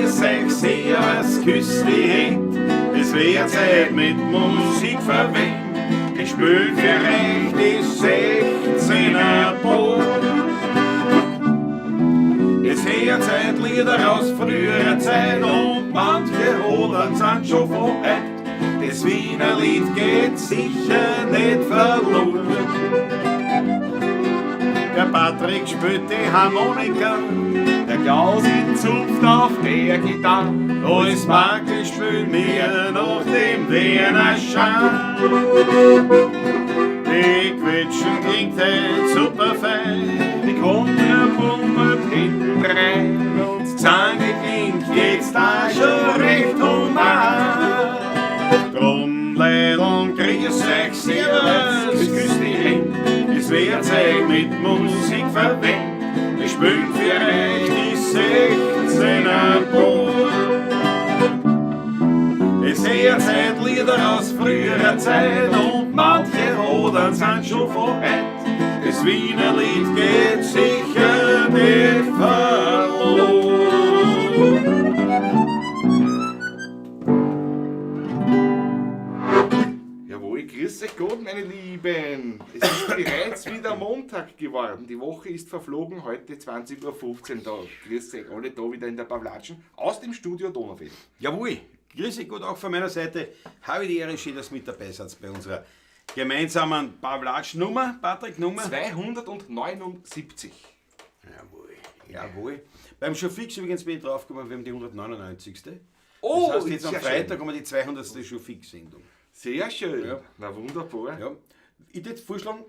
sexy, was küsst die Hand. Es wird Zeit mit Musik verwendet. Ich spül für recht die 16er Boot. Es hört Zeit Lieder aus früherer Zeit und manche Rodern sind schon von alt. Das Wiener Lied geht sicher nicht verloren. Der Patrick spielt die Harmonika, der Klausi zupft auf der Gitarre. Alles Makel spielt mir nach dem Wiener Scham. Die Quetschen klingt halt super fein, die Kontrapummelt hinten rein und die Zange klingt jetzt da schon recht human. Drum, Leidl, grüß euch, servus, küss die Hände, es wird Zeit mit Musik verwendet. Ich spül für euch die 16er Boot. Es hört Zeit Lieder aus früherer Zeit und manche Rodern sind schon von heute. Das Wiener Lied geht sicher nicht verloren. Jawohl, grüß euch Gott, meine Lieben. Es ist bereits wieder Montag geworden. Die Woche ist verflogen, heute 20:15 Uhr da. Grüß euch alle da wieder in der Pawlatschen aus dem Studio Donaufeld. Jawohl, grüß dich gut auch von meiner Seite. Habe ich die Ehre, schön, dass du mit dabei seid bei unserer gemeinsamen Pawlatsch-Nummer. Patrick, Nummer? 279. Jawohl, jawohl. Beim Showfix übrigens bin ich draufgekommen, wir haben die 199. Oh, das heißt, jetzt am sehr Freitag schön. haben wir die 200. Showfix-Sendung. Sehr schön. Ja. Na wunderbar. Ja. Ich würde vorschlagen,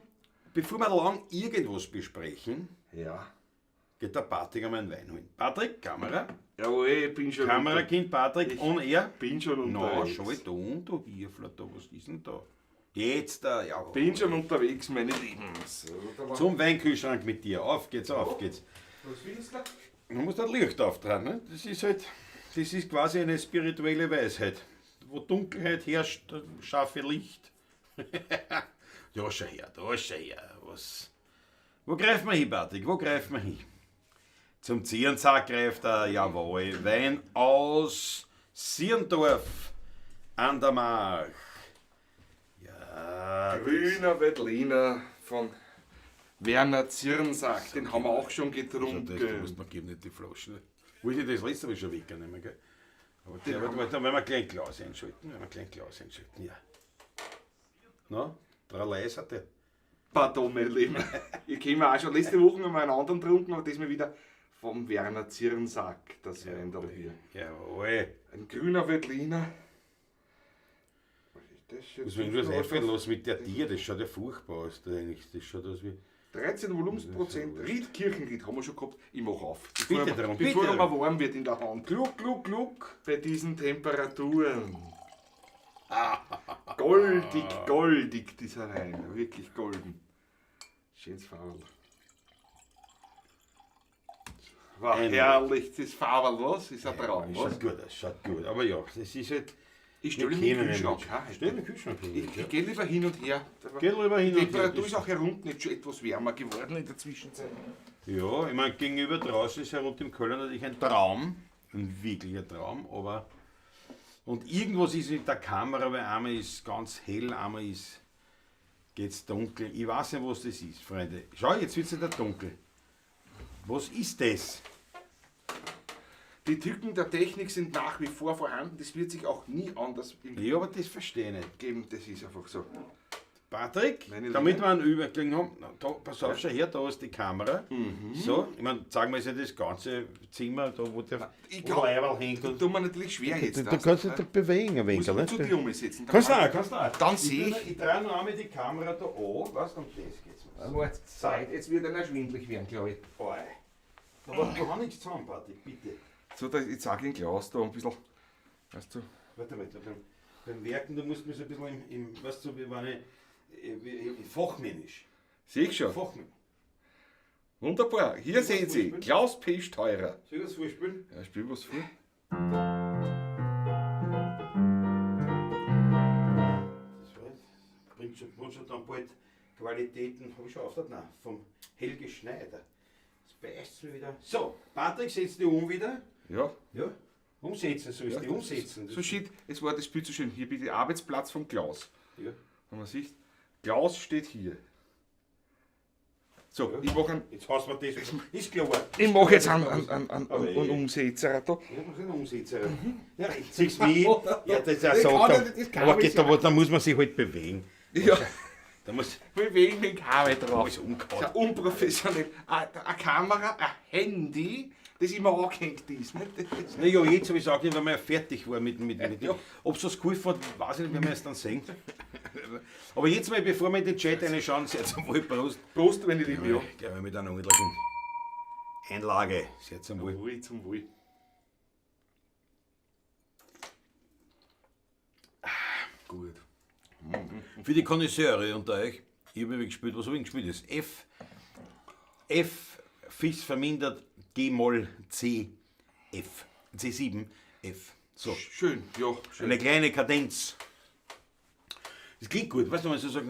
bevor wir lang irgendwas besprechen, Ja. geht der Patrick einmal einen Wein holen. Patrick, Kamera. Jawohl, ich bin schon Kamerakind Patrick, Ich on air. bin schon Na, unterwegs. schau da und da Hirfler da, was ist denn da? Jetzt da, ja. Bin schon unterwegs, meine Lieben. So, da war- Zum Weinkühlschrank mit dir. Auf geht's, auf geht's. Was willst du? Man muss da Licht auftragen, ne? Das ist halt, das ist quasi eine spirituelle Weisheit. Wo Dunkelheit herrscht, da schaffe Licht. Da schau her, da schau her. Was? Wo greifen wir hin, Patrick? Wo greifen wir hin? Zum Zierensack greift er, jawohl, Wein aus Sierndorf an der Mark. Ja, Grüner Veltliner von Werner Zirnsack. Den haben wir auch schon das getrunken. musst du noch geben, nicht die Flaschen. Wollte ich das letzte Mal schon wegnehmen, gell? Aber Den haben wir- dann werden wir gleich ein Glas einschalten. Ja. Na, drei Leis hat der. Pardon, mein Lieben. Ich kenne auch schon letzte Woche einmal einen anderen getrunken, aber diesmal wieder vom Werner Zirnsack. Das Weindal hier. Jawohl. Ein grüner Veltliner. Was ist das jetzt? Was will ich das einfallen lassen mit der Tier? Das schaut ja furchtbar aus. Das schaut aus wie. 13 Volumensprozent. Ried, Kirchenried haben wir schon gehabt. Ich mache auf. Bitte darum, bitte Bevor er darum. mal warm wird in der Hand. Gluck, gluck, gluck. Bei diesen Temperaturen. Goldig, goldig dieser Wein. Wirklich golden. Schönes Farbe. War Ein- herrlich, das Farbe, was? Ist ein Traum, was? Schaut gut aus, schaut gut. Aber ja, das ist halt. Ich stelle wir mich in den kennen Kühlschrank. ihn ha, nicht. Stell den Kühlschrank hin. Ich gehe lieber hin und her. Geh lieber hin Die und her. Temperatur ist auch hier unten jetzt schon etwas wärmer geworden in der Zwischenzeit. Ja, ich meine, gegenüber draußen ist herunter im Köln natürlich ein Traum. Ein wirklicher Traum, aber. Und irgendwas ist mit der Kamera, weil einmal ist ganz hell, einmal ist. Geht's dunkel. Ich weiß nicht, was das ist, Freunde. Schau, jetzt wird es wieder dunkel. Was ist das? Die Tücken der Technik sind nach wie vor vorhanden, das wird sich auch nie anders Ja, aber das verstehe ich nicht. geben, das ist einfach so. Patrick, Meine damit Liebe. wir einen Überblick haben, na, da, pass auf, schau her, da ist die Kamera. So, ich meine, zeigen wir jetzt nicht das ganze Zimmer, da wo der Ich wo Leiberl hängt. das tut mir natürlich schwer jetzt. Du kannst dich da bewegen ein wenig, muss ich ne? zu dir umsetzen. Kannst du auch. Dann sehe Ich drehe noch einmal die Kamera da an, weißt du, und das geht's. Warte, Zeit, jetzt wird einer schwindlig werden, glaube ich. Oi. Aber du hast nichts zusammen, Patrick, bitte. So, ich zeige den Glas da ein bisschen, weißt du. Warte mal, beim Werken, du musst mir so ein bisschen weißt du, wie war eine, fachmännisch. Sehe ich schon. Fachmännisch. Wunderbar. Hier Soll ich sehen was Sie, vorspielen? Klaus P. Steurer. Soll ich das vorspielen? Ja, spiel was vor. Das bringt schon dann bald Qualitäten, habe ich schon aufgehört? Nein, vom Helge Schneider. Das beißt mir wieder. So, Patrick, setz dich um wieder. Ja, Ja. Umsetzen, sollst du Ja, die umsetzen. So shit, es war das Bild so schön. Hier bitte der Arbeitsplatz von Klaus. Ja. Wenn man sieht, Klaus steht hier. So, Ja. ich mache Jetzt hast du mir das. Ist klar. mach jetzt einen Aber Umsetzer da. Ja, muss ich umsetzen. Ja, ich sieh's wie. Ja, das ist ja Ich so. kann nicht, das kann Aber ich geht da muss man sich halt bewegen. Ja, Da muss bewegen den Kabel drauf. alles umgehauen. Sehr unprofessionell. Eine Kamera, ein Handy, das immer angehängt ist. Nicht? Naja, jetzt habe ich gesagt, wenn wir fertig waren mit Ja. ob es das geholfen hat, weiß ich nicht, wenn wir es dann sehen. Aber jetzt mal, bevor wir in den Chat reinschauen, sehr zum Wohl, Prost. Prost, meine Liebe. Ja. Gehen wir mit einer ordentlichen Einlage. Sehr zum Wohl. Wohl zum Wohl. Gut. Für die Konnoisseure unter euch, ich habe gespielt, was habe ich gespielt? Das F, Fis vermindert, G-Moll, C, F. C7, F. So, Schön, ja, schön. eine kleine Kadenz. Das klingt gut, weißt du, wenn man so sagt,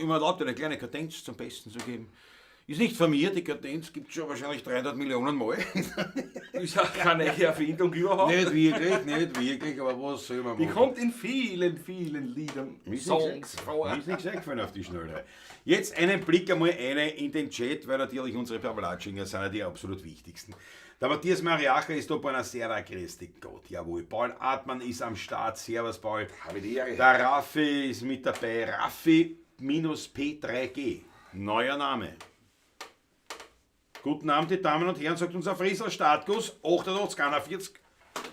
immer erlaubt, eine kleine Kadenz zum Besten zu geben. Ist nicht von mir, die Kadenz gibt es schon wahrscheinlich 300 Millionen Mal. Ist auch keine Erfindung überhaupt. Nicht wirklich, aber was soll man Die machen? kommt in vielen, vielen Liedern, Songs vor. Mir ist nichts eingefallen auf die Schnelle. Jetzt einen Blick einmal in den Chat, weil natürlich unsere Pavlatschinger sind ja die absolut wichtigsten. Der Matthias Mariacha ist da bei einer sehr grüß Gott, jawohl. Paul Artmann ist am Start, servus Paul. Habe die Ehre. Der Raffi ist mit dabei, Raffi-P3G, neuer Name. Guten Abend, die Damen und Herren, sagt unser Friesel Startguss 8841.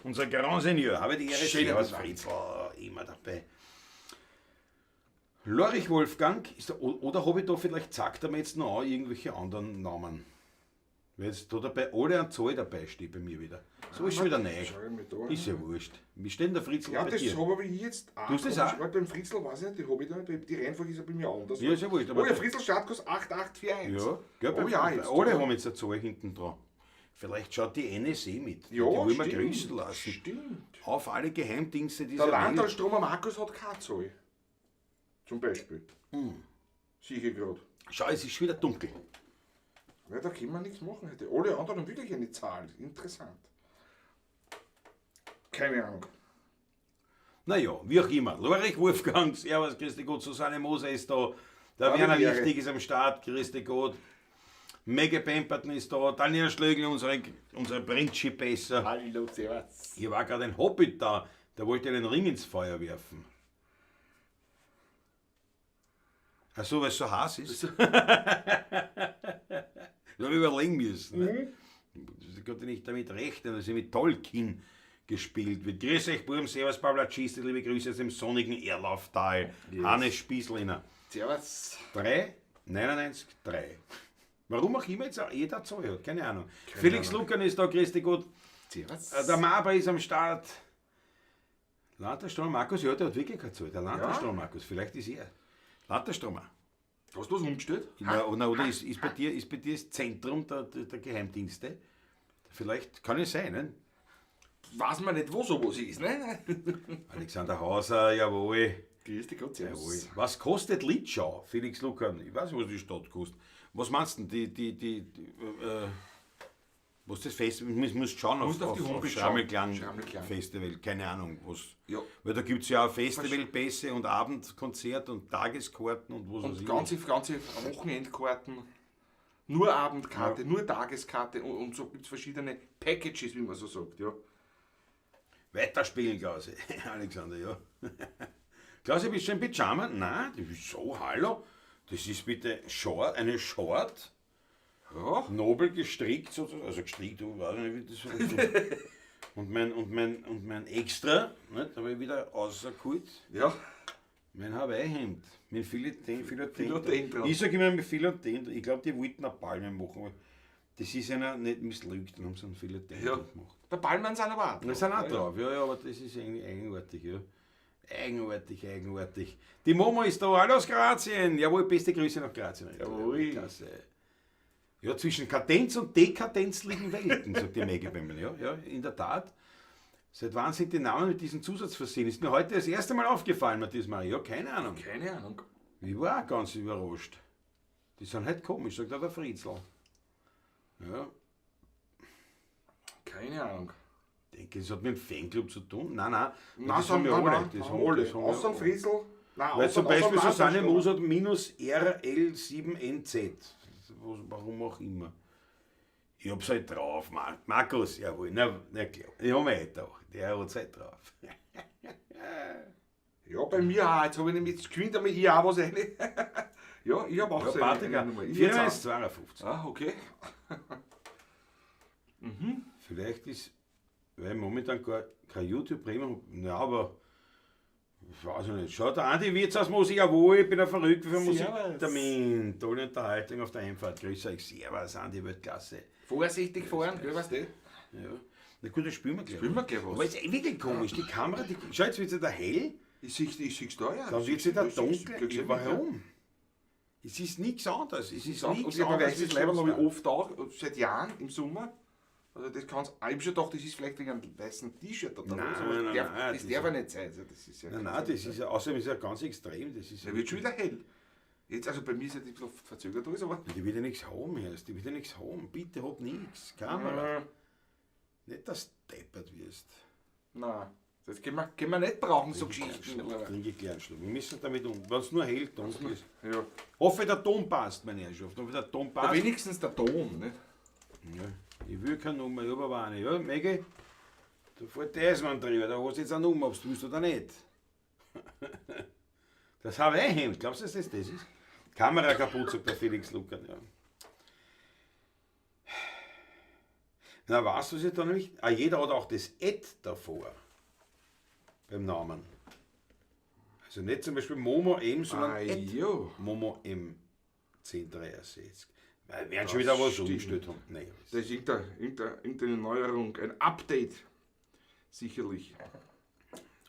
Unser Grand Seigneur, habe die Ehre, Schönen servus guten Abend. Friesel, immer dabei. Lorich Wolfgang, ist da, oder habe ich da vielleicht, sagt er mir jetzt noch irgendwelche anderen Namen? Weil jetzt da dabei alle an Zahl dabei steht bei mir wieder. So ist schon wieder neu. Schau ich mir da Ist ja wurscht. Wie steht denn der Fritzl Ja, bei das dir? habe ich jetzt auch. Du hast das auch? Weil beim Fritzl weiß ich nicht, die habe ich da, die Reihenfolge ist ja bei mir anders. Ja, ist ja wurscht. Oh ja, Fritzl Startkurs 8841. Ja, gell, Oh ja, jetzt alle da. haben jetzt eine Zahl hinten dran. Vielleicht schaut die NSE mit. Ja, die wollen wir stimmt. grüßen lassen. Stimmt. Auf alle Geheimdienste Der dieser Welt. Landalstromer Markus hat keine Zahl. Zum Beispiel. Sicher gerade. Schau, es ist schon wieder dunkel. Ja, da kann man nichts machen heute. Alle anderen haben wirklich eine Zahl. Interessant. Keine Ahnung. Naja, wie auch immer. Lorich Wolfgang, servus, Christi Gott, Susanne Moser ist da. Der Hallo, Werner Ehre. Lichtig ist am Start, Christi Gott. Megge Pemperton ist da. Daniel Schlögl, unsere Prinzip-Besser. Hallo, servus. Hier war gerade ein Hobbit da, der wollte einen Ring ins Feuer werfen. Ach so, weil es so heiß ist? Da habe ich überlegen müssen. Ne? Ich konnte nicht damit rechnen, dass ich mit Tolkien gespielt wird. Grüß euch, Burm, servus, Pavlaciste, liebe Grüße aus dem sonnigen Erlauftal. Yes. Hannes Spiesliner. Servus. 3, 99, 3. Warum auch immer jetzt jeder Zahl hat, keine Ahnung. Keine Felix Ahnung. Lucan ist da, grüß dich gut. Servus. Der Maber ist am Start. Landesstrom Markus, ja, der hat wirklich keine Zahl. Der Landesstrom Markus, vielleicht ist er. Landesstromer. Hast du was umgestellt? Oder ist bei dir das Zentrum der Geheimdienste? Vielleicht kann es sein, ne? Weiß man nicht, wo sowas ist, ne? Alexander Hauser, jawohl. Grüß dich Gott, Jawohl. servus. Was kostet Litschau, Felix Lucan? Ich weiß nicht, was die Stadt kostet. Was meinst du denn? Was das Festival? Ich muss schauen Musst auf die Homepage schauen. Schrammelklang. Festival, keine Ahnung. Was. Ja. Weil da gibt es ja auch Festivalpässe und Abendkonzert und Tageskarten und was weiß Und ich. ganze Wochenendkarten, nur Abendkarte, nur Tageskarte und so gibt es verschiedene Packages, wie man so sagt, ja. Weiterspielen, Klause. Alexander, ja. Klause, bist du in Pyjama? Nein, das ist so, hallo. Das ist bitte eine Short, Ja, nobel gestrickt, sozusagen. Also gestrickt, du weißt nicht, wie das so und mein Extra, nicht, habe ich wieder rausgeholt. ja. Mein Hawaii-Hemd, mit Filoten dran. Ich sage immer mit Filoten, ich glaube, die wollten eine Palme machen, aber das ist einer nicht misslückt, dann haben sie einen Filoten Ja. gemacht. Der Ballmann sind aber auch Wir sind auch drauf, ja, aber das ist irgendwie eigenartig, ja. Eigenartig. Die Momo ist da, hallo aus Kroatien. Jawohl, beste Grüße nach Kroatien. Jawohl. Klasse. Ja, zwischen Kadenz und Dekadenz liegen Welten, sagt die Maggie bei mir. Ja, in der Tat. Seit wann sind die Namen mit diesem Zusatz versehen? Ist mir heute das erste Mal aufgefallen, Matthias Maria. Ja, keine Ahnung. Keine Ahnung. Ich war auch ganz überrascht. Die sind halt komisch, sagt auch der Fritzl. Ja, Keine Ahnung. Ich denke, das hat mit dem Fanclub zu tun. Nein, Nein, das haben wir alle. Das haben alle. das haben Außer wir Friesel. Nein, Weil zum Beispiel Susanne Moos. Moos hat minus RL7NZ. Warum auch immer. Ich hab's halt drauf, Markus, jawohl, na klar. Ich hab mich gedacht, der hat's halt drauf. Ja, bei mir auch. Jetzt habe ich nämlich geschwind einmal hier auch was rein. Ja, ich habe auch Ja, so Patrick, Nummer. 94,52. Ah, okay. Vielleicht ist, weil momentan gar kein YouTube Premium, ja, aber ich weiß ich nicht. Schau, der Andi Wirtshausmusik, jawohl, ich bin ein Verrückt für Musik. Servus. Termin, tolle Unterhaltung auf der Einfahrt. Grüß euch, Servus, Andi, Weltklasse. Vorsichtig fahren, gell, weißt du? Ja. Na gut, das spielen wir gleich. Spielen wir gleich was. Aber es ist wirklich komisch, die Kamera, schau, jetzt wird sie da hell, Ich sehe da ja. dann wird sie da Ich dunkel. sehe- Warum? Es ist nichts anderes. Es ist Und nichts ich anderes. weiß, das Leiber habe ich oft auch, seit Jahren im Sommer. Also das kann's, ich habe schon gedacht, das ist vielleicht wegen einem weißen T-Shirt oder Nein, was, aber nein, das darf, nein, das das darf ja nicht sein. Also das ist ja Nein, das ist ja, außerdem ist ja ganz extrem. Das ist Der wird schon wieder hell. Jetzt, also bei mir ist es ein bisschen verzögert alles, aber. Die will ja nichts haben, erst. Die will ja nichts haben. Bitte hab nichts. Kamera. Nicht, dass du deppert wirst. Nein, das können wir nicht brauchen, so Geschichten. Trinke Kleinschluck. Wir müssen damit um. Wenn es nur hell dunkel ist. Ja. Hoffe, der Ton passt, meine Herrschaft. Hoffe, der Ton Aber passt. wenigstens der Ton, nicht? Ja, ich will keine Nummer, ich habe aber eine. Ja, Mege, da fällt der Eismann drüber, da hast du jetzt eine Nummer, ob du willst oder nicht. Das Hawaii-Hemd, glaubst du, dass das ist? Kamera kaputt, sagt der Felix Luckern, ja. Na, weißt du, was ich da nämlich? Ah, jeder hat auch das Ed davor. Beim Namen. Also nicht zum Beispiel Momo M, sondern Ed. ja. Momo M 1063. Wir werden schon wieder was stimmt. umgestellt haben. Nein, Das ist irgendeine Neuerung, ein Update. Sicherlich.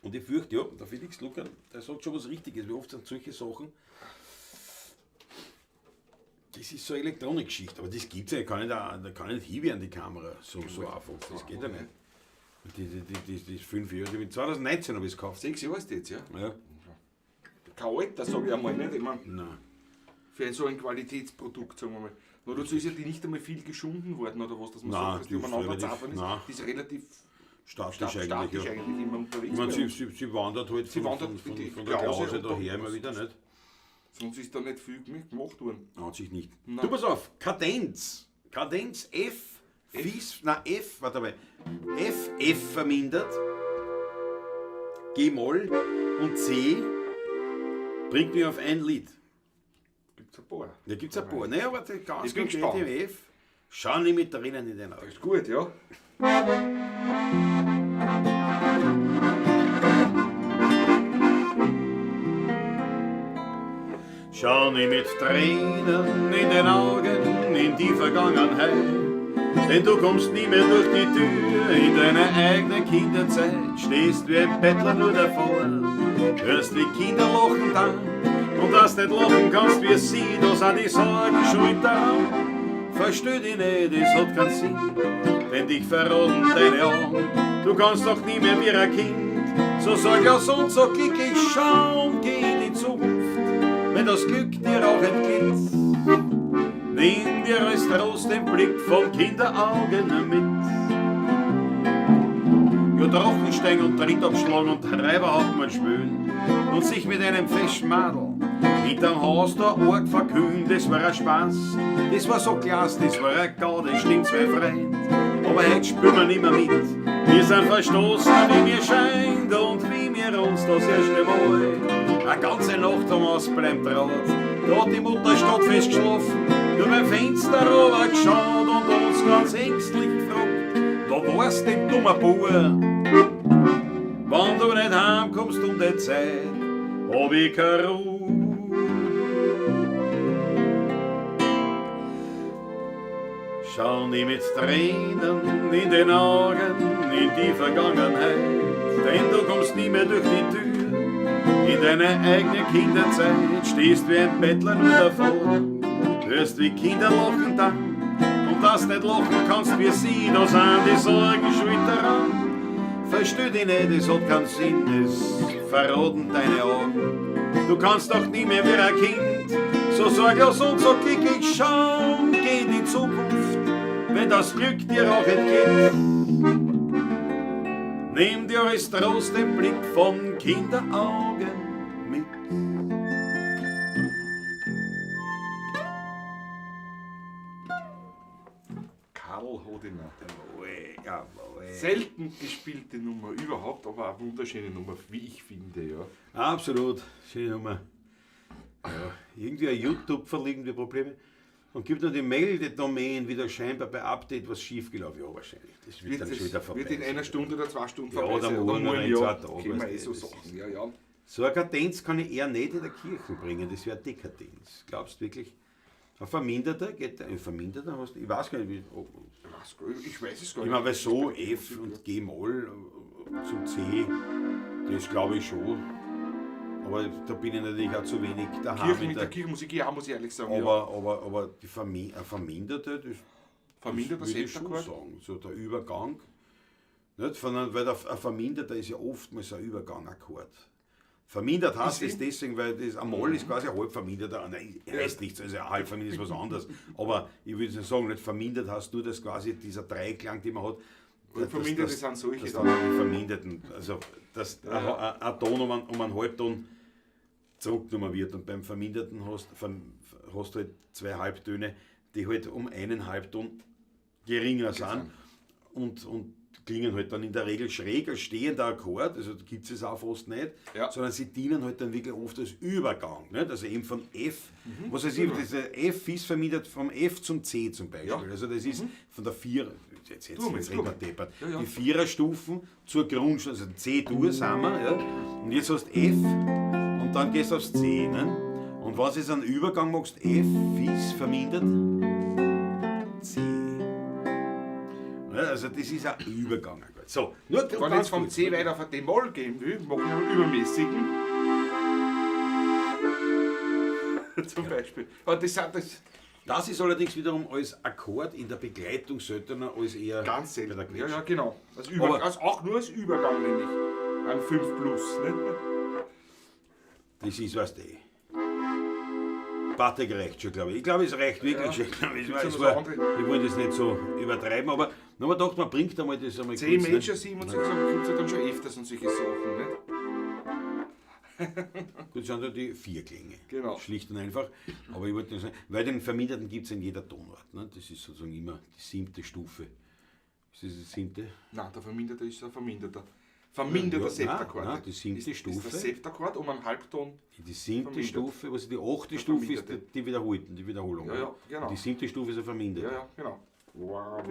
und ich fürchte, ja, der Felix Luckern, der sagt schon was Richtiges. Wie oft sind solche Sachen. Das ist so eine Elektronikgeschichte, aber das gibt es ja. Da kann ich nicht hinwehren, die Kamera. So einfach. Das geht ja nicht. Die 5 Jahre, 2019 habe ich es gekauft. 6 Jahre ist das jetzt, ja? Ja. Kein Alter, sage ich einmal nicht. Ich meine, Nein. für so ein Qualitätsprodukt, sagen wir mal. Nur dazu ist ja die nicht einmal viel geschunden worden, oder was, dass man Nein, sagt, dass die die ist umeinander relativ- zappern ist. nein. Die ist relativ Statisch statisch eigentlich. Ja. eigentlich immer unterwegs. Ich meine, bei uns. sie wandert halt Sie wandert von die der Klause Klause runter. daher immer wieder nicht. Sonst ist da nicht viel gemacht worden. Hat sich nicht. Nein. Du pass auf, Kadenz. Kadenz F, warte mal. F vermindert, G-Moll und C bringt mich auf ein Lied. Gibt's ein paar. Da gibt es ein paar. Naja, aber ganz Ich bin konkret im F. Schau nicht mit drinnen in den Augen. Ist gut, ja. Schau nicht mit Tränen in den Augen in die Vergangenheit, denn du kommst nie mehr durch die Tür in deine eigene Kinderzeit. Stehst wie ein Bettler nur davor, hörst wie Kinder lachen dann, und dass du nicht lachen kannst wie sie, da sind die Sorgen schuld daran. Versteh dich nicht, es hat keinen Sinn, denn dich verraten deine Augen. Du kannst doch nie mehr wie ein Kind, so sorglos und so glücklich schauen, geh in die Zukunft, wenn das Glück dir auch entgeht. Nimm dir als Trost den Blick von Kinderaugen mit. Ja, Drachenstein und Trittabschlag und Treiberhauptmann spülen und sich mit einem festen Madel hinterm Haus da arg verkühlen, das war ein Spaß, das war so klasse, das war ein Gau, das stimmt zwei Freund. Aber heute spüren wir nimmer mit, wir sind verstoßen, wie mir scheint und wie wir uns das erste Mal eine ganze Nacht am Ausbleiben traut. Da hat die Mutter stadtfest geschlafen, nur beim Fenster runter geschaut und uns ganz ängstlich gefragt, da warst denn dummer Bauer, wenn du nicht heimkommst um die Zeit, hab ich keine Ruhe. Schau nie mit Tränen in den Augen in die Vergangenheit, denn du kommst nie mehr durch die Tür in deine eigene Kinderzeit. Stehst wie ein Bettler nur davor, hörst wie Kinder lachen dann, und dass nicht lachen kannst wie sie, da sind die Sorgen schuld daran. Versteh dich nicht, es hat keinen Sinn, es verraten deine Augen. Du kannst doch nie mehr wie ein Kind, so sorglos und so glücklich schauen, geh in die Zukunft, wenn das Glück dir auch entgeht. nimm dir als Trost den Blick von Kinderaugen mit. Karl Hodiner. Jawohl. Selten gespielte Nummer überhaupt, aber eine wunderschöne Nummer, wie ich finde, ja. Absolut, schöne Nummer. Ja, irgendwie ein YouTube verliegen die Probleme. Und gibt noch die Meldedomain wieder scheinbar bei Update was schiefgelaufen. Ja, wahrscheinlich. Das wird dann schon wieder vorbei. Wird in einer Stunde oder 2 Stunden Ja, vorbei oder sein. morgen nur oder ein in 2 Jahr. Tagen, Können wir weißt du, so das sagen. Ja, ja. So eine Kadenz kann ich eher nicht in der Kirche bringen, das wäre Dekadenz. Glaubst du wirklich? Ein Verminderter geht, ein Verminderter hast du, ich weiß gar nicht, wie, Ich weiß es gar ich nicht. meine, weil so F und G-Moll zum C, das glaube ich schon. Aber da bin ich natürlich auch zu wenig daheim. Mit der Kirchenmusik, ja, muss ich ehrlich sagen. ja. Aber die ein Verminderte, das Verminderter würde ich schon Septakkord. sagen. So der Übergang. Nicht? Weil ein Verminderter ist ja oftmals ein Übergangakkord. Vermindert heißt es deswegen, weil das ein Moll ist quasi ein halb verminderter. Nein, heißt nichts, also ein halb vermindert ist was anderes. Aber ich würde nicht sagen, nicht vermindert heißt nur, dass quasi dieser Dreiklang, den man hat, Und Verminderte sind solche das dann. dann die Verminderten. Also, dass ein Ton um einen Halbton zurückgenommen wird. Und beim Verminderten hast du halt 2 Halbtöne, die halt um einen Halbton geringer sind und klingen halt dann in der Regel schräg als stehender Akkord, also da gibt es auch fast nicht, sondern sie dienen halt dann wirklich oft als Übergang. Nicht? Also eben von F, was heißt, dieser F ist vermindert vom F zum C zum Beispiel. Ja. Also das ist von der 4, jetzt reden wir deppert, Ja, ja. die 4er-Stufen zur Grundstufe, also C-Dur sind wir, ja? Und jetzt hast du F und dann gehst du aufs C. Ne? Und was ist ein Übergang machst, F ist vermindert C. Ja, also das ist ein Übergang. So, nur Wenn ich jetzt vom C weiter auf den D-Moll gehen will, mache ich einen übermäßigen. Zum Beispiel. Aber Das ist allerdings wiederum als Akkord in der Begleitung seltener als eher ganz selten. bei der Ja, Klitsche. ja, genau. Aber- Auch nur als Übergang, nämlich. Ein 5 plus. Ne? Das ist, weißt du, Patek reicht schon, glaube ich. Ich glaube, es reicht wirklich schon. Ich wollte das nicht so übertreiben, aber dann haben wir gedacht, man bringt einmal das einmal C kurz, Major ne? 7 und so gibt es ja dann schon öfters und solche Sachen. Ne? Gut, sind ja die 4 Klänge. Genau. Schlicht und einfach. Aber ich wollte nur sagen, weil den Verminderten gibt es in jeder Tonart. Ne? Das ist sozusagen immer die 7. Stufe. Ist das die 7.? Nein, der Verminderte ist ein Verminderter. Verminderter Septakkord. Nein, die 7. Ist Stufe. der Septakkord um einen Halbton. Die 7. vermindert. Stufe, also die 8. Der Stufe ist Verminderte. die Wiederholung. Ja, ja, genau. Und die 7. Stufe ist ein Verminderter. Ja, ja, genau. Wow.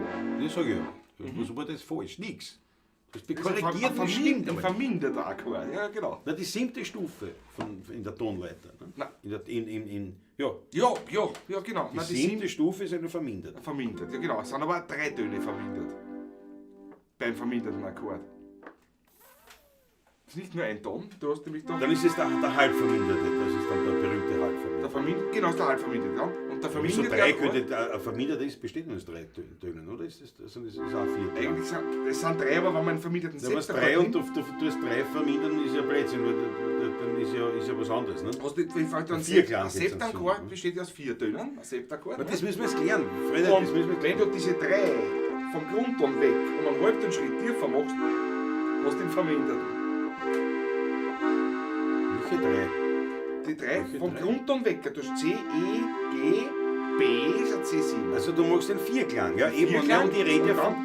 Das sage ich ja. Was war das falsch? Nix. Du hast mich Das ist korrigiert, das stimmt ein aber. verminderter Akkord. Ja, genau. Na, die 7. Stufe in der Tonleiter. Ne? Nein. Ja, Ja, genau. die Nein, 7. Stufe ist eine vermindert. vermindert. Ja, genau. Es sind aber auch 3 Töne vermindert. Beim verminderten Akkord. Es ist nicht nur ein Ton, du hast nämlich da. Dann ist es der Halbverminderte, das ist dann der berühmte Der Halbverminderte. vermindert, genau, ist der Halbvermindert, ja. Und der So verminderte 3 Akkord, könnte, ein Verminderter ist, besteht nur aus 3 Tönen, oder? Ist das auch 4 Töne? eigentlich sind, das sind 3, aber wenn man einen verminderten Ja, was Septakkord 3 und nimmt, du tust 3 vermindern, ist ja Blödsinn, weil dann ist ja was anderes. Ne? hast du, wenn du einen 4 Klang Ein geht's dann Septakkord so, ne? besteht ja aus 4 Tönen, ein Septakkord. Aber ne? das müssen wir jetzt klären, Freunde, das müssen wir Und klären. wenn du diese 3 vom Grundton weg und einen halben Schritt tiefer machst, hast du den verminderten. Welche 3? Die 3 Welche vom 3? Grundton weg, du hast C, E, G, B ist ein C7. Also du machst den 4-Klang, ja? Eben, Vierklang und ich rede ja und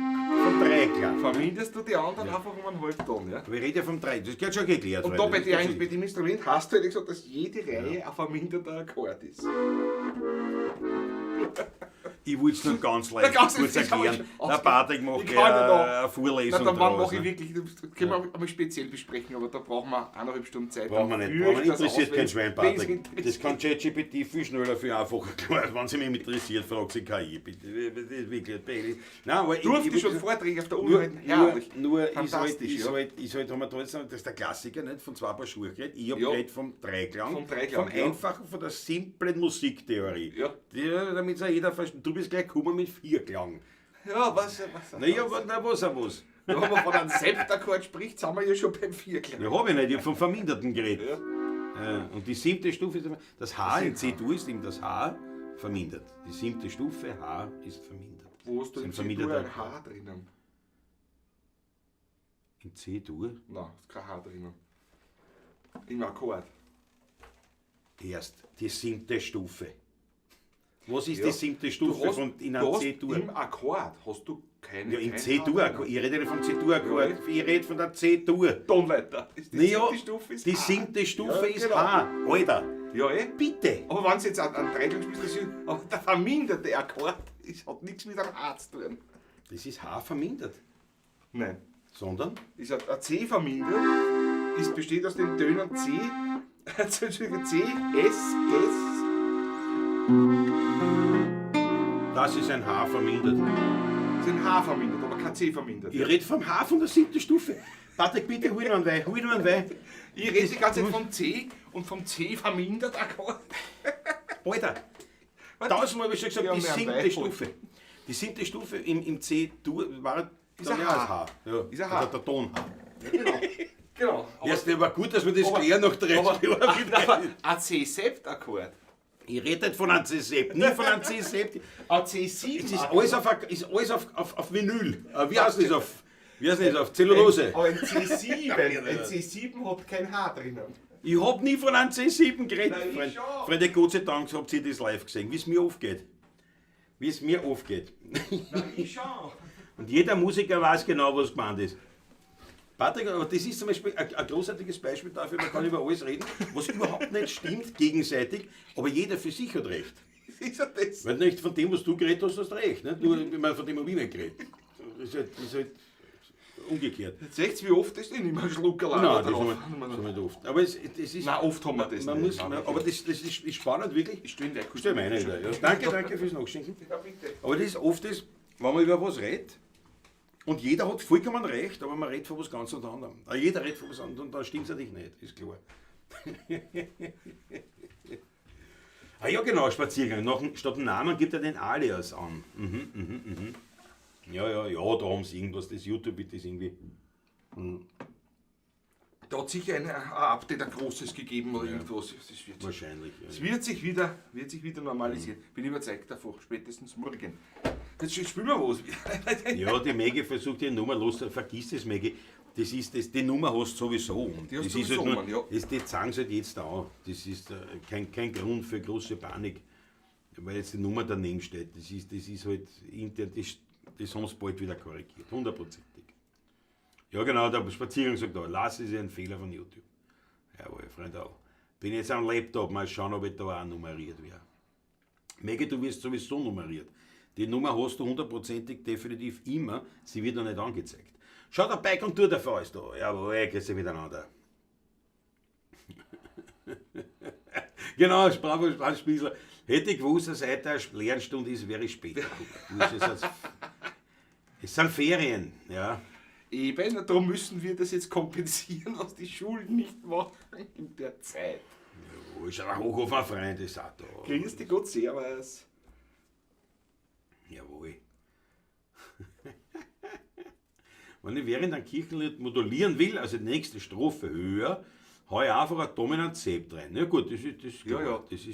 vom 3-Klang. verminderst du die anderen einfach um einen Halbton. Ja? Aber ich rede ja vom 3, das geht schon geklärt. Und da Freunde, bei, das geht schon bei dem Instrument hast du ehrlich gesagt, dass jede Reihe ein verminderter Akkord ist. Ich wollte es nur ganz leicht ganz kurz leicht, erklären. ich kann Der Patrick macht ich kann ja ja da- eine Vorlesung Na, dann draus. mache ich Ne? wirklich, das können wir einmal speziell besprechen, aber da brauchen wir 1,5 Stunden Zeit. Brauchen wir nicht. Für Brauchen wir das interessiert kein Auswählen. Schwein, Wenn's Patrick. interessiert. Das kann ChatGPT viel schneller, viel einfacher klären. Wenn sie mich interessiert, fragt sie KI. Bitte. Das ist wirklich peinlich. Nein, aber Durfte schon Vorträge auf der Uni Nur, halten. Herrlich. nur ist halt, Fantastisch, ja. haben wir trotzdem, das ist der Klassiker, nicht? Von 2 Paar Schuhe geredet. Ich habe Ja. geredet vom Dreiklang, Vom Dreiklang, ja. einfachen, von der simplen Musiktheorie. Ja. Damit es jeder versteht. Du bist gleich gekommen mit 4-Klang. Ja, was? Naja, was? Wenn man von einem Septakkord spricht, sind wir ja schon beim Vierklang. Ja, habe ich nicht, ich habe vom Verminderten geredet. Ja. Und die 7. Stufe ist, das H in C-Dur ist eben das H vermindert. Die 7. Stufe H ist vermindert. Wo hast du Sind im verminderte C-Dur ein H drinnen? In C-Dur? Nein, ist kein H drinnen. Im Akkord. Erst die 7. Stufe. Was ist Ja, die 7. Stufe in einem C-Dur? Im Akkord hast du keine. Ja, im kein C-Dur. H drinnen. Ich rede nicht vom C-Dur-Akkord. Ja. Ich rede von der C-Dur. Tonleiter. Ist die Naja, 7. Stufe ist die H. 7. Stufe Ja, ist genau. H. Alter, Ja, bitte. Aber wenn sie jetzt an Dreiklang spielst, das ist, aber der verminderte Akkord hat nichts mit einem A zu tun. Das ist H vermindert. Nein. Sondern? Ist ein C vermindert, besteht aus den Tönen C, Entschuldigung, C, S, Das ist ein H vermindert. ist ein H vermindert, aber kein C vermindert. Ich rede vom H von der 7. Stufe. Patrick, bitte hol mir einen Wein. Hol mir einen Wein. Ich rede die ganze Zeit vom C und vom C vermindert Akkord. Alter, tausendmal habe ich schon gesagt, Ja, die mehr 7. Wein. Stufe. Die 7. Stufe im C-Dur war Ist dann ein ja H. ein H. Ja, Ist ein H. also der Ton H. Genau. Erst aber gut, dass wir das aber- klären nach 30 Aber Jahren. ein C-Sept-Akkord. Ich rede nicht von einem C-Sept, nie von einem C-Sept. Ein C7. Es ist alles auf Vinyl. Wie heißt das auf Zellulose? Aber ein C7 hat kein H drinnen. Ich hab nie von einem C7 geredet. Nein, ich Freund. schon. Freunde, Gott sei Dank habt ihr das live gesehen, wie es mir aufgeht. Wie es mir aufgeht. Nein, ich schon. Und jeder Musiker weiß genau, was gemeint ist. Patrick, aber das ist zum Beispiel ein großartiges Beispiel dafür, man kann über alles reden, was überhaupt nicht stimmt gegenseitig, aber jeder für sich hat recht. Ist er das? Weil nicht von dem, was du geredet hast, hast du recht. Nicht? Nur, ich meine, von dem habe ich nicht geredet. Das ist halt umgekehrt. Jetzt seht ihr, wie oft das denn immer ein Schluckerl Nein, das drauf? haben wir nicht oft. Aber es ist... Nein, oft haben wir das man nicht. muss, Nein, aber das ist spannend, wirklich. Ich stelle dir Stell meine da, ja. Danke fürs Nachschenken. Ja, bitte. Aber das ist oft das, wenn man über was redet, und jeder hat vollkommen recht, aber man redet von was ganz anderem. Jeder redet von was anderem und dann stimmt es natürlich nicht, ist klar. Ja genau, Spaziergang. Statt dem Namen gibt er den Alias an. Ja, da haben sie irgendwas, das YouTube ist irgendwie... Da hat sicher ein Update, ein großes gegeben oder irgendwas. Wahrscheinlich. Es wird sich wieder normalisieren. Bin überzeugt davon, spätestens morgen. Jetzt spielen wir was. Ja, die Maggie versucht die Nummer los, vergiss das Maggie. Die Nummer hast du sowieso. Und Die hast das du ist sowieso, halt Mann, ja. die zeigen sie halt jetzt auch. Das ist kein Grund für große Panik, weil jetzt die Nummer daneben steht. Das ist halt intern, das haben sie bald wieder korrigiert, 100%. Ja genau, der Spaziergang sagt da, lass es ein Fehler von YouTube. Jawohl, Freunde auch. Bin jetzt am Laptop, mal schauen, ob ich da auch nummeriert wäre. Maggie, du wirst sowieso nummeriert. Die Nummer hast du 100%ig definitiv immer, sie wird noch nicht angezeigt. Schau, der Bike und Tour der Fall ist da. Jawohl, grüß dich miteinander. Genau, Sprachspiegel. Hätte ich gewusst, dass heute eine Lernstunde ist, wäre ich später gekommen. Es sind Ferien, ja. Eben, darum müssen wir das jetzt kompensieren, was die Schulen nicht machen in der Zeit. Ja, ist ein Hochhofer Freund, ist auch da. Grüß dich Gott, servus. Jawohl. Wenn ich während einem Kirchenlied modulieren will, also die nächste Strophe höher, hau ich einfach ein dominant Sept rein. Ja gut, das ist klar. Ja. Das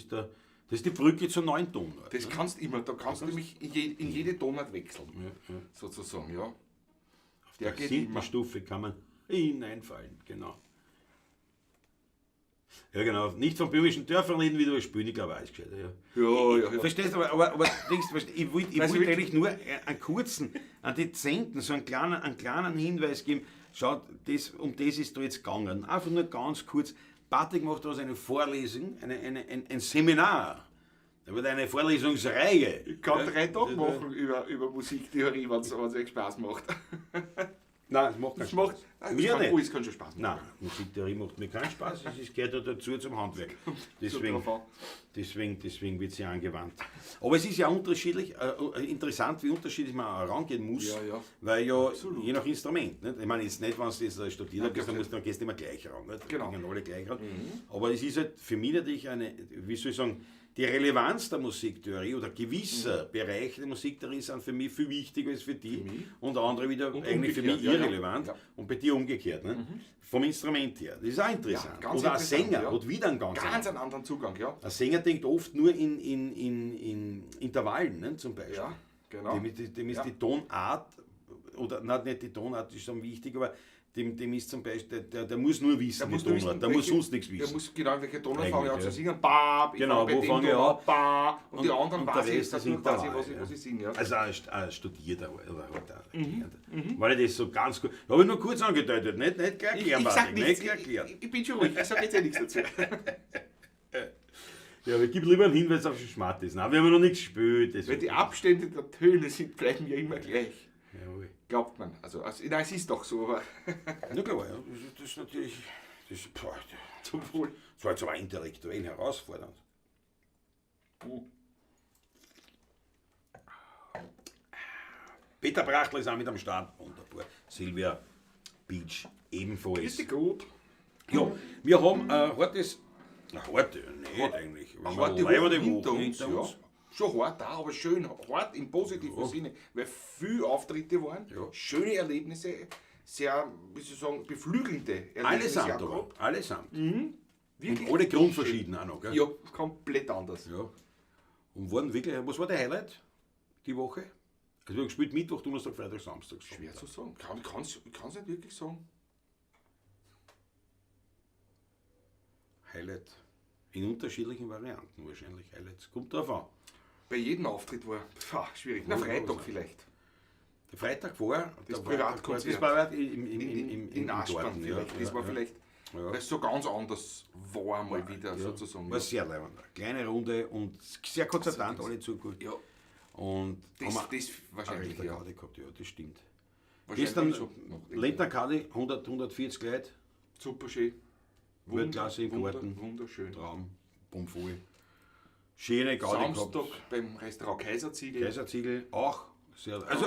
ist die Brücke zur neuen Tonart. Das kannst immer, da kannst du nämlich in jede Tonart wechseln, Ja. sozusagen, ja. Auf Der der geht 7. immer. Stufe kann man hineinfallen, genau. Ja genau, nicht von böhmischen Dörfern reden, wie du spielen, ich glaube, alles gescheiter. Ja. Verstehst du, aber denkst, ich wollte Weißt du, eigentlich nur einen kurzen, einen dezenten, so einen kleinen Hinweis geben. Schaut, um das ist da jetzt gegangen. Einfach nur ganz kurz. Patrick macht daraus eine Vorlesung, ein Seminar. Da wird eine Vorlesungsreihe. Ich kann 3 Tage machen über Musiktheorie, wenn es euch Spaß macht. Nein, es macht keinen Spaß. Mir nicht. Es kann schon Spaß machen. Nein, Musiktheorie macht mir keinen Spaß, es gehört ja dazu zum Handwerk. Deswegen wird sie angewandt. Aber es ist ja unterschiedlich, interessant, wie unterschiedlich man herangehen muss, Ja. weil ja Absolut. je nach Instrument. Nicht? Ich meine, jetzt nicht, wenn du das studiert hast, dann gehst du immer gleich ran. Nicht? Genau. Gehen alle gleich ran. Aber es ist halt für mich natürlich wie soll ich sagen, die Relevanz der Musiktheorie oder gewisser Bereiche der Musiktheorie sind für mich viel wichtiger als für die und andere wieder Und eigentlich für mich umgekehrt, ja. irrelevant Ja. und bei dir umgekehrt. Ne? Vom Instrument her. Das ist auch interessant. Ja, ganz oder ein interessant, Sänger ja. hat wieder einen ganz Ganz einen anderen Zugang, ja. Ein Sänger denkt oft nur in Intervallen, ne, zum Beispiel. Ja, genau. Dem ist Ja. die Tonart oder nein, nicht die Tonart ist so wichtig, aber dem ist zum Beispiel, der muss nur wissen, muss die nur Tonart, wissen, der muss welche- sonst nichts Der wissen. muss genau welche Tonart fange ich an Eigentlich, zu ja. singen. Ba, ich Genau, fange bei wo dem fange ich Ton an? Ba, und die anderen und weiß der ich Rest jetzt ist nur quasi, Intervall, was ich singe. Ja. Also ein Studierter oder halt ein weil ich das so ganz gut. Habe ich nur kurz angedeutet, nicht gleich Ich erklären, sag nicht nichts, gleich erklären. ich bin schon ruhig, ich sag jetzt ja nichts dazu. Ja, aber ich gebe lieber einen Hinweis auf den Schmatt ist. Nein, wir haben noch nichts gespielt. Das Weil die Abstände der Töne bleiben ja immer gleich. Jawohl. Glaubt man. Nein, es ist doch so, aber Ja klar, ja. Das ist natürlich. zum Wohl. Das war jetzt aber intellektuell herausfordernd. Peter Brachtl ist auch mit am Start. Wunderbar. Silvia Beach ebenfalls. Ist die gut? Ja, wir haben hartes. Harte, nicht eigentlich. Wir Eine haben harte eine Woche leibende hinter uns, ja. Schon hart da, aber schön hart im positiven Sinne, weil viele Auftritte waren, Ja. schöne Erlebnisse, sehr, wie soll ich sagen, beflügelnde Erlebnisse. Allesamt auch aber. gehabt. Allesamt. Wirklich Und alle grundverschieden auch noch, gell? Ja, komplett anders. Ja. Und waren wirklich, was war der Highlight die Woche? Also wir haben gespielt Mittwoch, Donnerstag, Freitag, Samstag. Schwer zu sagen. Ich kann es nicht wirklich sagen. Highlight. In unterschiedlichen Varianten wahrscheinlich. Highlights. Kommt drauf an. Bei jedem Auftritt war schwierig. Na, Ja, Freitag also. vielleicht. Der Freitag war Das der Privatkonzert. Das war im In Aschbahn Garten, vielleicht. Das war vielleicht, Ja. weil es so ganz anders war mal wieder sozusagen. War sehr leibend. Kleine Runde und sehr konzertant, alle zu gut. Ja, Und das haben wir wahrscheinlich, eine ja. Karte gehabt, ja, das stimmt. Wahrscheinlich Gestern schon noch. Lentner Kadi, 140 Leute, Super schön. Weltklasse im Garten. Wunderschön. Traum, bummvoll. Schöne Gaudi Samstag gehabt. beim Restaurant Kaiserziegel. Kaiserziegel auch. Sehr, also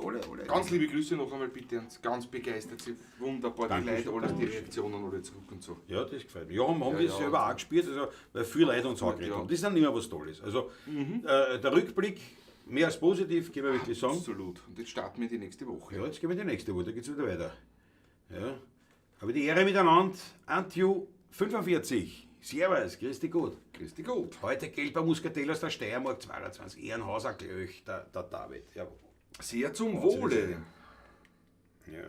alle. Ganz liebe Grüße noch einmal bitte an ganz begeistert. Sie wunderbar, die Dankeschön, Leute, alles, die Dankeschön. Reaktionen alle zurück und so. Ja, das gefällt mir. Ja, haben Ja, wir ja. selber auch gespielt, also, weil viele Leute uns angeredet ja. haben. Das ist dann immer was Tolles. Also der Rückblick, mehr als positiv, kann man wirklich sagen. Absolut. Und jetzt starten wir die nächste Woche. Ja, jetzt gehen wir die nächste Woche, da geht es wieder weiter. Ja. Aber die Ehre miteinander, Antju 45. Servus, grüß dich gut. Grüß dich gut. Heute gelber Muskateller aus der Steiermark 22, Ehrenhauser Glöch, der David. Ja. Sehr zum Was soll ich Wohle. sagen? Ja.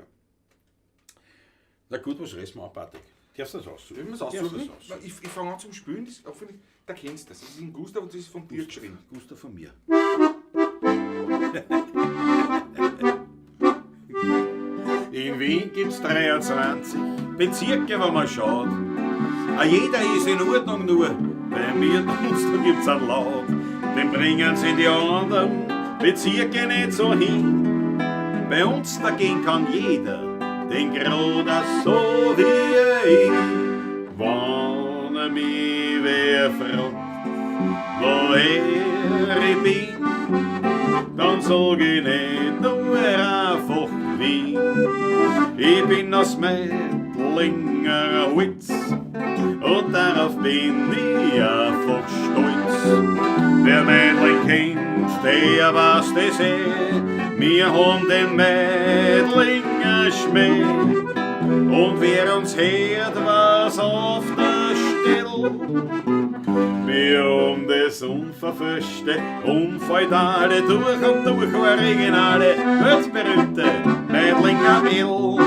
Na gut, was reißen wir an, Patrick? Darfst du das aussuchen? Wenn wir es Darfst du aussuchen, das aussuchen? ich fange an zum Spielen, das, hoffentlich, da kennst du das. Das ist in Gustav und das ist von dir geschrieben. Gustav von mir. In Wien gibt's 23 Bezirke, wo man schaut. Jeder ist in Ordnung, nur bei mir uns da gibt's einen Laut. Den bringen sie die anderen Bezirke nicht so hin. Bei uns dagegen kann jeder den Groder so wie ich. Wenn er mich wer fragt, woher ich bin, dann sag ich nicht nur einfach Wien. Ich bin aus Meidlinger Holz und darauf bin ich einfach stolz. Wer Meidling kennt, der weiß das wir haben den Meidlinger Schmäh. Und wer uns hört, was auf der Stelle. Wir haben das Unverfälschte, unfeudale, durch und durch originale, weltberühmte Meidlinger Will.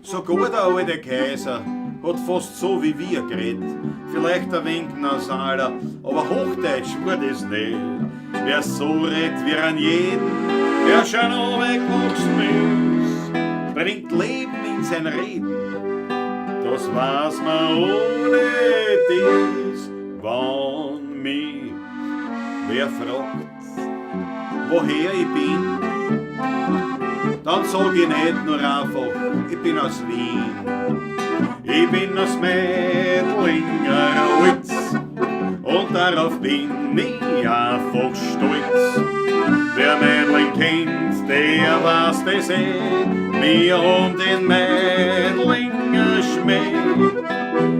Sogar der alte Kaiser hat fast so wie wir geredet, vielleicht ein wenig nasaler, aber Hochdeutsch war das nicht. Wer so redet wie an jeden, der schon weggewachsen ist, bringt Leben in sein Reden. Das weiß man ohne dies, wann mich wer fragt, woher ich bin, dann sag ich nicht nur einfach, ich bin aus Wien. Ich bin aus Meidlinger Holz und darauf bin ich einfach stolz. Wer Meidling kennt, der weiß das wir haben den Meidlinger Schmäh.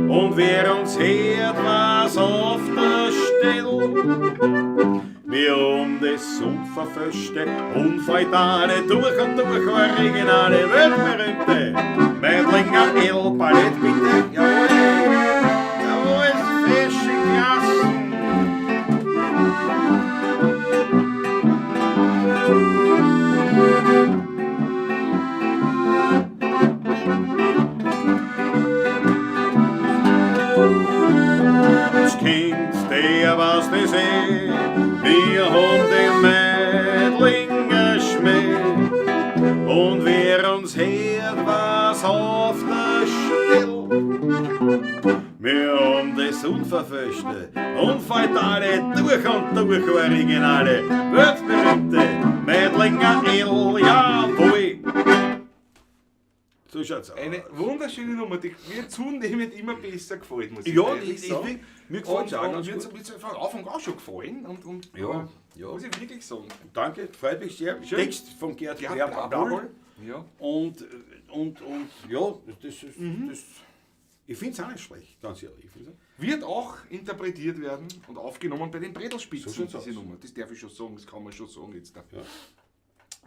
Und wer uns hört, was auf der Stelle. Wir haben das Unverfälschte, unfeudale, durch und durch originale, weltberühmte Meidlinger El-Ballett, bitte. Jawohl, jawohl, frische Klassen. das wir haben den Mädlinger Schmäh. Und wer uns hört, was auf der Still. Wir haben das Unverfälschte und fatale durch und durch Originale, weltberühmte Mädlinger Il, jawohl. So schaut's aus. Eine wunderschöne Nummer, die mir zunehmend immer besser gefällt, muss ich Ja, ehrlich sagen. mir gefällt es auch ganz Mir gut. hat es von Anfang an schon gefallen. Und Ja, ja. muss ich wirklich sagen. Danke, freut mich sehr. Schön. Text von Gerd Ja, Brabol. Ja. Und ja, das ist, das, ich finde es auch nicht schlecht, ganz ehrlich. Ich find's auch- Wird auch interpretiert werden und aufgenommen bei den Bredelspitzen, So schaut's diese aus. Nummer. Das darf ich schon sagen, das kann man schon sagen jetzt. Da. Ja.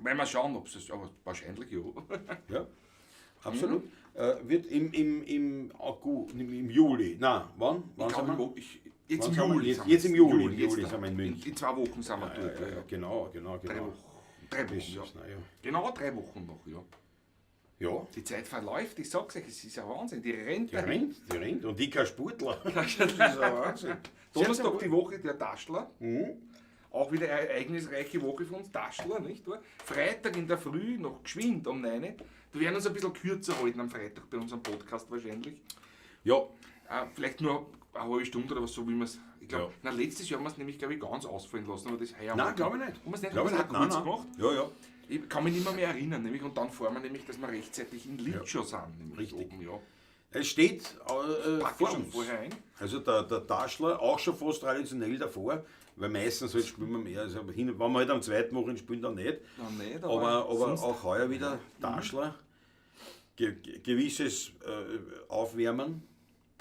Weil wir schauen, ob es aber wahrscheinlich ja. Ja, absolut. Wird im Juli, nein, wann? Ich Wann glaube, sind wir? jetzt Wann im sind wir? Juli. Jetzt- sind wir. jetzt im Juli. Im jetzt Juli da. sind wir in München. In 2 Wochen sind wir dort. Ja. Genau. 3 Wochen. 3 Das Wochen, ist, ja. naja. Genau 3 Wochen noch, ja. Ja, Die Zeit verläuft, ich sag's euch, es ist ein Wahnsinn. Die rennt die rennt. Und ich kein Sportler. Das ist ein Wahnsinn. Donnerstag die Woche der Taschler. Mhm. Auch wieder eine ereignisreiche Woche für uns Taschler, nicht wahr? Freitag in der Früh, noch geschwind um 9 Uhr. Wir werden uns ein bisschen kürzer halten am Freitag bei unserem Podcast wahrscheinlich. Ja, Vielleicht nur eine halbe Stunde oder was, so wie wir es. Ich glaube, Ja. letztes Jahr haben wir es nämlich, glaube ich, ganz ausfallen lassen, aber das heuer nein, glaube ich nicht. Haben wir es nicht, Glaube ich haben nicht. wir es auch kurz Nein. gemacht? Ja. Ich kann mich nicht mehr erinnern, nämlich, und dann fahren wir nämlich, dass wir rechtzeitig in Litschow sind. Nämlich Richtig. Oben, ja. Es steht Packen vor schon uns. vorher ein. Also der Taschler auch schon fast traditionell davor, weil meistens halt spielen wir mehr. Also wenn wir halt am zweiten Wochen spielen, dann nicht. Dann nicht, Aber sonst- auch heuer wieder Taschler. Gewisses Aufwärmen.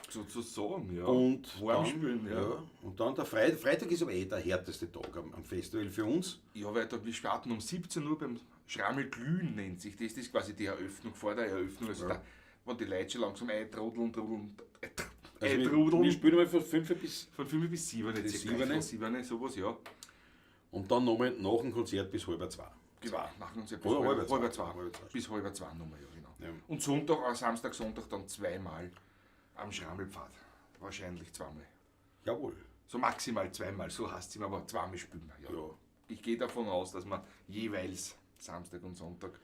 sozusagen, ja. Und Warm dann, spielen, ja. Und dann der Freitag ist aber der härteste Tag am Festival für uns. Ja, weil wir starten um 17 Uhr beim Schrammel Glühen, nennt sich das. Das ist quasi die Eröffnung, vor der Eröffnung. Also da, wo die Leute schon langsam eintrudeln. Wir spielen mal von 5 bis. Von 5 bis 7, Bis jetzt 7, 7, sowas, ja. Und dann nochmal nach dem Konzert bis 1:30. Genau, machen uns ja bis Oder halb halb zwei. zwei. Bis halb zwei nochmal, ja, genau. Ja. Und Sonntag, Samstag, Sonntag dann zweimal am Schrammelpfad. Wahrscheinlich zweimal. Jawohl. So maximal zweimal, so heißt es immer, aber zweimal spielen wir. Ja. Ja. Ich gehe davon aus, dass wir jeweils Samstag und Sonntag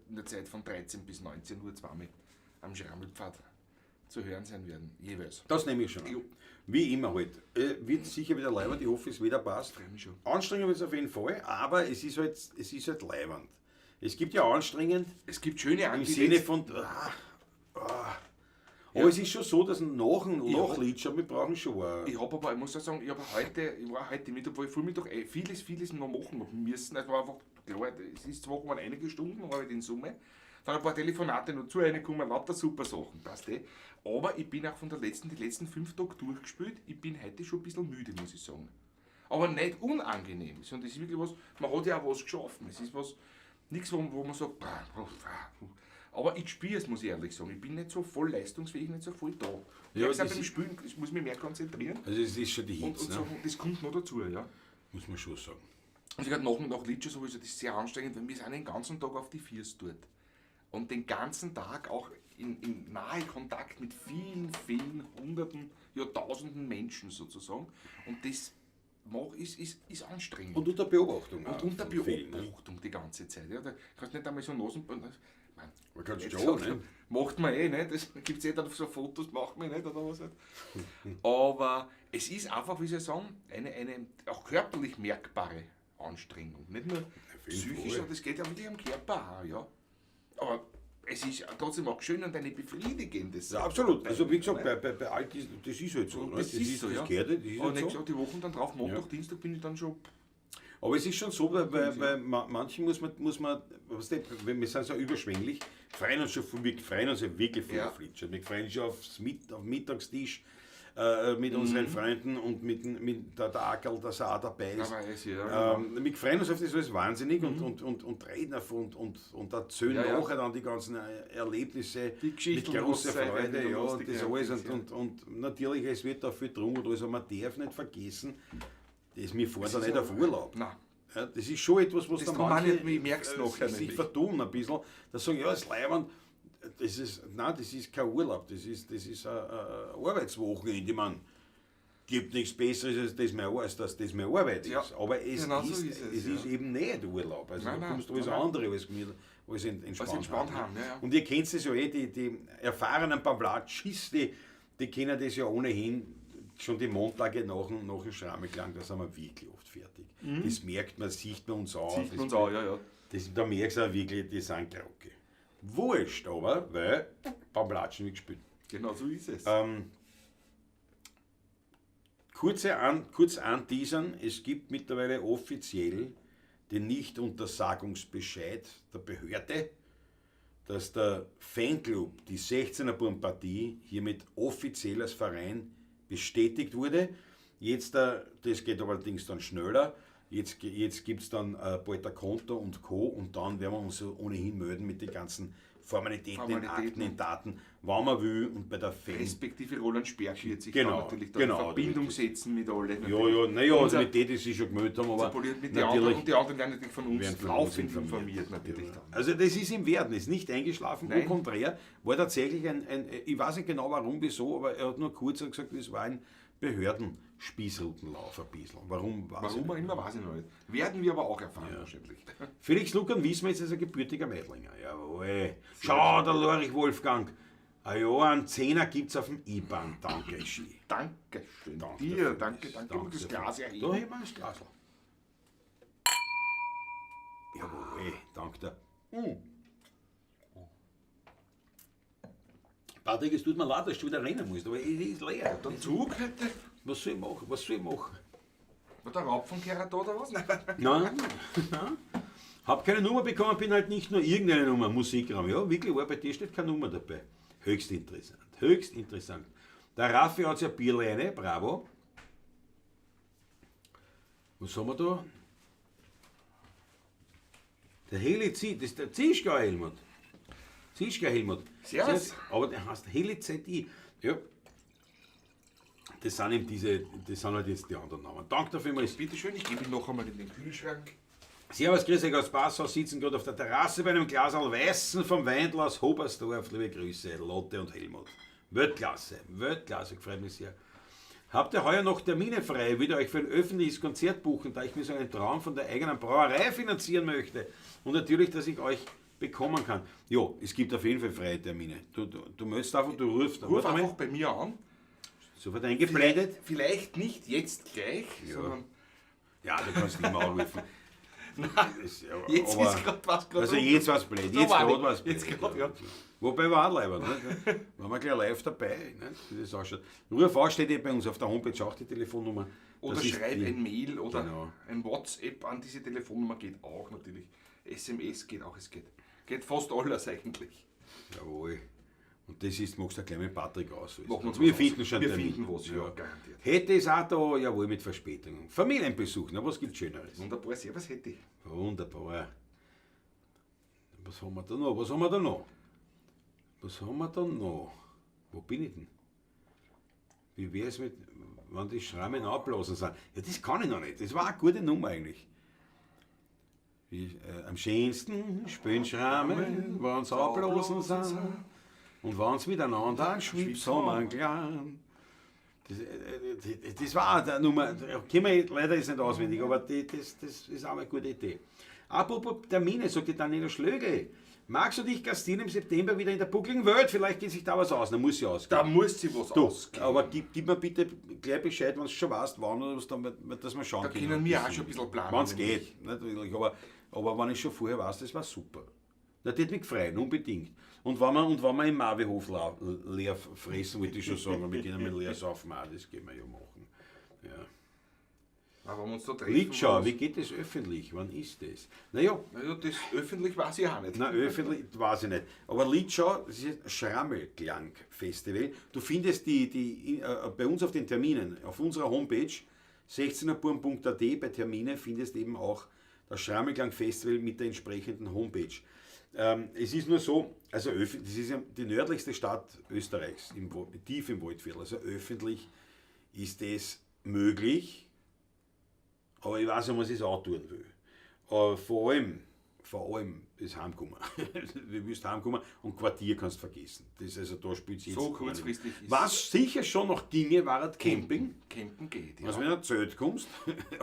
in der Zeit von 13 bis 19 Uhr zweimal am Schrammelpfad zu hören sein werden. Jeweils. Das nehme ich schon an. Jo. Wie immer halt. Wird sicher wieder leibend, ich hoffe, es wieder passt. Freue mich schon. Anstrengend wird es auf jeden Fall, aber es ist halt leibend. Es gibt ja anstrengend Es gibt schöne im Anbieter. Sinne von. Aber Ja. es ist schon so, dass nach dem Ja. Lied schon, wir brauchen schon. Ich habe aber, ich muss auch sagen, ich war heute mit, obwohl ich Vormittag vieles noch machen habe müssen. Es war einfach klar, es ist zwar waren einige Stunden, aber in Summe. Dann ein paar Telefonate noch zu reingekommen, lauter super Sachen, passt eh. Aber ich bin auch von die letzten 5 Tage durchgespielt. Ich bin heute schon ein bisschen müde, muss ich sagen. Aber nicht unangenehm, sondern es ist wirklich was, man hat ja auch was geschaffen. Es ist was, nichts, wo man sagt, aber ich spiele es, muss ich ehrlich sagen. Ich bin nicht so voll leistungsfähig, nicht so voll da. Ja, Ja, das beim ist- Spielen, ich muss mich mehr konzentrieren. Also es ist schon die Und, Hits, und ne? so, das kommt noch dazu, ja. Muss man schon sagen. Also gerade nach Litschow sowieso, das ist sehr anstrengend, weil wir sind den ganzen Tag auf die Viers dort. Und den ganzen Tag auch in nahe Kontakt mit vielen Hunderten, ja tausenden Menschen sozusagen. Und das ist anstrengend. Und unter Beobachtung. Und auch unter von vielen, ne? Beobachtung die ganze Zeit. Ja, da kannst du nicht einmal so Nasen... Man kann Jetzt schon, sagt ne? Macht man eh nicht, das gibt es eh dann so Fotos, macht man nicht oder was halt. Aber es ist einfach, wie soll ich sagen, eine auch körperlich merkbare Anstrengung. Nicht nur jeden psychisch, Fall. sondern das geht ja wirklich am Körper auch, ja. Aber es ist trotzdem auch schön und eine befriedigende Ja, absolut. Also wie gesagt, Ne? bei all diesen, das ist halt so. Ne? Das ist so, ja. Das gehört, das ist Und halt nächstes so. Jahr die Wochen dann drauf, Montag, Ja. Dienstag bin ich dann schon... Aber es ist schon so, bei manchen muss man weißt du, wir sind so überschwänglich, freuen uns ja wirklich viel Ja. auf Litschow. Wir freuen uns schon auf Mittagstisch mit unseren Freunden und mit der Ackerl, der auch dabei ist. Aber es, ja. Wir freuen uns auf das alles wahnsinnig und reden davon und erzählen Ja, ja. nachher dann die ganzen Erlebnisse Die Geschichten, mit großer was sein Freude. werden, Ja, was und die das Geheimnisse, alles. ja. Und natürlich, es wird da viel drum und alles, aber man darf nicht vergessen, wir fahren da ist nicht auch- auf Urlaub. Nein. Ja, das ist schon etwas, was Das da kann man manche nicht, ich merk's nachher sich nämlich. vertun ein bisschen. Da sagen, ja, das Leibwand, das ist kein Urlaub, das ist ein Arbeitswochenende, man. gibt nichts Besseres, als dass das meine Arbeit ist. Ja, Aber es, genau so ist, ist es, es ist eben nicht Urlaub. Also Nein, du nein, kommst alles nein. andere als entspannt haben. Ja. Und ihr kennt es ja die erfahrenen Pavlatschis, die kennen das ja ohnehin schon die Montage nach dem Schrammelklang, da sind wir wirklich oft fertig. Das merkt man, sieht man uns an. Sieht man uns auch, ja. Da merkst du auch wirklich, die sind Grocke. Wurscht aber, weil Pavlatschen wird gespielt. Genau so ist es. Kurz anteasern, es gibt mittlerweile offiziell den Nichtuntersagungsbescheid der Behörde, dass der Fanclub, die 16er-Burm-Partie, hiermit offiziell als Verein bestätigt wurde. Jetzt, das geht allerdings dann schneller, jetzt gibt es dann bald ein Konto und Co. und dann werden wir uns ohnehin melden mit den ganzen Formalitäten, in Akten, in Daten, wann man will und bei der Fan. Respektive Roland Sperg wird sich Genau, da natürlich in Verbindung setzen mit allen. Also mit denen, die sich schon gemeldet haben, aber mit die anderen, und die anderen werden natürlich von uns laufend informiert natürlich. Dann. Also das ist im Werden, ist nicht eingeschlafen, Nein. au contraire, war tatsächlich ich weiß nicht genau warum, wieso, aber er hat nur kurz gesagt, es war ein Behördenspießrutenlauf ein bisschen. Warum Warum auch immer, weiß ich noch nicht. Werden wir aber auch erfahren wahrscheinlich. Felix Lukan Wiesmetz ist ein gebürtiger Meidlinger. Jawohl. Schau, der Lorich Wolfgang. Einen Zehner gibt's auf dem IBAN. Danke, Ski. Dankeschön. Danke Dir, dafür. danke. Und das Glas Da erheben. heben wir das Glas. Jawohl, danke dir. Patrick, es tut mir leid, dass du wieder rennen musst, aber es ist leer. Der Zug heute. Was soll ich machen? War der Raub von Kerat da oder was? Nein. Hab keine Nummer bekommen, bin halt nicht nur irgendeine Nummer, Musikraum. Ja, wirklich, war bei dir steht keine Nummer dabei. Höchst interessant, höchst interessant. Der Raffi hat ja Bierleine, bravo. Was haben wir da? Der Heli zieht, das ist der Zischka Helmut. Zischka Helmut. Servus. Aber der heißt Heli ZI. Ja. Das sind eben das sind halt jetzt die anderen Namen. Danke dafür mal. Bitteschön, ich gebe ihn noch einmal in den Kühlschrank. Servus, grüß euch aus Passau, sitzen gerade auf der Terrasse bei einem Glas Weißen vom Weindl aus Hobersdorf. Liebe Grüße, Lotte und Helmut. Weltklasse, gefreut mich sehr. Habt ihr heuer noch Termine frei? Will ihr euch für ein öffentliches Konzert buchen, da ich mir so einen Traum von der eigenen Brauerei finanzieren möchte? Und natürlich, dass ich euch bekommen kann. Jo, es gibt auf jeden Fall freie Termine. Du meldest einfach, du rufst. Ruf einfach bei mir an. Sofort eingeblendet. Vielleicht nicht jetzt gleich, sondern... Ja, du kannst nicht mehr anrufen. Jetzt ist gerade was Also jetzt war es blöd, jetzt gerade war es blöd. Jetzt gerade, ja. Wobei war auch leiber, ne? Waren wir gleich live dabei, ne? Wie das ausschaut. Ruf an, steht bei uns auf der Homepage auch die Telefonnummer. Oder Das ist schreib die- ein Mail oder Genau. ein WhatsApp an diese Telefonnummer, geht auch natürlich. SMS geht auch, es geht fast alles eigentlich. Jawohl. Und das ist, magst du gleich mit Patrick aus. Machen wir uns Wir was finden aus. schon Wir Termin. finden was, ja, garantiert. Hätte es auch da, jawohl, mit Verspätung. Familienbesuch, na, was gibt's Schöneres? Wunderbar, servus hätte ich. Wunderbar. Was haben wir da noch? Was haben wir da noch? Wo bin ich denn? Wie wäre es mit, wenn die Schrammen abblasen sind? Ja, das kann ich noch nicht. Das war eine gute Nummer eigentlich. Am schönsten spielen Schrammen, wenn sie abblasen sind. Und wenn sie miteinander einen Schwips haben, einen kleinen. Das war eine Nummer, kennen wir leider jetzt nicht auswendig, aber das ist auch eine gute Idee. Apropos Termine, sagt die Daniela Schlögl. Magst du dich gastieren im September wieder in der buckligen Welt? Vielleicht geht sich da was aus. Da muss sie ausgehen. Da muss sie was Du, ausgehen. aber gib mir bitte gleich Bescheid, wenn du schon weißt, wann oder was, dass wir schauen Da können. können wir auch schon ein bisschen planen. Wenn es geht. Natürlich. Aber wenn ich schon vorher weiß, das war super. Das hat mich gefreut, unbedingt. Und wenn wir im Marwehof leer fressen, wollte ich schon sagen, aber wir können mit leer saufen, auch, das können wir ja machen. Ja. Aber wenn wir uns da treffen... Litschau, wie geht das öffentlich? Wann ist das? Naja, Also das öffentlich weiß ich auch nicht. nein, öffentlich weiß ich nicht. Aber Litschau, das ist ein Schrammelklang-Festival. Du findest bei uns auf den Terminen, auf unserer Homepage, 16erburm.at, bei Termine findest eben auch das Schrammelklang-Festival mit der entsprechenden Homepage. Es ist nur so, also das ist ja die nördlichste Stadt Österreichs, tief im Waldviertel. Also öffentlich ist es möglich, aber ich weiß nicht, was ich es auch tun will. Vor allem ist heimgekommen. Du willst heimkommen und Quartier kannst vergessen. Das also, da spielt es jetzt So gar kurzfristig nicht. ist Was sicher schon noch ginge, war das Camping. Campen geht, Also ja. wenn du in ein Zelt kommst,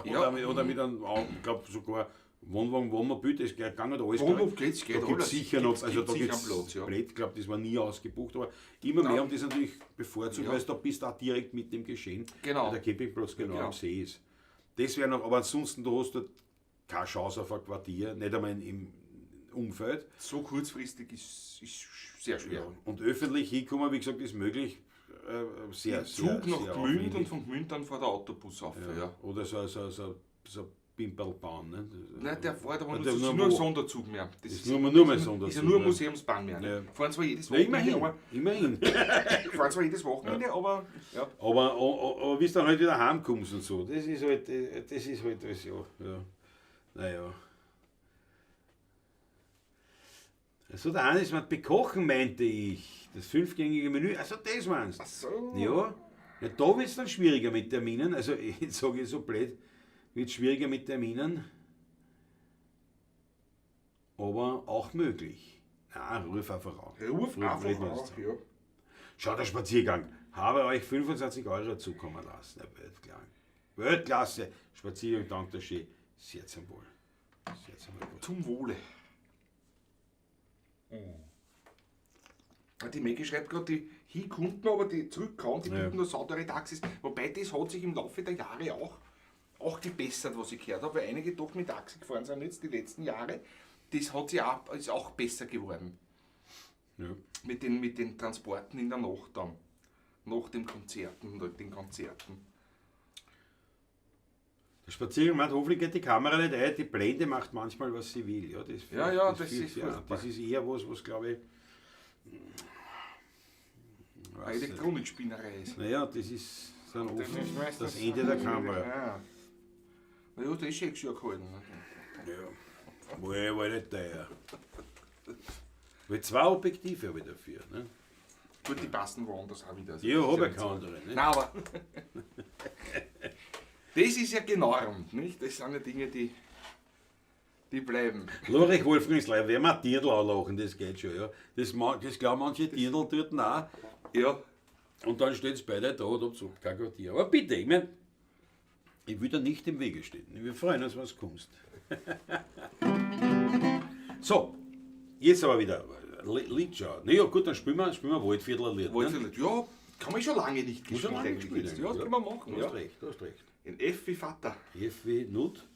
Ja. oder mit einem, ich glaube sogar Wohnwagen, Wohnmobil, das geht gar nicht alles. Wohnmobil glaub ich. geht Da gibt alles. es sicher noch, Gibt's also da sicher gibt es Platz, ja. Blät, ich glaube, das war nie ausgebucht, aber immer mehr Nein. haben das natürlich bevorzugt, Ja. weil es da bist du auch direkt mit dem Geschehen, Genau. weil der Campingplatz genau Genau. am See ist. Das wäre noch, aber ansonsten, du hast dort keine Chance auf ein Quartier, nicht einmal im Umfeld. So kurzfristig ist sehr schwer. Ja. Und öffentlich hinkommen, wie gesagt, ist möglich, sehr, Zug sehr, nach sehr Gmünd aufwendig. und von Gmünd dann vor der Autobus auf. Ja. Oder so Pimpelbahn. Ne? Nein, der fährt aber Der nur ein Sonderzug mehr. Das ist nur mal Sonderzug. ist ja nur eine ne? Museumsbahn mehr. Ne? Ja. Fahren zwar jedes Ja, Wochenende, immerhin. fahren zwar jedes Wochenende, aber ja. Aber wie du dann halt wieder heimkommst und so, das ist halt das, ja. Naja. Also der Hannes mit bekochen meinte ich, das 5-gängige Menü, also das meinst du? Ach so. Ja, da wird es dann schwieriger mit Terminen, also jetzt sage ich so blöd, wird schwieriger mit Terminen, aber auch möglich. Na, ruf einfach an. Ruf einfach reden wir auf, jetzt. ja. Schau, der Spaziergang. Habe euch 25 Euro zukommen lassen. Ja, Weltklasse. Weltklasse. Spaziergang, dank der Schee. Sehr zum Wohl. Sehr zum Wohl. Zum Wohle. Die Maggie schreibt gerade, die hinkunden, aber die zurückkommen, die Ja. bieten nur saubere Taxis. Wobei das hat sich im Laufe der Jahre auch gebessert, was ich gehört habe, weil einige doch mit Taxi gefahren sind jetzt die letzten Jahre. Das hat sich ist auch besser geworden. Ja. Mit den Transporten in der Nacht dann. Nach den Konzerten und den Konzerten. Der Spaziergang meint, hoffentlich geht die Kamera nicht ein, die Blende macht manchmal, was sie will. Ja, das, Ja, das fühlt ist sie an. furchtbar. Das ist eher was glaube ich. Eine Elektronikspinnerei ist. Naja, das ist dann Das oft ist meistens- das Ende der Kamera. Ja. Na ja, das ist schon gehalten. Ne? Ja. War nicht teuer. Weil 2 Objektive habe ich dafür. Ne? Gut, die passen woanders auch wieder. Also Ja, das ist habe ich nicht keine so. andere. Ne? Nein, aber das ist ja genormt, nicht? Das sind ja Dinge, die bleiben. Lorich Wolfgangsleib, wer mal Dirndl anlachen, das geht schon. Ja. Das glauben manche Dirndl dort auch. Ja, Und dann steht es beide da und absucht kein Quartier. Aber bitte, ich meine, ich will da nicht im Wege stehen. Wir freuen uns, was kommst. So, jetzt aber wieder Lied schauen. Na ja, gut, dann spielen wir Waldviertler-Lied. wollte Ne? nicht. Ja, kann man schon lange nicht Muss schon gespielt lange eigentlich gespielt jetzt. haben, Ja, das ja. kann man machen. Du Ja. hast recht, du hast recht. In F wie Vater. FW Nut.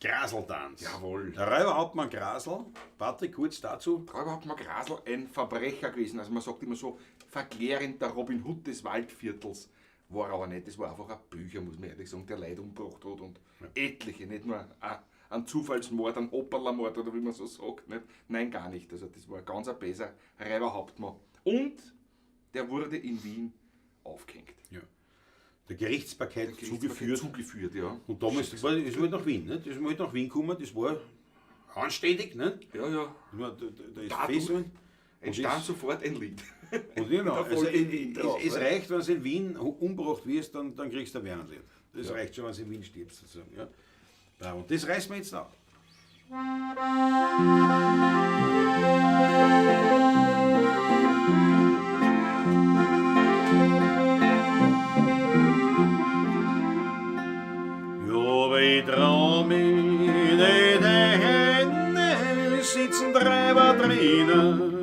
Graseltanz. Jawohl. Der Räuberhauptmann Grasel. Patrick, kurz dazu. Räuberhauptmann Grasl ein Verbrecher gewesen. Also man sagt immer so, verklärend der Robin Hood des Waldviertels. War aber nicht, das war einfach ein Bücher, muss man ehrlich sagen, der Leute umgebracht hat und etliche, nicht nur ein Zufallsmord, ein Opperlermord oder wie man so sagt. Nicht? Nein, gar nicht. Also das war ganz ein böser Räuberhauptmann. Und der wurde in Wien aufgehängt. Ja. Der Gerichtsbarkeit zugeführt. Zugeführt, ja. Und damals ist halt nach Wien. Ne? Das ist halt nach Wien gekommen, das war anständig. Ne? Ja, ja. Da ist Dadurch Fesseln. entstand sofort ein Lied. Und genau, Da also folgt in Wien drauf, es ne? reicht, wenn du in Wien umgebracht wirst, dann kriegst du ein Wernlied. Das reicht schon, wenn du in Wien stirbst. Sozusagen, ja. Ja, und das reißen wir jetzt ab. Ja, bei Traum in den Händen sitzen Treiber drinnen.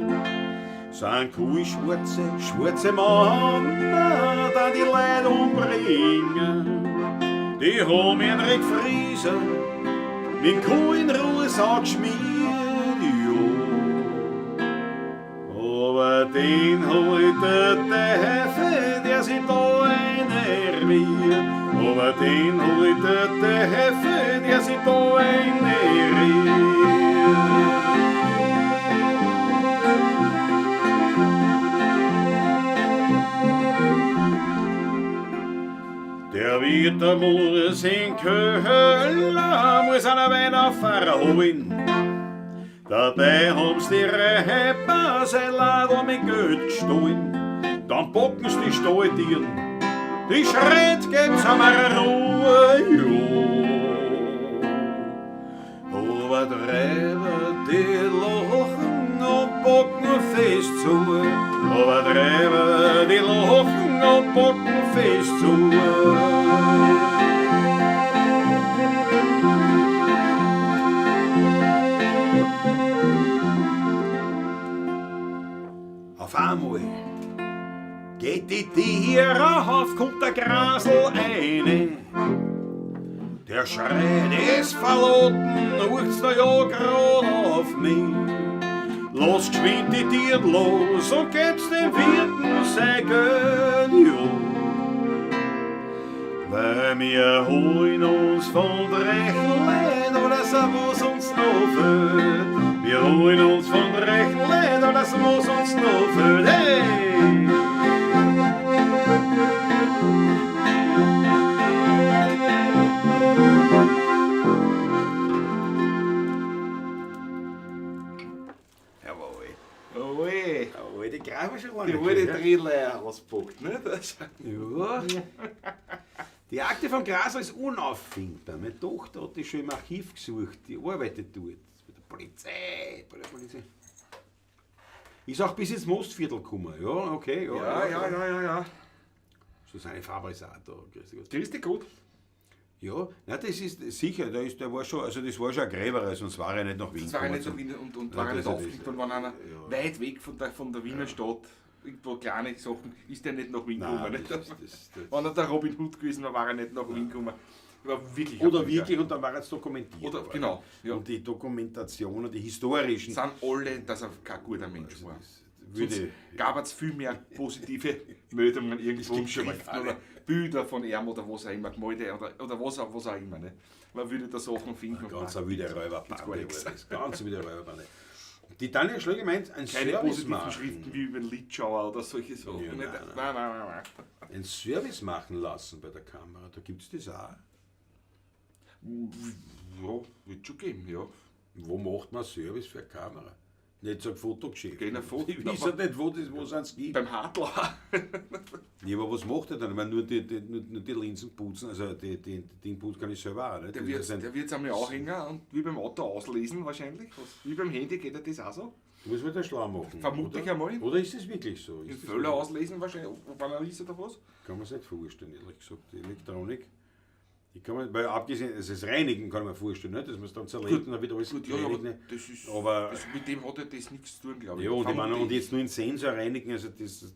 Sind schwarze Männer, da die Leute umbringen. Die haben Henrik Frieser mit Kuh in Ruhesack geschmiert, ja. Aber den holt der Teufel, der sich da enerviert. Aber den holt der Teufel, der sich da enerviert. Der Witter muss in Köln, muss einer Wein verholen. Dabei haben's die Rapper sein Lader mit Geld gestohlen. Dann packen sie die Stalltieren, die schreit, gebt's einmal Ruhe, ja. Overdreven die lachen und bocken fest zu. Overdreven die lachen und bocken fest zu. Auf einmal geht die Tiere auf, kommt der Grasel eine. Der Schrei des Verloten ruft's da ja grad auf mich. Los geschwind die Tiere los und gebt's dem Wirten sein Geld, ja. Weil wir holen uns von rechten Leid, oder so was uns noch fehlt. Wir holen uns von rechten Leid, oder so was uns noch fehlt. Hey! Ui, Oh, die greifen schon die wurde Drehleier auspackt, ne? Das Ja. Die Akte von Grasl ist unauffindbar. Meine Tochter hat die schon im Archiv gesucht, die arbeitet dort. Bei der Polizei. Ist auch bis ins Mostviertel gekommen. Ja, okay. ja. So seine Fabrisator. Grüß dich gut. Ja, nein, das ist sicher, der war schon, also das war schon ein Gräber, sonst war er nicht nach Wien Das war ja gekommen. nicht so Wien und Ja, war ja nicht das- aufgelegt und war einer weit weg von der Wiener Stadt. Irgendwo kleine Sachen, ist der nicht nach Wien gekommen. Nein, Nicht? das- Wenn er der Robin Hood gewesen war, war er nicht nach Wien gekommen. War wirklich ein Oder Pilger. wirklich, und dann war es dokumentiert. Oder, worden. genau, ja. Und die Dokumentationen, die historischen. Sind alle, dass er kein guter Mensch war. Würde, Sonst gab es viel mehr positive Meldungen irgendwo im gibt's schon mal Schriften gar oder Bilder von ihm oder was auch immer, Gemälde oder was auch immer. Nicht? Man würde da Sachen finden. ganz eine wilde Räuberbande. gar nichts. war das. Ganz eine wilde Räuberbande. Die Tanja Schlöger meint, ein Keine Service positiven machen. Schriften wie über den Litschauer oder solche Sachen. Ja, nicht? nein. Nein. Ein Service machen lassen bei der Kamera, da gibt es das auch. Ja, wird schon geben, ja. Wo macht man Service für eine Kamera? Nicht so ein Fotogeschäft. Gehen ein Foto- Ich weiß ja nicht, wo es eins gibt. Beim Hartler. Ja, aber was macht er dann? Ich meine, nur die Linsen putzen, also die Ding putzen kann ich selber auch. Nicht? Der wird es einmal auch hängen und wie beim Auto auslesen wahrscheinlich. Wie beim Handy geht er das auch so. Du musst wieder schlau machen. Vermute ich oder? einmal. Oder ist es wirklich so? Den Ist das Völler wirklich- auslesen wahrscheinlich, ob einer ist oder was. Kann man sich nicht vorstellen, ehrlich gesagt. Die Elektronik. Ich kann mir, weil abgesehen, das Reinigen kann ich mir vorstellen, nicht? Dass man es dann zerlegt und dann wieder alles Gut, ja, aber reinigt. das ist, Aber- mit dem hat ja das nichts zu tun, glaube ich. Ja, und, ich meine, Vermute und jetzt nur den Sensor reinigen, also das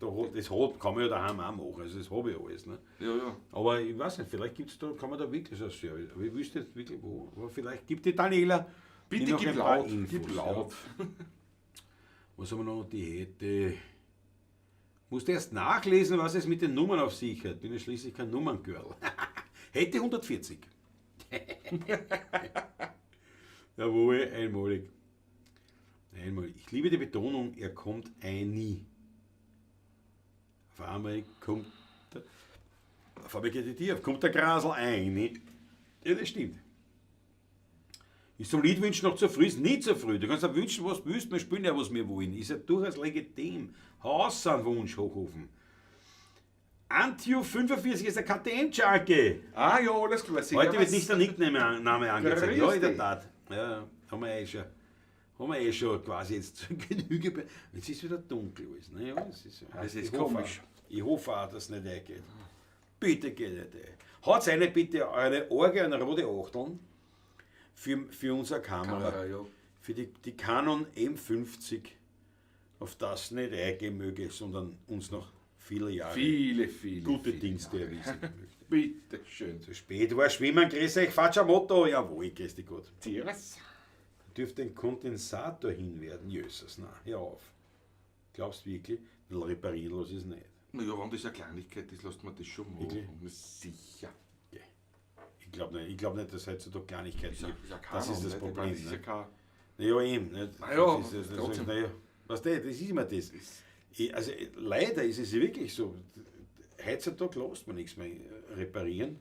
kann man ja daheim auch machen, also das habe ich alles. Ne? Ja. Aber ich weiß nicht, vielleicht gibt's da, kann man da wirklich so ein Service, aber ich wüsste jetzt wirklich wo. Aber vielleicht gibt die Daniela Bitte die noch gib ein paar laut, Infos, gib laut. Ja. Was haben wir noch? Die hätte. Musst erst nachlesen, was es mit den Nummern auf sich hat. Bin ja schließlich kein Nummerngirl. Hätte 140. Jawohl, einmalig. Ich liebe die Betonung, er kommt nie. Auf einmal kommt kommt der Grasel ein. Ja, das stimmt. Ist zum Liedwünschen noch zu früh? Ist nie zu früh. Du kannst dir wünschen, was du willst, wir spielen ja, was wir wollen. Ist ja durchaus legitim. Haus an Wunsch, Hochhofen. Antio 45 ist der KTM-Junkie. Ah ja, alles klar. Heute wird nicht der Nickname angezeigt. Ja, in der Grüß Tat. Ja, haben wir eh schon quasi jetzt zur Genüge. Jetzt ist wieder dunkel alles. Ne? Ja, es ist, Das ist ich hoffe komisch. Ich hoffe auch, dass es nicht eingeht. Bitte geht nicht ein. Hat eine bitte eine Orgel, eine rote Achteln für unsere Kamera. Ja. Für die Canon M50, auf das nicht eingehen möge, sondern uns noch viele Jahre Viele gute viele Dienste Jahre. erwiesen möchte. Bitte schön. Zu spät war Schwimmen, grüß euch, Facciamotto, jawohl, grüß dich Gott. Tieres. Dürfte ein Kondensator hinwerden, Jösses, na, hör auf. Glaubst du wirklich, reparieren los ist nicht. Naja, wenn das eine Kleinigkeit ist, lässt man das schon Wirklich? machen. Sicher. Ja. Ich glaub nicht, dass heutzutage Kleinigkeiten Ist ja, gibt. ist ja Das ist das nicht? Ich Problem. meine, das ist ja Ne? kein. Ja, eben. Nicht? Ja, das ist, trotzdem. naja, weißt du, das ist immer das. Also leider ist es wirklich so. Heutzutage lässt man nichts mehr reparieren.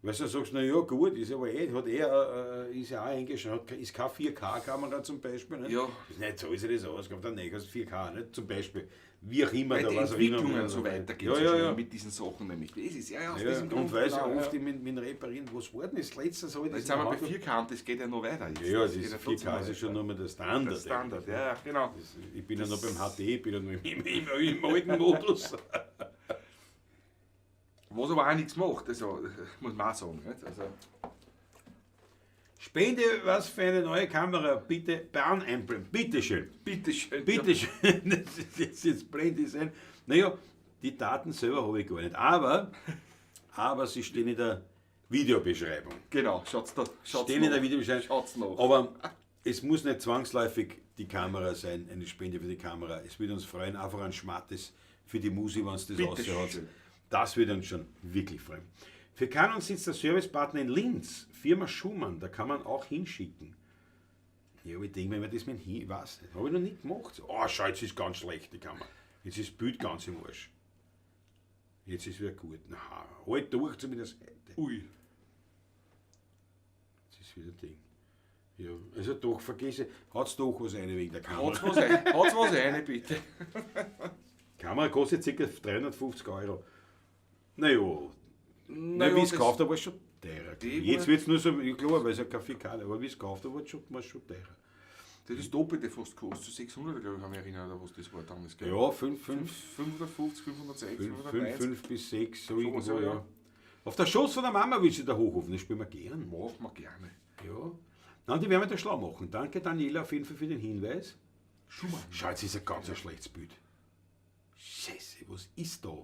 Weil du sagst, naja gut, ist aber ist ja auch eingeschränkt, ist keine 4K-Kamera zum Beispiel. Nicht? Ja. Ist nicht so, ist ja das aus, kommt dann nicht aus 4K, nicht? Zum Beispiel. Wie auch immer, Weil die was auch immer. Entwicklungen so weitergehen Ja, so ja, schnell ja. mit diesen Sachen nämlich. Das ist ja aus Ja, diesem Grund. und weil sie genau, oft ja. mit Reparieren, was war denn das letztes? Habe ich Jetzt das sind wir in bei der Hand 4K und das geht ja noch weiter. Jetzt. Ja, das geht ist ja trotzdem 4K ist ja schon weiter. nur mal der Standard. Der Standard, eigentlich. ja, genau. Ich bin ja noch beim HD, ich bin ja noch im alten Modus. Was aber auch nichts macht, also, muss man auch sagen. Nicht? Also, Spende was für eine neue Kamera, bitte Bahn einblenden. Bitteschön. bitteschön. Bitteschön. Das ist jetzt blende ich ein. Naja, die Daten selber habe ich gar nicht. Aber sie stehen in der Videobeschreibung. Genau, schaut's da. Stehen in der Videobeschreibung. Schaut's nach. Aber es muss nicht zwangsläufig die Kamera sein, eine Spende für die Kamera. Es würde uns freuen, einfach ein Schmattes für die Musik, wenn es das Bitte ausschaut. schön. Das würde uns schon wirklich freuen. Für Canon sitzt der Servicepartner in Linz, Firma Schumann, da kann man auch hinschicken. Ja, aber ich denke, wenn man das mit hin, ich weiß nicht, habe ich noch nicht gemacht. Oh, schau, jetzt ist ganz schlecht die Kamera. Jetzt ist das Bild ganz im Arsch. Jetzt ist wieder gut. Na, halt durch zumindest heute. Ui. Jetzt ist wieder Ding. Ja, also doch, vergesse, hat's doch was rein wegen der Kamera. Hat's was rein, bitte. Kamera kostet ca. 350 Euro. Naja, Naja, wie es das- gekauft habe, war es schon teurer. Die Jetzt war- wird es nur so, ja klar, weil es ja kein 4K, aber wie es gekauft habe, war es schon teurer. Das ist das Doppelte fast gekostet. 600, glaube ich, haben wir erinnert, oder was das war damals. gell? Ja, 5 550, 560, 590. bis 6, so So irgendwo, was, ja. ja. Auf der Schoß von der Mama willst du da hochrufen, das spielen wir gern. Machen wir gerne. Ja. Nein, die werden wir da schlau machen. Danke Daniela auf jeden Fall für den Hinweis. Schumann. Schau, jetzt ist ein ganz ein schlechtes Bild. Scheiße, was ist da?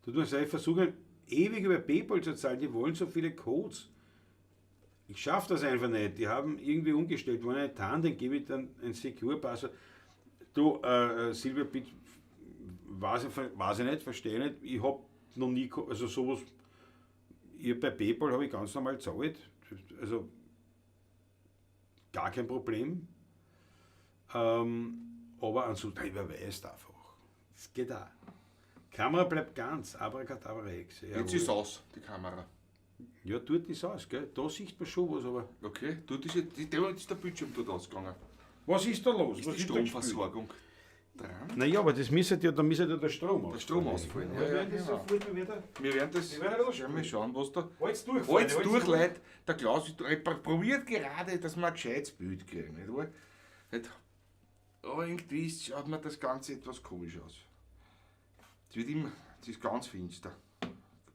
Du musst einfach versuchen, ewig über PayPal zu zahlen, die wollen so viele Codes. Ich schaffe das einfach nicht. Die haben irgendwie umgestellt. Wenn ich TAN, dann gebe ich dann ein Secure-Passwort. Du, Silvia, bitte, weiß ich nicht, verstehe nicht. Ich habe noch nie, also sowas, bei PayPal habe ich ganz normal gezahlt. Also, gar kein Problem. Aber ansonsten, ich überweist einfach. Das geht auch. Kamera bleibt ganz, Abracadabra Rex. Jetzt ist aus, die Kamera. Ja, tut das aus, gell? Da sieht man schon was, aber. Okay, du, jetzt ist der Bildschirm dort ausgegangen. Was ist da los? Ist Was die ist da gespielt? Stromversorgung dran? Naja, aber das müsste ja, da müsste ja der Strom ausfallen. Der Strom ausfallen, Ja, ja, werden das genau. sofort wieder. Wir werden das Wir werden das ja, mal schauen, was da. Holz durch, Holz durch, Leute. Der Klaus probiert gerade, dass wir ein gescheites Bild kriegen. Nicht wahr? Nicht? Aber irgendwie schaut mir das Ganze etwas komisch aus. Es wird immer, es ist ganz finster.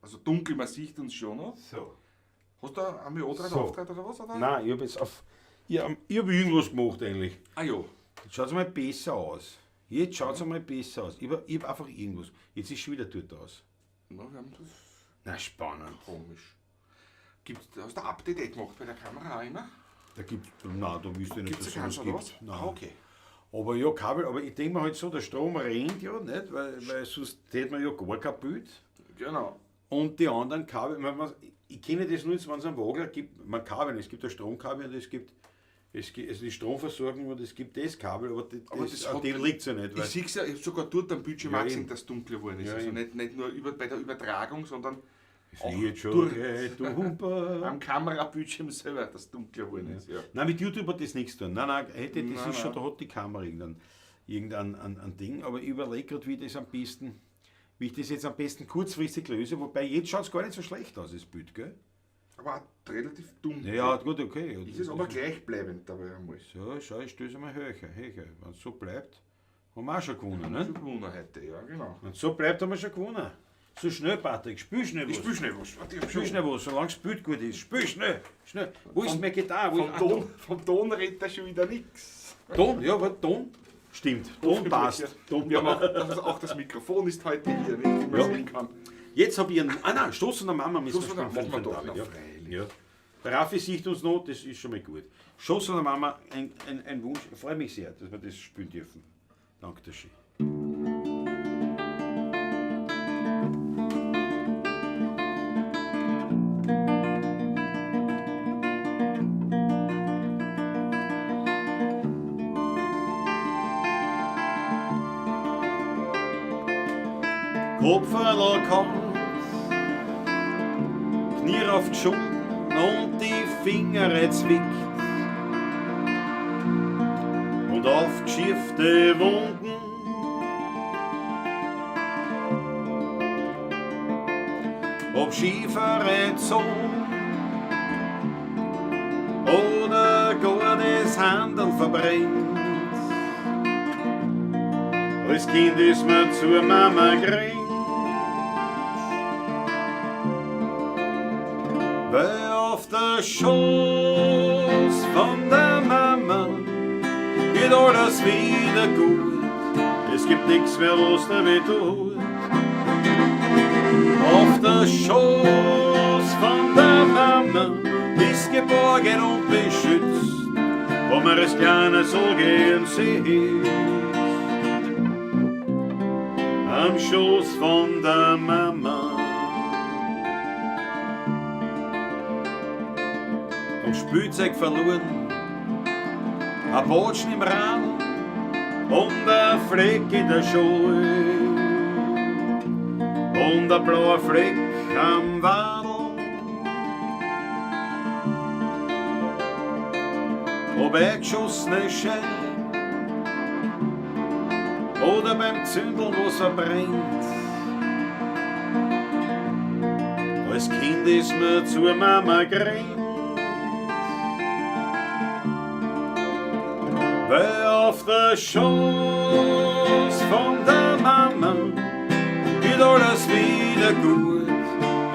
Also dunkel, man sieht uns schon noch. So. Hast du da einen Miotra So. Auftritt oder was? Oder? Nein, ich habe jetzt auf. Ich hab irgendwas gemacht eigentlich. Ah ja. Jetzt schaut es mal besser aus. Jetzt schaut es mal besser aus. Ich hab einfach irgendwas. Jetzt ist schon wieder dort aus. Na, wir haben das Na, spannend. komisch. Hast du ein Update gemacht bei der Kamera auch immer? Da gibt nein, da wüsste ich nicht, Gibt es dass keins es oder gibt. was? Nein. Ah, okay. Aber ja, Kabel, aber ich denke mir halt so, der Strom rennt ja nicht, weil sonst hätte man ja gar kein Bild. Genau. Und die anderen Kabel, ich kenne das nur, wenn es einen Wagler gibt, man Kabel, es gibt ein Stromkabel und es gibt also die Stromversorgung und es gibt das Kabel, aber an dem liegt es ja nicht. Ich sehe es ja, ich habe sogar dort am Bildschirm Ja, auch gesehen, eben. dass es dunkler geworden ist. Ja, also eben. nicht nur bei der Übertragung, sondern Es liegt schon, durch- du Humper. am Kamerabildschirm selber, dass es dunkler geworden ist. Ja. Nein, mit YouTube hat das nichts zu tun. Nein, das Nein, ist schon, nein. da hat die Kamera irgendein ein Ding, aber ich überlege gerade, wie ich das jetzt am besten kurzfristig löse, wobei jetzt schaut es gar nicht so schlecht aus, das Bild, gell? Aber auch relativ dunkel. Ja, gut, okay. Ja, Ist es aber gleichbleibend dabei einmal. So, schau, ich stöße mal höher. Wenn es so bleibt, haben wir auch schon gewonnen, Schon ne? gewonnen heute, ja genau. Wenn es so bleibt, haben wir schon gewonnen. So schnell, Patrick, spiel schnell was. Ich spiele schnell was. Warte, ich hab Spiel schon- schnell was, solange das Bild gut ist. Spiel schnell, schnell. Wo ist meine Gitarre? Vom Ton redet er schon wieder nichts. Ton, ja, warte, Ton. Stimmt, Ton passt. Ton Ja, passt. auch das Mikrofon ist heute hier, nicht, wie man Ja. sehen kann. Jetzt habe ich einen. Ah nein, Stoß von der Mama müssen Stoß von der- spielen, machen wir von doch David, noch, ja. freilich. Ja. Der Raffi sieht uns noch, das ist schon mal gut. Stoß von der Mama, ein Wunsch. Ich freue mich sehr, dass wir das spielen dürfen. Danke, der Ski. Hopferl kommt, Knie auf die Schultern und die Finger zwickt. Und auf geschiffte Wunden ob schiefere Zungen oder gar das Handeln verbrennt. Als Kind ist mir zur Mama gerannt, weil auf der Schoß von der Mama geht alles wieder gut. Es gibt nichts mehr, was da weh tut. Auf der Schoß von der Mama ist geborgen und beschützt, wo man das Kleine so gehen sieht. Am Schoß von der Mama. Und Spielzeug verloren, ein Botschen im Rahmen und ein Fleck in der Schule. Und ein blauer Fleck am Wadel. Ob eingeschossene Scheibe oder beim Zündeln, wo's verbrennt. Als Kind ist mir zur Mama gerannt, weil auf der Schoß von der Mama geht alles wieder gut.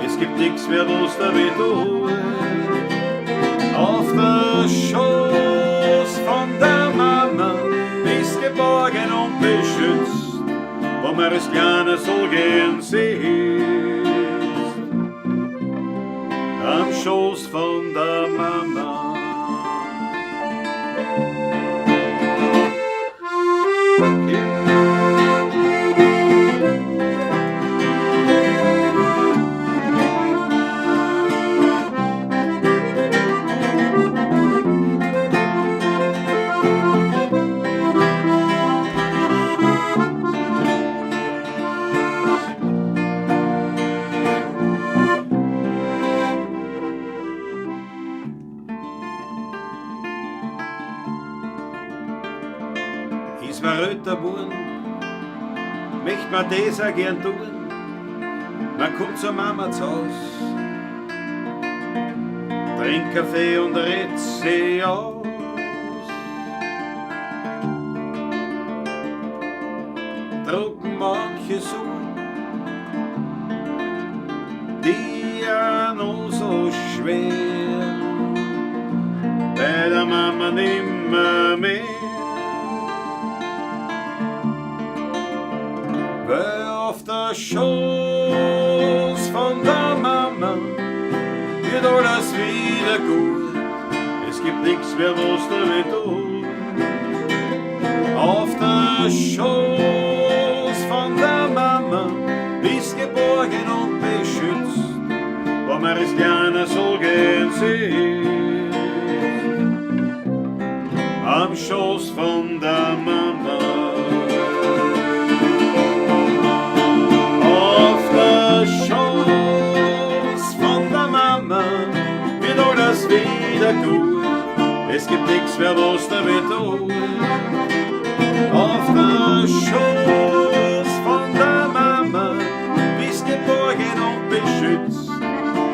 Es gibt nichts mehr, was da weh tut. Auf der Schoß von der Mama ist geborgen und beschützt, wo man das Kleine so gehen sieht. Am Schoß von der Mama. Ist mir röter Buren, möcht man das auch gern tun. Man kommt zur Mama zu Haus, trinkt Kaffee und redet sie aus. Drucken manche so, die ja noch so schwer, bei der Mama nimmer mehr. Weil auf der Schoß von der Mama wird alles wieder gut. Es gibt nichts mehr, was da weh tut. Auf der Schoß von der Mama bist geborgen und beschützt, wo man das Kleine so gehen sieht. Am Schoß von der Mama. Schoß von der Mama wird alles wieder gut. Es gibt nichts mehr, was da weh tut. Auf der Schoß von der Mama bist geborgen und beschützt,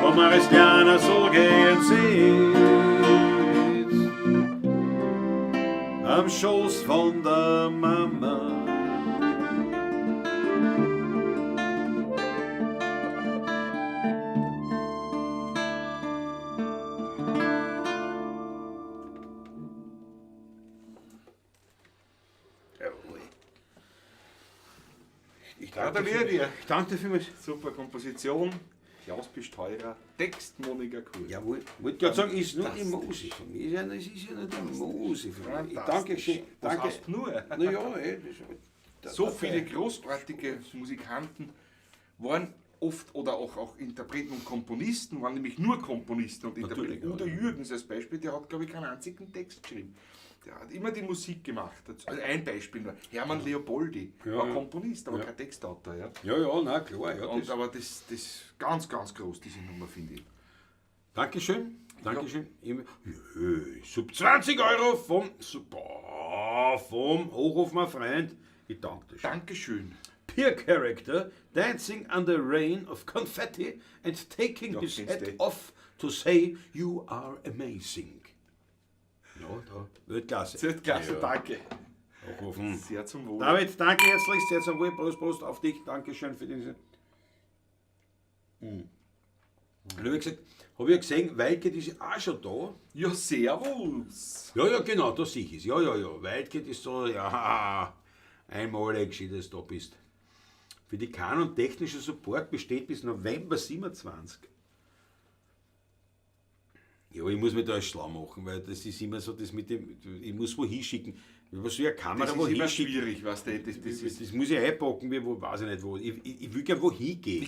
wo man das Kleine so gehen sieht. Am Schoß von der Mama. Gratuliere dir. Ich danke dir vielmals. Super Komposition. Klaus Besteurer. Text Monika Kuhl. Jawohl, wollte gerade sagen, ist nur die Musik von mir. Es ist ja nur die Musik von mir. Ich danke schön. Das Danke. heißt nur. Naja, So viele großartige Musikanten waren oft, oder auch Interpreten und Komponisten, waren nämlich nur Komponisten und Interpreten. Natürlich, Udo ja. Jürgens als Beispiel, der hat, glaube ich, keinen einzigen Text geschrieben. Der hat immer die Musik gemacht. Also ein Beispiel nur. Hermann Leopoldi war Komponist, aber kein Textautor. Ja. Ja, na klar. Ja, Aber das ist ganz, ganz groß, diese Nummer, finde ich. Dankeschön. Sub 20 Euro vom Hochhof, mein Freund. Ich danke dir. Dankeschön. Peer character dancing under rain of confetti and taking his hat off to say you are amazing. Ja, da. Weltklasse. Klasse, danke. Hochhofen. Sehr zum Wohl. David, danke herzlich, sehr zum Wohl. Prost auf dich. Dankeschön für diese. Habe ich gesehen, Wildcat ist auch schon da. Ja, servus. Ja, genau, da sehe ich es. Ja. Wildcat ist so, ja, einmalig, dass du da bist. Für die Canon technischer Support besteht bis November 27. Ja, ich muss mich da schlau machen, weil das ist immer so, das mit dem, ich muss wo hinschicken. Was soll eine Kamera Das wo ist immer hinschicken? schwierig, weißt du. Das muss ich einpacken, weiß ich nicht wo. Ich will gerne wo hingehen.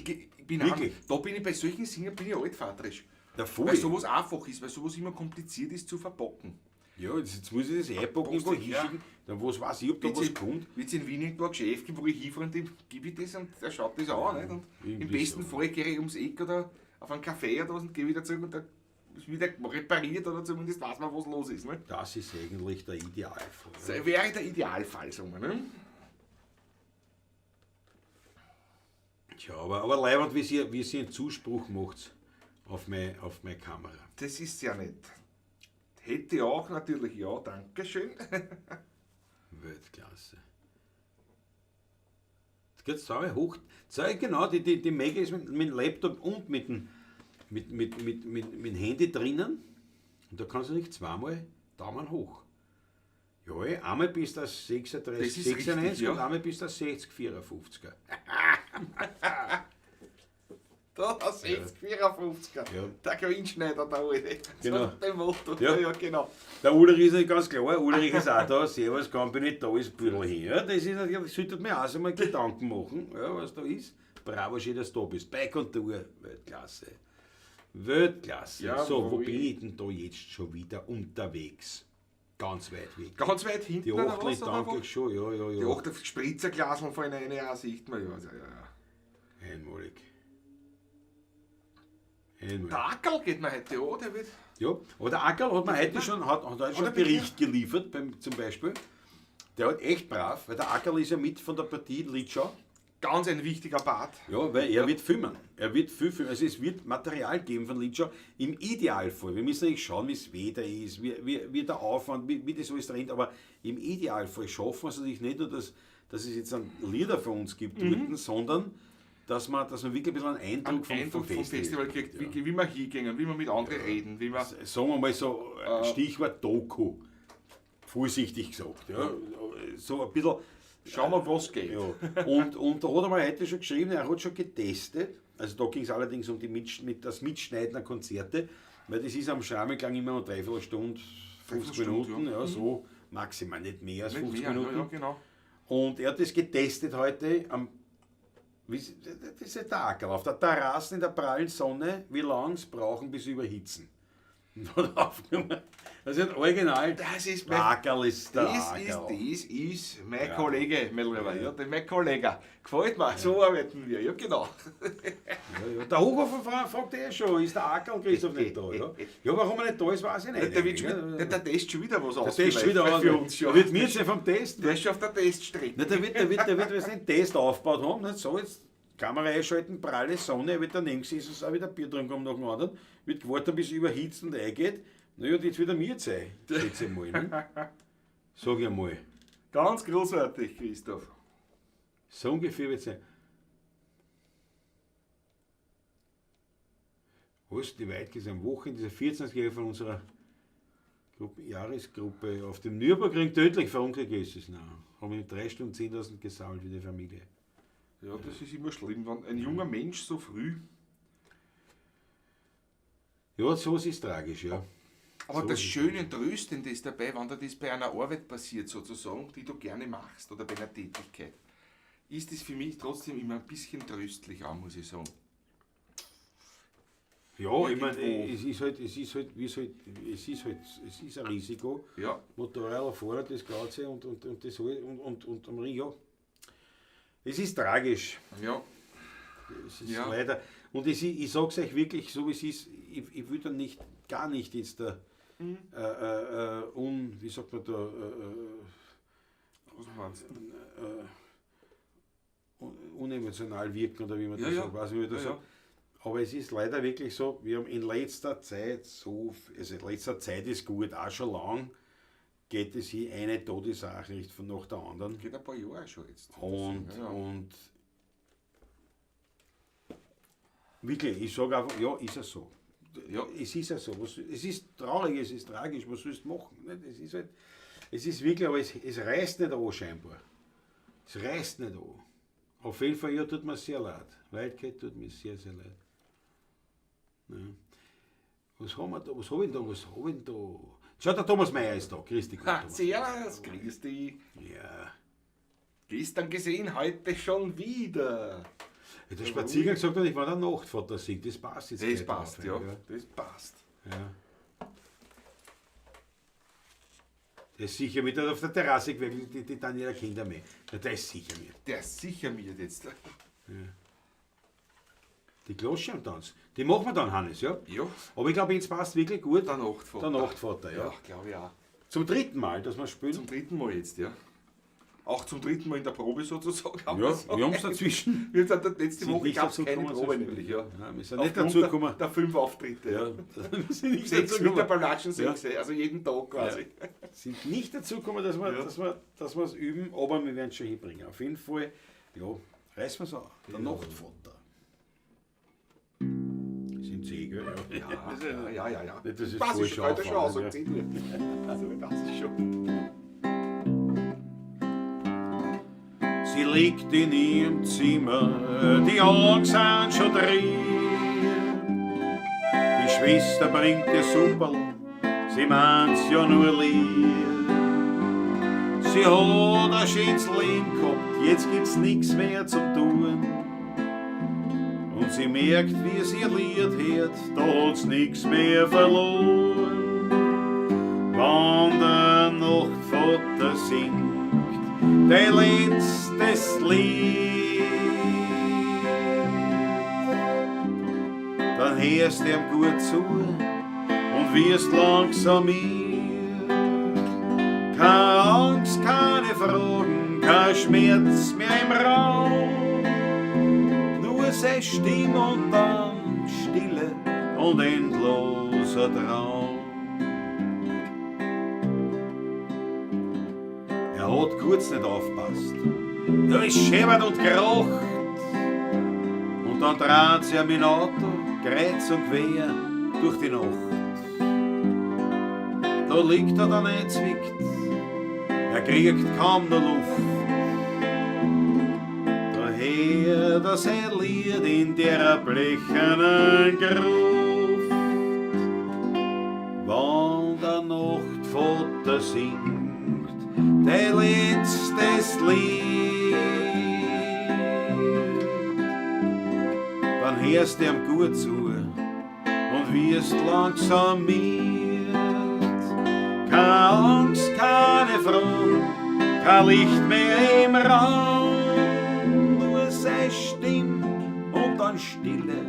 Wirklich? Da bin ich bei solchen Singern altvaterisch. Ja, voll. Weil sowas einfach ist, weil sowas immer kompliziert ist zu verpacken. Ja, jetzt muss ich das einpacken, wo Postig, hinschicken. Dann was weiß ich, ob da was kommt. Wenn es in Wien irgendwo ein Geschäft gibt, wo ich hinfahre, dem gebe ich das und der schaut das an. Nicht? Und im irgendwie besten so. Fall gehe ich ums Eck oder auf einen Café oder was und gehe wieder zurück und der ist wieder repariert oder zumindest weiß man, was los ist. Nicht? Das ist eigentlich der Idealfall. Das wäre der Idealfall, sagen wir. Ne? Tja, aber leibend, wie sie einen Zuspruch macht auf meine Kamera. Das ist ja nicht. Hätte ich auch natürlich, ja, dankeschön. Weltklasse. Jetzt geht's hoch. Genau, die Mega ist mit dem Laptop und mit dem Handy drinnen. Und da kannst du nicht zweimal Daumen hoch. Ja, einmal bis das 36, 96 ja. und einmal bis das 60, 54er. Da, 60, 54er. Ja. Der Grünschneider, der alte. Genau. So dem Motto. Ja. Ja, genau. Der Ulrich ist nicht ganz klar, Ulrich ist auch da, servus, kann bin nicht da, ist ein bisschen her. Das ist natürlich, das sollte mir auch so mal Gedanken machen, ja, was da ist. Bravo, schön, dass du da bist. Bei Kontur, Weltklasse. Weltklasse. Ja, so, wo wo bin ich denn da jetzt schon wieder unterwegs? Ganz weit weg. Ganz weit hinten. Die oder Achtel, was, oder danke wo? schon, ja. Die 8 Spritzerglaseln von einer ja, sieht man ja. Also, ja. Einmalig. Der Ackerl geht mir heute an, der wird. Ja, aber der Ackerl hat mir heute schon, hat schon einen Bericht geliefert, zum Beispiel. Der hat echt brav, weil der Ackerl ist ja mit von der Partie Litschau. Ganz ein wichtiger Part. Ja, weil er wird filmen. Er wird viel filmen. Also es wird Material geben von Litschau. Im Idealfall, wir müssen eigentlich schauen, wie es Wetter ist, wie der Aufwand, wie das alles rennt, aber im Idealfall schaffen wir es natürlich nicht nur, dass es jetzt einen Lieder für uns gibt, sondern dass man wirklich ein bisschen einen Eindruck vom Festival kriegt, Ja. wie wir hingehen, wie wir mit anderen reden, wie wir. Sagen wir mal so, Stichwort Doku. Vorsichtig gesagt. Ja. So ein bisschen. Schauen wir, was geht. Ja. Und da hat er mir heute schon geschrieben, er hat schon getestet. Also da ging es allerdings um das Mitschneiden der Konzerte, weil das ist am Schrammeklang immer noch 3/4 Stunde, 50 Minuten, ja, so maximal, nicht mehr als 50 Minuten. Ja, genau. Und er hat das getestet heute am, das ist der Tag, auf der Terrasse in der prallen Sonne, wie lange es brauchen, bis sie überhitzen. Und hat aufgenommen. Das ist ein Original. Das ist Ackerl ist der Das Ackerl. ist mein Kollege, mein Lieber. Ja, mein Kollege. Gefällt mir, so arbeiten wir. Ja, genau. Ja. Der Hochhofer fragt eh schon, ist der Ackerl Christoph nicht da? Ja, warum er nicht da ist, weiß ich nicht. Der Test schon wieder was Der aus. Test schon wieder für uns Der schon. wird mir sein vom Test. Der ist schon auf der Teststrecke. Na, der wird einen Test aufgebaut haben. Nicht so, jetzt Kamera einschalten, pralle Sonne, er wird daneben gesessen, ist auch wieder Bier drin kommen nach dem anderen, wird gewartet, bis es überhitzt und eingeht. Naja, jetzt wird er mir sein, schätze ich mal. Ne? Sag ich einmal. Ganz großartig, Christoph. So ungefähr wird es sein. Was, die Weidke ist am Wochenende, dieser 14-Jährige von unserer Jahresgruppe auf dem Nürburgring tödlich verunglückt ist es. Haben in 3 Stunden 10.000 gesammelt wie die Familie. Ja, das ist immer schlimm, wenn ein junger Mensch so früh. Ja, sowas ist tragisch, ja. Aber So das ist es. Schöne und Tröstende ist dabei, wenn dir das bei einer Arbeit passiert, sozusagen, die du gerne machst oder bei einer Tätigkeit, ist es für mich trotzdem immer ein bisschen tröstlich auch, muss ich sagen. Ja, ich meine, Irgendwo. es ist ein Risiko. Ja, Motorräder fordert das Ganze und das und am Ring, ja. Es ist tragisch. ja. Es ist Ja. leider. Und ich sage es euch wirklich, so wie es ist, ich will dann gar nicht jetzt da, wie sagt man da, Was meinst du? unemotional wirken oder wie man Ja, das ja. sagt, weiß nicht, wie man das Ja, sagt. Aber es ist leider wirklich so, wir haben in letzter Zeit in letzter Zeit ist gut, auch schon lang, geht es hier eine Todesnachricht von nach der anderen. Geht ein paar Jahre schon jetzt. Und wirklich, ich sage einfach, ja, ist es so. Ja. Es ist ja so. Es ist traurig, es ist tragisch, was sollst du machen? Nicht? Es ist wirklich, aber es reißt nicht an scheinbar. Es reißt nicht an. Auf jeden Fall, ja, tut mir sehr leid. Wildkeit tut mir sehr, sehr leid. Ja. Was haben wir da? Was habe ich da? Schau, der Thomas Mayer ist da. Grüß dich, Ha, Thomas. servus, grüß dich. Ja. Gestern gesehen, heute schon wieder. Ja, der Spaziergang gesagt hat, ich war der Nachtvater singt. Das passt jetzt. Das gleich passt, drauf, ja. Das passt. Ja. Der ist sicher wieder auf der Terrasse gewesen, die Daniela Kinder mehr. Ja, der ist sicher mit. Der ist sicher mir jetzt. Die Gloschentanz, die machen wir dann, Hannes, ja? Ja, Aber ich glaube, jetzt passt wirklich gut der Nachtvater. der Nachtvater, ja. Ja, glaube ich auch. Zum dritten Mal, dass wir spielen. Zum dritten Mal jetzt, ja. Auch zum dritten Mal in der Probe sozusagen. Ja, wir haben es dazwischen. Wir sind letzte Sind Woche nicht gab es dazu keine gekommen, Probe zu nämlich, ja. Ja, wir sind nicht Aufgrund dazu gekommen. der 5 Auftritte. Ja, wir sind nicht 6 dazu mit der gekommen. Ballatschen 6, also jeden Tag quasi. Sind nicht dazu gekommen, dass wir es üben, aber wir werden es schon hinbringen. Auf jeden Fall, ja, reißen wir es an. Der Nachtvater. Sind Sie, gell? Ja. Nicht, dass es Das falsch ist schon, heute schon aus, auffallen, Also das ist schon. Sie liegt in ihrem Zimmer, die Augen sind schon drin. Die Schwester bringt ihr Supperl, sie meint's ja nur lieb. Sie hat ein schönes Leben gehabt, jetzt gibt's nix mehr zum tun. Und sie merkt, wie sie ihr Lied hört, da hat's nix mehr verloren. Wann der Nachtvater singt, dein letztes Lied, dann hörst du ihm gut zu und wirst langsam mir. Keine Angst, keine Fragen, kein Schmerz mehr im Raum, nur seine Stimme und dann Stille und endloser Traum. Er hat kurz nicht aufpasst. Da ist scheppert und gerocht. Und dann dreht sie mit dem Auto kreuz und quer durch die Nacht. Da liegt er dann einzwickt. Er kriegt kaum noch Luft. Da hört er sein Lied in der blechenen Gruft. Wann der Nachtvater singt, dein letztes Lied, dann hörst du ihm gut zu und wirst langsam miert. Keine Angst, keine Fragen, kein Licht mehr im Raum, nur seine Stimme und dann Stille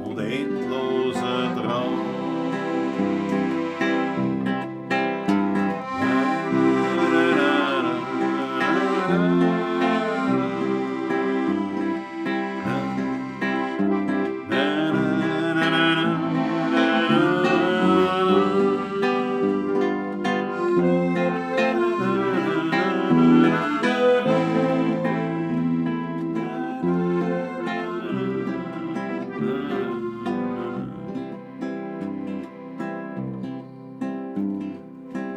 und endloser Traum.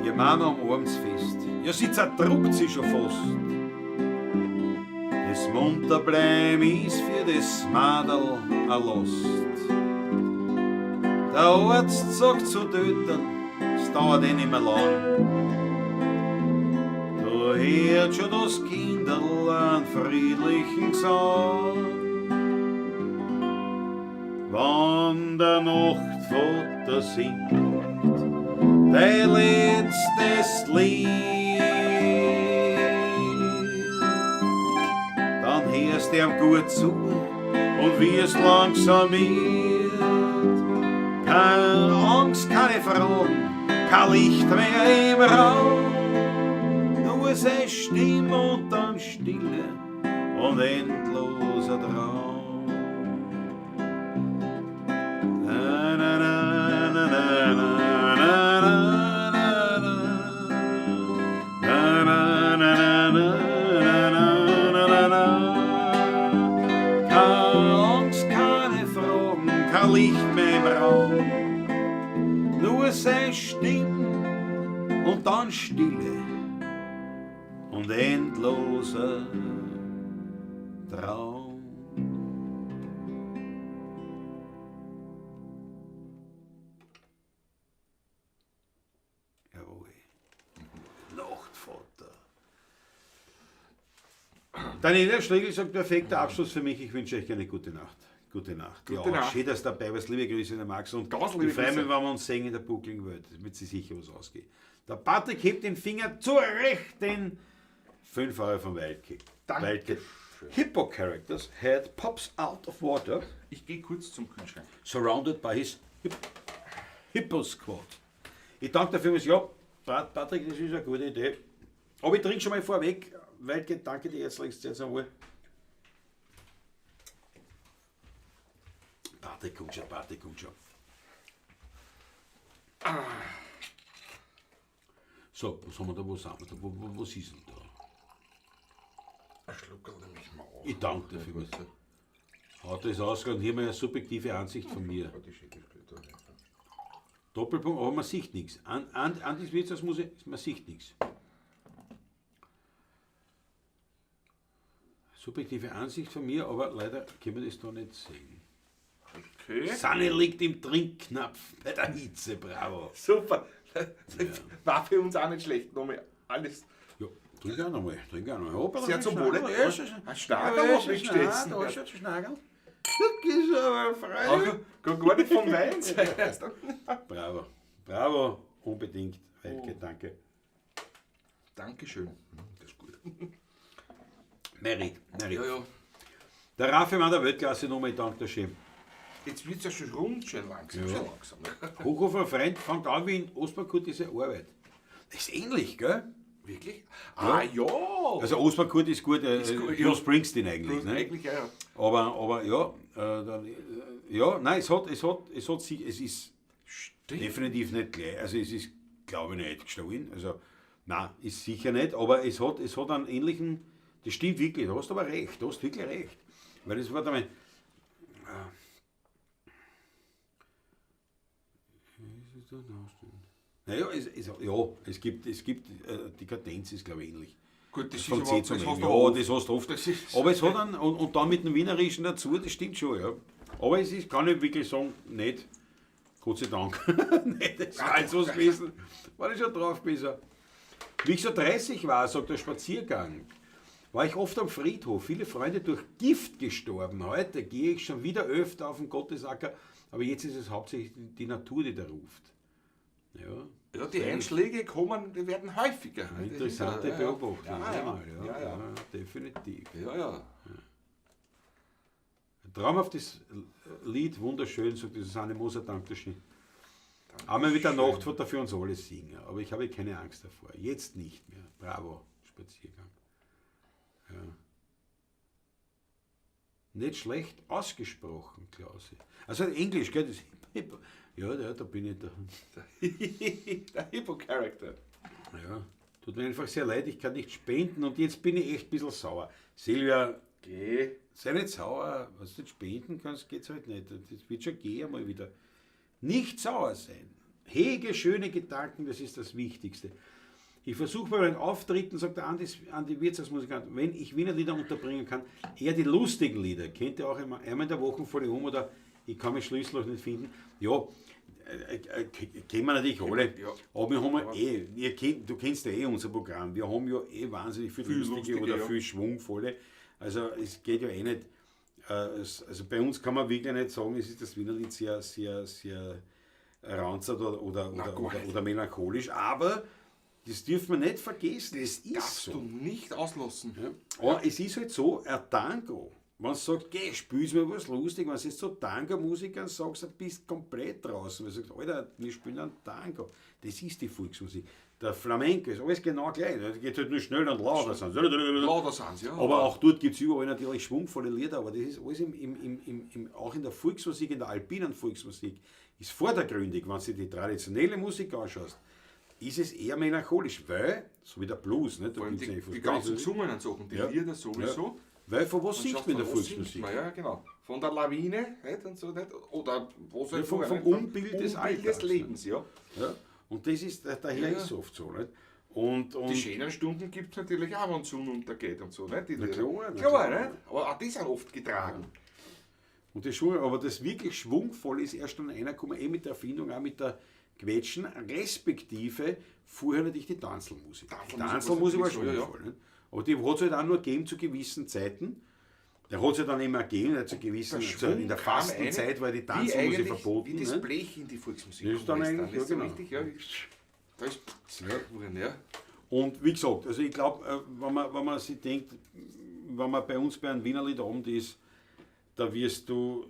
Ihr Mama umarmt's fest, ja, sie zerdruckt sie schon fast. Das Munterbleiben ist für das Madel a Last. Der Arzt sagt zu töten, es dauert eh nicht mehr lang. Da hört schon das Kinderl einen friedlichen Gesang. wann der Nachtvater singt dein letztes Lied, dann hörst du ihm gut zu und wirst langsam wird. Keine Angst, keine Fragen, kein Licht mehr im Raum, nur seine Stimme und dann Stille und endloser Traum. Na, na, na, na, na, na, na, na, na, na, na, na, na. Keine Angst, keine Fragen, kein Licht mehr im Raum, nur seine Stimme und dann Stille und endloser Traum. Jawohl. Nachtvater. Daniela Schlegel sagt, perfekter Abschluss für mich. Ich wünsche euch eine gute Nacht. Gute Nacht. Gute Ja, Nacht. schön, dass du dabei warst. Liebe Grüße an den Max. Und Ganz ich liebe freue mich, Grüße. wenn wir uns sehen in der buckligen Welt. Das wird sich sicher was ausgehen. Der Patrick hebt den Finger zur rechten. 5 Euro vom Wildkick. Danke. Wildkick. Hippo Characters head pops out of water, Ich gehe kurz zum Kühlschrank. surrounded by his Hippo Squad. Ich danke dafür, ja, Patrick, das ist eine gute Idee. Aber ich trinke schon mal vorweg, Wildkick, danke dir jetzt einmal. Patrick kommt schon, Patrick kommt schon. So, was haben wir da, wo sind wir da, was ist denn da? Ein Schluckerl nämlich mal auf. Ich danke dafür. Haut das aus und hier mal eine subjektive Ansicht von mir. Doppelpunkt, aber man sieht nichts. An das Wirtshausmusik, man sieht nichts. Subjektive Ansicht von mir, aber leider können wir das da nicht sehen. Okay. Sanne liegt im Trinkknapf bei der Hitze, bravo. Super. War für uns auch nicht schlecht. Nochmal alles. Ja, trink auch nochmal, trink auch nochmal. Hoppala, Sehr zum Wohle. Ja, schon. Ein Starker noch nicht stehen. Da schaut schon Schnagel. Das ist aber frei. Kann gar nicht vom Wein sein. Bravo, bravo, unbedingt. Weilke, danke. Dankeschön. Das ist gut. Merit. Ja. Der Raffi war der Weltklasse Nummer, ich danke dir schön. Jetzt wird es ja schon rund, schön langsam. Ja. Schon langsam. Hochhofer Freund fängt an wie in Ostmarkurt diese Arbeit. Das ist ähnlich, gell? Wirklich? Ah ja. Also Ostmarkurt ist gut, gut, Bruce ja. Springsteen eigentlich. Ne? Eigentlich ja. Aber ja, ja, nein, es ist Stimmt. definitiv nicht gleich. Also es ist, glaube ich, nicht gestohlen. Also nein, ist sicher nicht, aber es hat einen ähnlichen, das stimmt wirklich, du hast aber recht, du hast wirklich recht. Weil das war damit. Naja, es gibt die Kadenz ist, glaube ich, ähnlich. Gut, das ist Von aber, C das zum hast N. du Ja, oft. das hast du oft. Das ist- Aber es hat einen, und dann mit dem Wienerischen dazu, das stimmt schon, ja. Aber es ist, kann ich wirklich sagen, nicht, Gott sei Dank, nicht das war so gewesen, war ich schon drauf gewesen. Wie ich so 30 war, sagt der Spaziergang, war ich oft am Friedhof, viele Freunde durch Gift gestorben. Heute gehe ich schon wieder öfter auf den Gottesacker, aber jetzt ist es hauptsächlich die Natur, die da ruft. Ja. Ja, die Einschläge die werden häufiger. Eine interessante Beobachtung. Ja. Definitiv. Ja. Traumhaftes Lied, wunderschön, sagt die Susanne Moser, Dankeschön. Einmal mit der Nachtvater für uns alle singen, aber ich habe keine Angst davor. Jetzt nicht mehr. Bravo, Spaziergang. Ja. Nicht schlecht ausgesprochen, Klausi. Also Englisch, gell? Das ja, da bin ich da. Der Hippo-Charakter. Ja, tut mir einfach sehr leid, ich kann nicht spenden und jetzt bin ich echt ein bisschen sauer. Silvia, Geh. sei nicht sauer, was du nicht spenden kannst, geht's halt nicht. Das wird schon gehen einmal wieder. Nicht sauer sein. Hege schöne Gedanken, das ist das Wichtigste. Ich versuche bei meinen Auftritten, sagt der Andi Wirtshausmusikant, wenn ich Wiener Lieder unterbringen kann, eher die lustigen Lieder. Kennt ihr auch einmal in der Woche voll oder ich kann mich Schlüssel nicht finden. Ja, kennen wir natürlich alle. Ja. Aber wir haben du kennst ja unser Programm, wir haben ja wahnsinnig viel lustige oder ja. viel schwungvolle. Also es geht ja nicht. Also bei uns kann man wirklich nicht sagen, es ist das Wienerlied sehr, sehr, sehr ranzig oder melancholisch, aber das dürfen wir nicht vergessen, es ist Darfst so. du nicht auslassen. Ja. Aber es ist halt so, ein Tango, wenn du sagst, geh, spielst mir was lustig, wenn du jetzt so Tango-Musikern sagst, du bist komplett draußen, weil du sagst, Alter, wir spielen einen Tango, das ist die Volksmusik. Der Flamenco ist alles genau gleich, das geht halt nur schnell und lauter. Lauter sind sie, ja. Aber auch dort gibt es überall natürlich schwungvolle Lieder, aber das ist alles auch in der Volksmusik, in der alpinen Volksmusik, ist vordergründig, wenn du dir die traditionelle Musik anschaust, ist es eher melancholisch, weil, so wie der Blues, nicht? Da Vor allem gibt's eigentlich die fast gar ganzen nichts. gesungenen Sachen, die Ja. Lieder sowieso. Ja. Weil von was Man singt schaut, man in der von was singt Volksmusik? man, ja, genau. Von der Lawine, nicht? Und so, nicht? Oder was Ja, halt vom vorher, nicht? Umbild des Umbild Alltags, des Lebens, ja. Ja? Und das ist, daher Ja. ist es oft so. Nicht? Und Die schönen Stunden gibt es natürlich auch, wenn die Sonne untergeht und so, nicht? Die Na Lieder. klar, na Klar, klar. nicht? Aber auch die sind oft getragen. Und das schon, aber das wirklich schwungvoll ist erst dann einer gekommen, mit der Erfindung, auch mit der Quetschen, respektive vorher natürlich die Tanzelmusik. Die Tanzelmusik war so, ja, ja. schwungvoll. Nicht? Aber die hat es halt auch nur gegeben zu gewissen Zeiten. Der hat es ja dann immer gegeben, nicht zu gewissen, Der also in der Schwung kam Fastenzeit war die Wie Tanzelmusik eigentlich, verboten. wie das nicht? Blech in die Volksmusik Das ist dann gekommen eigentlich, das ja, so genau. richtig, ja. Da ist geworden, ja. Und wie gesagt, also ich glaube, wenn man sich denkt, wenn man bei uns bei einem Wienerliedabend ist, da wirst du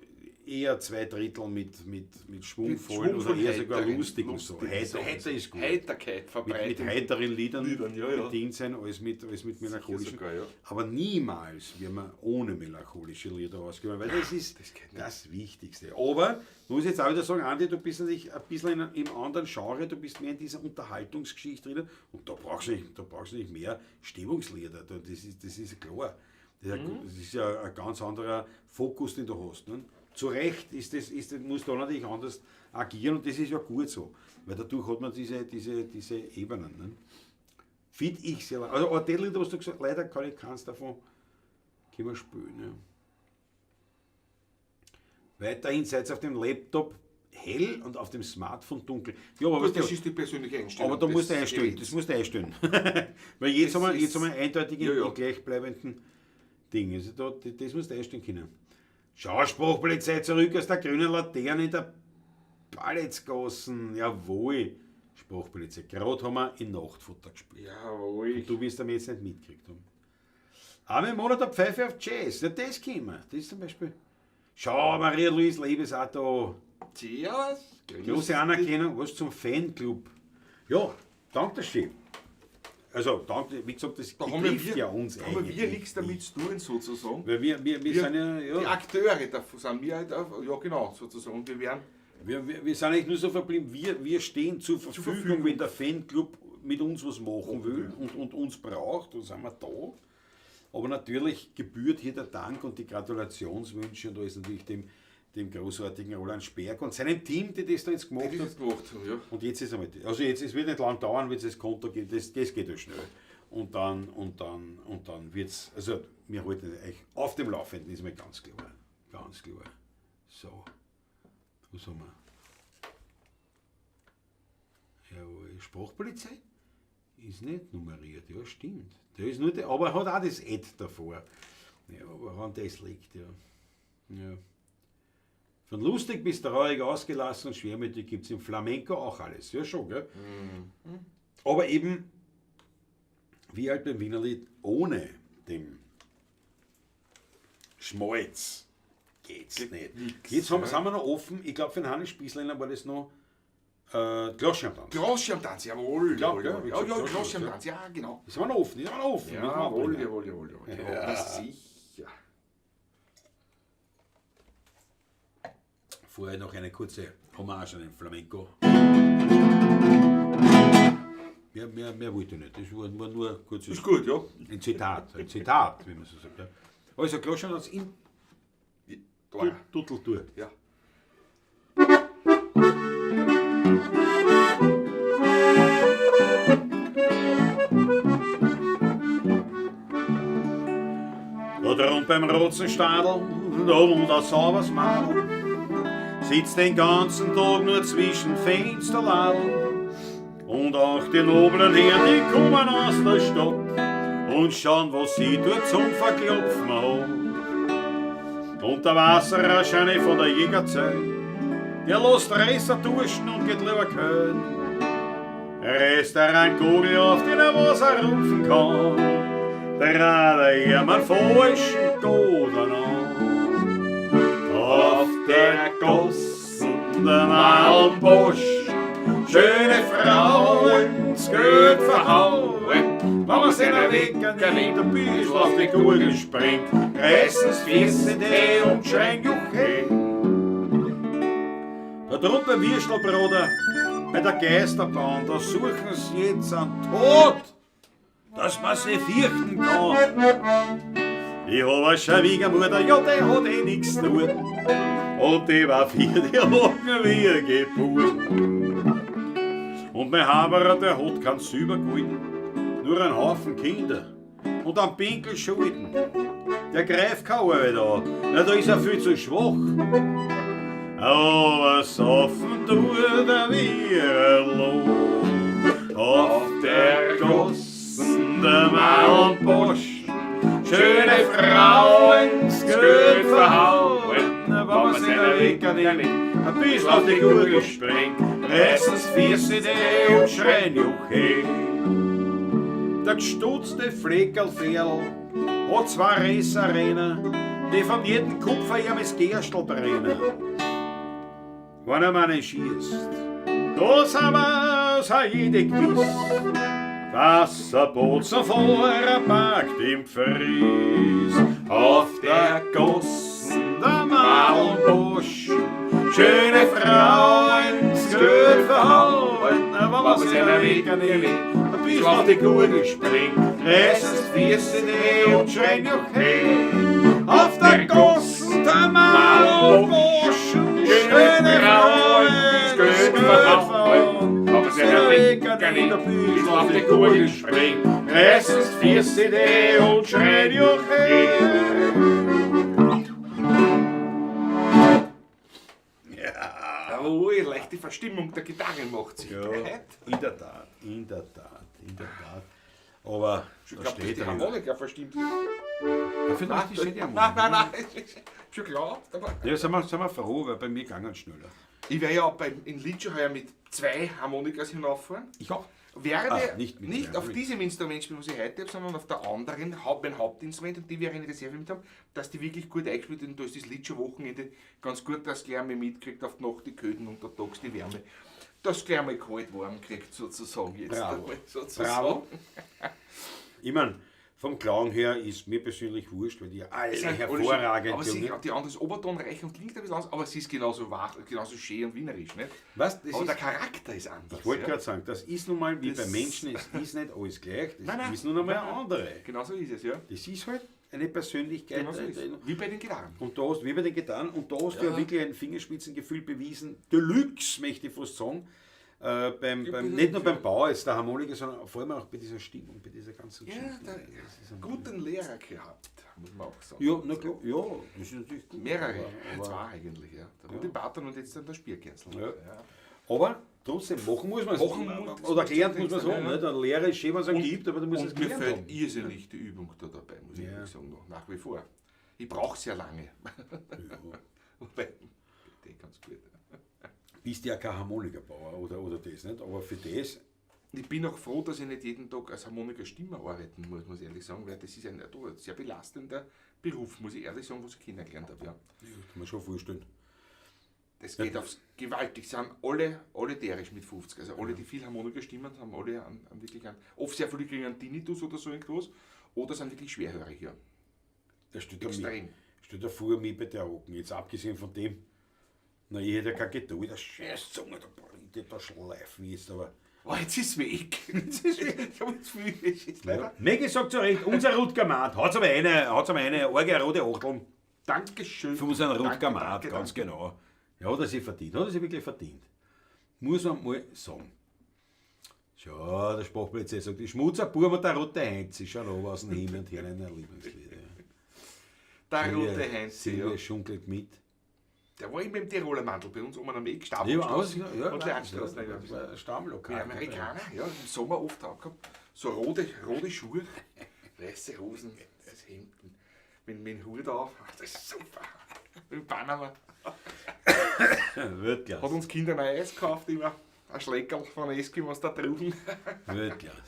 eher 2/3 mit schwungvollen oder eher sogar lustigen so. Heiter ist gut. Heiterkeit Mit verbreitet. heiteren Liedern Ja, ja. bedient sein als mit melancholischen. sogar, ja. Aber niemals wird man ohne melancholische Lieder ausgehen, weil das ist das geht nicht. das Wichtigste. Aber, muss ich jetzt auch wieder sagen, Andi, du bist natürlich ein bisschen im anderen Genre, du bist mehr in dieser Unterhaltungsgeschichte drin und da brauchst du nicht mehr Stimmungslieder. Das ist klar. Das ist ja ein ganz anderer Fokus, den du hast. Ne? Zu Recht muss da natürlich anders agieren und das ist ja gut so, weil dadurch hat man diese Ebenen. Ne? Finde ich sehr. Also, ein Lieder, was du gesagt hast, leider kann ich keins davon können wir spielen. Ja. Weiterhin seid ihr auf dem Laptop hell und auf dem Smartphone dunkel. Ja, aber, Gut, das ist die persönliche Einstellung. aber da musst du des einstellen. Geräts. Das musst du einstellen. Weil jetzt Das haben wir ist- eindeutig Ja, ja. in gleichbleibenden Ding. Also das musst du einstellen können. Schau, Sprachpolizei zurück aus der grünen Laterne in der Balletzgassen. Jawohl. Sprachpolizei. Gerade haben wir in Nachtfutter gespielt. Jawohl. Und du wirst damit jetzt nicht mitgekriegt haben. Einmal im Monat eine Pfeife auf Jazz. Ja, das können wir. Das ist zum Beispiel. Schau, Maria-Louise Lebe ist auch da. Ja, Große Anerkennung, was zum Fanclub. Ja, danke schön. Also, danke, wie gesagt, das Da haben betrifft ja uns da haben eigentlich. wir nichts damit zu tun, sozusagen. Weil wir sind ja, Die ja Akteure davon sind wir halt auch, ja genau, sozusagen. Und wir werden wir sind eigentlich nur so verblieben, wir stehen zur Verfügung, wenn der Fanclub mit uns was machen will und uns braucht, dann sind wir da. Aber natürlich gebührt hier der Dank und die Gratulationswünsche und da ist natürlich dem großartigen Roland Sperg und seinem Team, die das da jetzt gemacht die hat. das gemacht haben. Ja. Und jetzt ist einmal, also jetzt, es wird nicht lang dauern, wenn es das Konto gibt, das geht ja schnell. Und dann wird es, also wir halten euch auf dem Laufenden, ist mir ganz klar. Ganz klar. So, was haben wir? Jawohl, Sprachpolizei ist nicht nummeriert, ja stimmt. Der ist nur der, aber er hat auch das Ad davor. Ja, woran das liegt, ja. Ja. Von lustig bis traurig, ausgelassen und schwermütig gibt es im Flamenco auch alles. Ja, schon, gell? Aber eben, wie halt beim Wienerlied, ohne dem Schmalz geht's nicht. Jetzt sind wir noch offen. Ich glaube, für den Hannes Spießleiner war das noch Glasschirmtanz. Glasschirmtanz, jawohl. Glaub, jawohl, ja, jawohl. wie Ja, gesagt, ja, Glasschirmtanz, Glasschirmtanz, ja, genau. Die sind wir noch offen, die sind wir noch offen. Jawohl, jawohl. Ja, sicher. Vorher noch eine kurze Hommage an den Flamenco. Mehr wollte ich nicht. Das war nur ein kurzes Ist gut, ja. ein Zitat, wie man so sagt. Ja. Also Glasschirmtanz in Da. Tutteltour. Ja. Da drunten beim Rotzenstadel, da und ein sauberes Maul, sitzt den ganzen Tag nur zwischen Fensterladen. Und auch die noblen Herren, die kommen aus der Stadt und schauen, was sie dort zum Verklopfen hat. unter Wasser wahrscheinlich von der Jägerzeit. Der lässt Reißer duschen und geht lieber kalt. Restaurantkugel, auf den er Wasser rupfen kann. Der er mal falschen Goden an. Auf der Gossen, der Malmbusch, schöne Frauen, das Geld verhauen. Wenn man seiner Wecker nimmt, ein bisschen auf die Gurgel springt, reißen's Füße die und schreien Juche. Da drunten bei Würstelbruder, bei der Geisterbahn, da suchen sie jetzt einen Tod, dass man sie fürchten kann. Ich hab eine Schwiegermutter, ja, die hat eh nix zu tun. Und die war 4, die lachen wie eine Geburt. Und mein Haberer, der hat kein Silbergold, nur einen Haufen Kinder und einen Pinkel Schulden. Der greift keine Arbeit an, na, da ist er viel zu schwach. Aber saufen tut er wie ein Loh. Auf der Gossen, der Malmbusch, schöne Frauen, das Geld verhauen. Wenn man sich der Wecker nimmt, ein bisschen auf die Gurgel springt, reißen's Füße die und schreien Juche. Der gestutzte Fleckerlferl hat 2 Resserrennen, die von jedem Kupfer ihm das Gerstl brennen. Wenn er meinen schießt, da sind wir's auch jede gewiss. Wasserboot vorher packt im Fries. Auf der Gossen, der Malmbusch, schöne Frauen, das Geld verhauen. Wenn man sich der Wecker nimmt, ein bisschen auf die Gurgel springt, reißen's Füße die und schreien Juche. Auf der Gossen, der Malmbusch, schöne Frauen, das Geld verhauen. Aber sie der Wecker nimmt, ein bisschen auf die Gurgel springt, reißen's Füße die und schreien Juche. Jawohl, leichte Verstimmung der Gitarre macht sich Ja, breit. in der Tat, in der Tat, in der Tat. Aber Ich da glaube, steht die er. Harmonika verstimmt. Vielleicht ist die Nein. Schon klar. Aber Ja, sind wir froh, weil bei mir ging es schneller. ich wäre ja in Litschow heuer mit 2 Harmonikas hinauffahren. Ich auch. Wäre nicht mit nicht zwei, auf mit- diesem Instrument spielen, was ich heute habe, sondern auf der anderen, mein Hauptinstrument, und die wäre in Reserve mit haben, dass die wirklich gut eingespielt sind. Und da ist das Litschow-Wochenende ganz gut, dass gleich mal mitkriegt auf die Nacht die Köden und der Tags die Wärme. Das gleich mal kalt warm kriegt, sozusagen jetzt. Bravo. einmal, sozusagen. Bravo. Ich meine, vom Klang her ist mir persönlich wurscht, weil die alle Sind alle hervorragend schön. Aber sie, jungen- die andere ist Obertonreich und klingt ein bisschen anders, aber sie ist genauso wach, genauso schön und wienerisch. Nicht? Was? Das Aber der ist, Charakter ist anders. ich wollte ja? gerade sagen, das ist nun mal wie Das- bei Menschen, es ist nicht alles gleich, das Nein, ist nun einmal nein, nein. andere. Genau so ist es, ja. Das ist halt eine Persönlichkeit. Genau so ist es. Wie bei den Gitarren. Und da hast, wie bei den getan, und da hast du ja Ja. wirklich ein Fingerspitzengefühl bewiesen, Deluxe, möchte ich fast sagen. Nicht nur beim Bau jetzt der Harmonika, sondern vor allem auch bei dieser Stimmung, bei dieser ganzen Ja, Geschichte. der Das ist ein- guten Lehrer gehabt, muss man auch sagen. Ja, na klar, ja, das ist natürlich gut. Mehrere, aber- 2 eigentlich, ja. Der Rudi Barton und jetzt dann der Spierkessel. Ja. Aber trotzdem, machen muss man es. Machen muss- Oder gelernt muss man es ja, haben. ja. Nicht? Eine Lehre ist schön, wenn es einen gibt, aber du musst es Und mir gelernt fällt haben. irrsinnig die Übung da dabei, muss ich Ja. ehrlich sagen, noch, nach wie vor. Ich brauche sehr lange. Wobei, geht ganz gut. Bist ja kein Harmonikerbauer oder das nicht, aber für das, Ich bin auch froh, dass ich nicht jeden Tag als Harmonikerstimmer arbeiten muss ich ehrlich sagen, weil das ist ein sehr belastender Beruf, muss ich ehrlich sagen, was ich kennengelernt habe. Ja. kann man schon vorstellen. Das geht aufs gewaltig. Sie haben alle derisch mit 50. Also alle, die viel Harmonika stimmen, haben alle wirklich oft sehr viele kriegen einen Tinnitus oder so irgendwas, oder sind wirklich schwerhörig. Ja. Das steht Extrem. da vor mir bei der Rocken. Jetzt abgesehen von dem, na, ich hätte ja keine Geduld, der scheiß Zunge, da brennt da schleifen jetzt, aber. Oh, jetzt ist es weg. Jetzt ist es weg. Ich habe jetzt viel. Jetzt leider. Megi sagt zu Recht, unser Rutger Maat, hat's aber eine arge rote Achteln. Dankeschön. Für unseren Rutger Danke, Maat, danke, ganz danke. genau. Ja, hat er sich verdient, hat er sich wirklich verdient. Muss man mal sagen. Schau, der Sprachpolizei sagt, die Schmutzer Bub und der rote Heinz, ich schau noch aus dem Himmel und her einer Lieblingslieder. Der rote Heinz, Silvia ja. schunkelt mit. Der war immer im Tiroler Mantel bei uns, um einen Weg gestapelt. Ja, aus, ja, und Lernstraße. das war ein Stammlokal. Die Amerikaner, ja, im Sommer oft drauf gehabt. So rote Schuhe, weiße Hosen, das Hemden, mit dem Hut auf. Ach, das ist super. In Panama. Weltklasse. Hat uns Kinder ein Eis gekauft, immer ein Schleckerl von Eskimos da drüben. Weltklasse.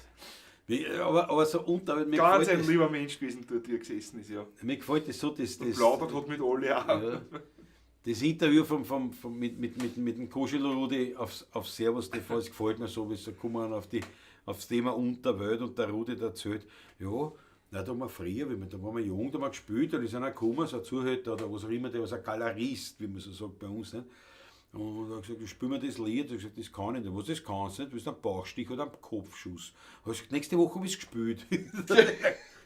Aber so mir Ganz gefällt ein lieber Mensch gewesen, dort hier gesessen ist, ja. mir gefällt das so, das Plaudert hat mit alle auch. ja, das Interview mit dem Koschel Rudi auf Servus TV, das gefällt mir so, wie sie kommen aufs Thema Unterwelt und der Rudi erzählt, ja, na, da haben wir früher, da waren wir jung, da haben wir gespielt, da ist einer gekommen, so ein Zuhälter oder was auch immer, der war so ein Galerist, wie man so sagt bei uns. Nicht? Und er hat gesagt, spiel mir das Lied. Ich habe gesagt, das kann ich nicht. Was, das kannst du nicht? Du willst einen Bauchstich oder einen Kopfschuss. Ich habe gesagt, nächste Woche habe ich es gespielt.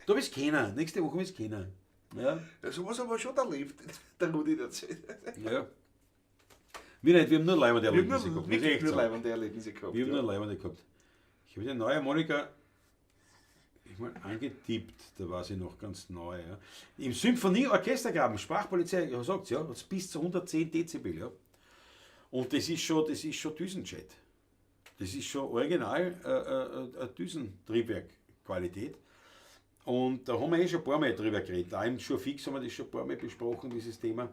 Da bist du keiner. Nächste Woche bist du keiner. Ja. Ja, sowas haben wir schon erlebt, der Rudi erzählt. Ja. Wir haben nur leibende Wir haben Erlebnisse gehabt. nur, Das ist echt nur so. leibende Erlebnisse gehabt. Wir haben ja. nur leibende gehabt. Ich habe die neue Monika angetippt, da war sie noch ganz neu. Ja. Im Symphonieorchestergraben, Sprachpolizei, ja, sagt ja, hat bis zu 110 Dezibel. Ja. Und das ist schon Düsenjet. Das ist schon original eine Düsentriebwerkqualität. Und da haben wir schon ein paar Mal drüber geredet. Auch im Schurfix haben wir das schon ein paar Mal besprochen, dieses Thema.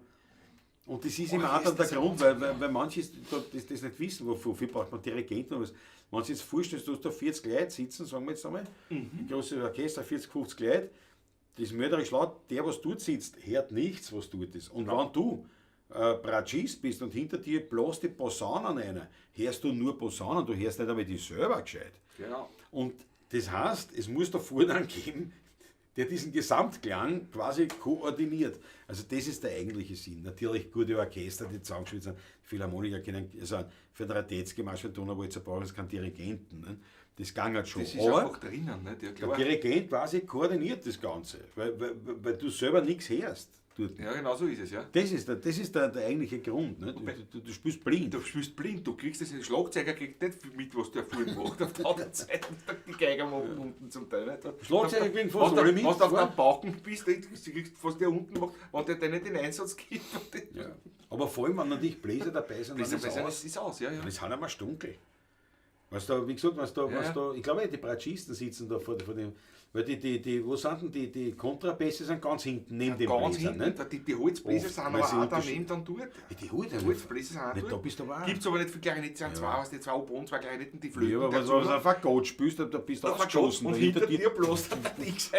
Und das ist immer auch dann der Grund, weil manche das nicht wissen, wofür braucht man Dirigenten und was. Wenn du jetzt vorstellst, du hast da 40 Leute sitzen, sagen wir jetzt einmal, ein großes Orchester, 40, 50 Leute, das ist mörderisch laut, der, was dort sitzt, hört nichts, was dort ist. Und wenn du Bratschist bist und hinter dir bloß die Posaunen rein, hörst du nur Posaunen, du hörst nicht einmal die selber gescheit. Genau. Und das heißt, es muss da vorne einen geben, der diesen Gesamtklang quasi koordiniert. Also das ist der eigentliche Sinn. Natürlich gute Orchester, die zusammengespielt sind, Philharmoniker können, also für den Radetzky-Marsch von Donauwalzer brauchen es keinen Dirigenten. Ne? Das ging halt schon. Das ist Aber einfach drinnen, nicht? Ja, der klar. Dirigent quasi koordiniert das Ganze, weil du selber nichts hörst. Ja, genau so ist es, ja. Das ist der eigentliche Grund. Ne? Du spielst blind. Du spielst blind, du kriegst das, ein Schlagzeuger kriegt nicht mit, was der vorhin macht. Auf der anderen Seite, die Geiger machen unten zum Teil nicht. Schlagzeuger kriegen fast Was alle du mit. auf deinem Bauchen bist, du kriegst was der unten macht, wenn der dir nicht den Einsatz gibt. Ja. Aber vor allem, wenn natürlich Bläser dabei sind, dann Das ist aus, ja, ja. dann ist halt einmal dunkel. Was da, wie gesagt, ich glaube, die Bratschisten sitzen da vor dem, weil wo sind denn die Kontrabässe sind ganz hinten neben dem Ganz Bläsern, hinten, nicht? die Holzbläser Oft, sind weil aber sie auch daneben dann dort. Die Holzbläser Holzbläser sind auch nicht, da dort. bist du aber auch. Gibt es aber nicht für Klarinetten, sind zwei, was die zwei Oboen, zwei Klarinetten, die Flöten. Ja, aber dazu wenn du noch. auf ein Gott spielst, da bist du aufgeschossen. Und hinter dir bloß nichts.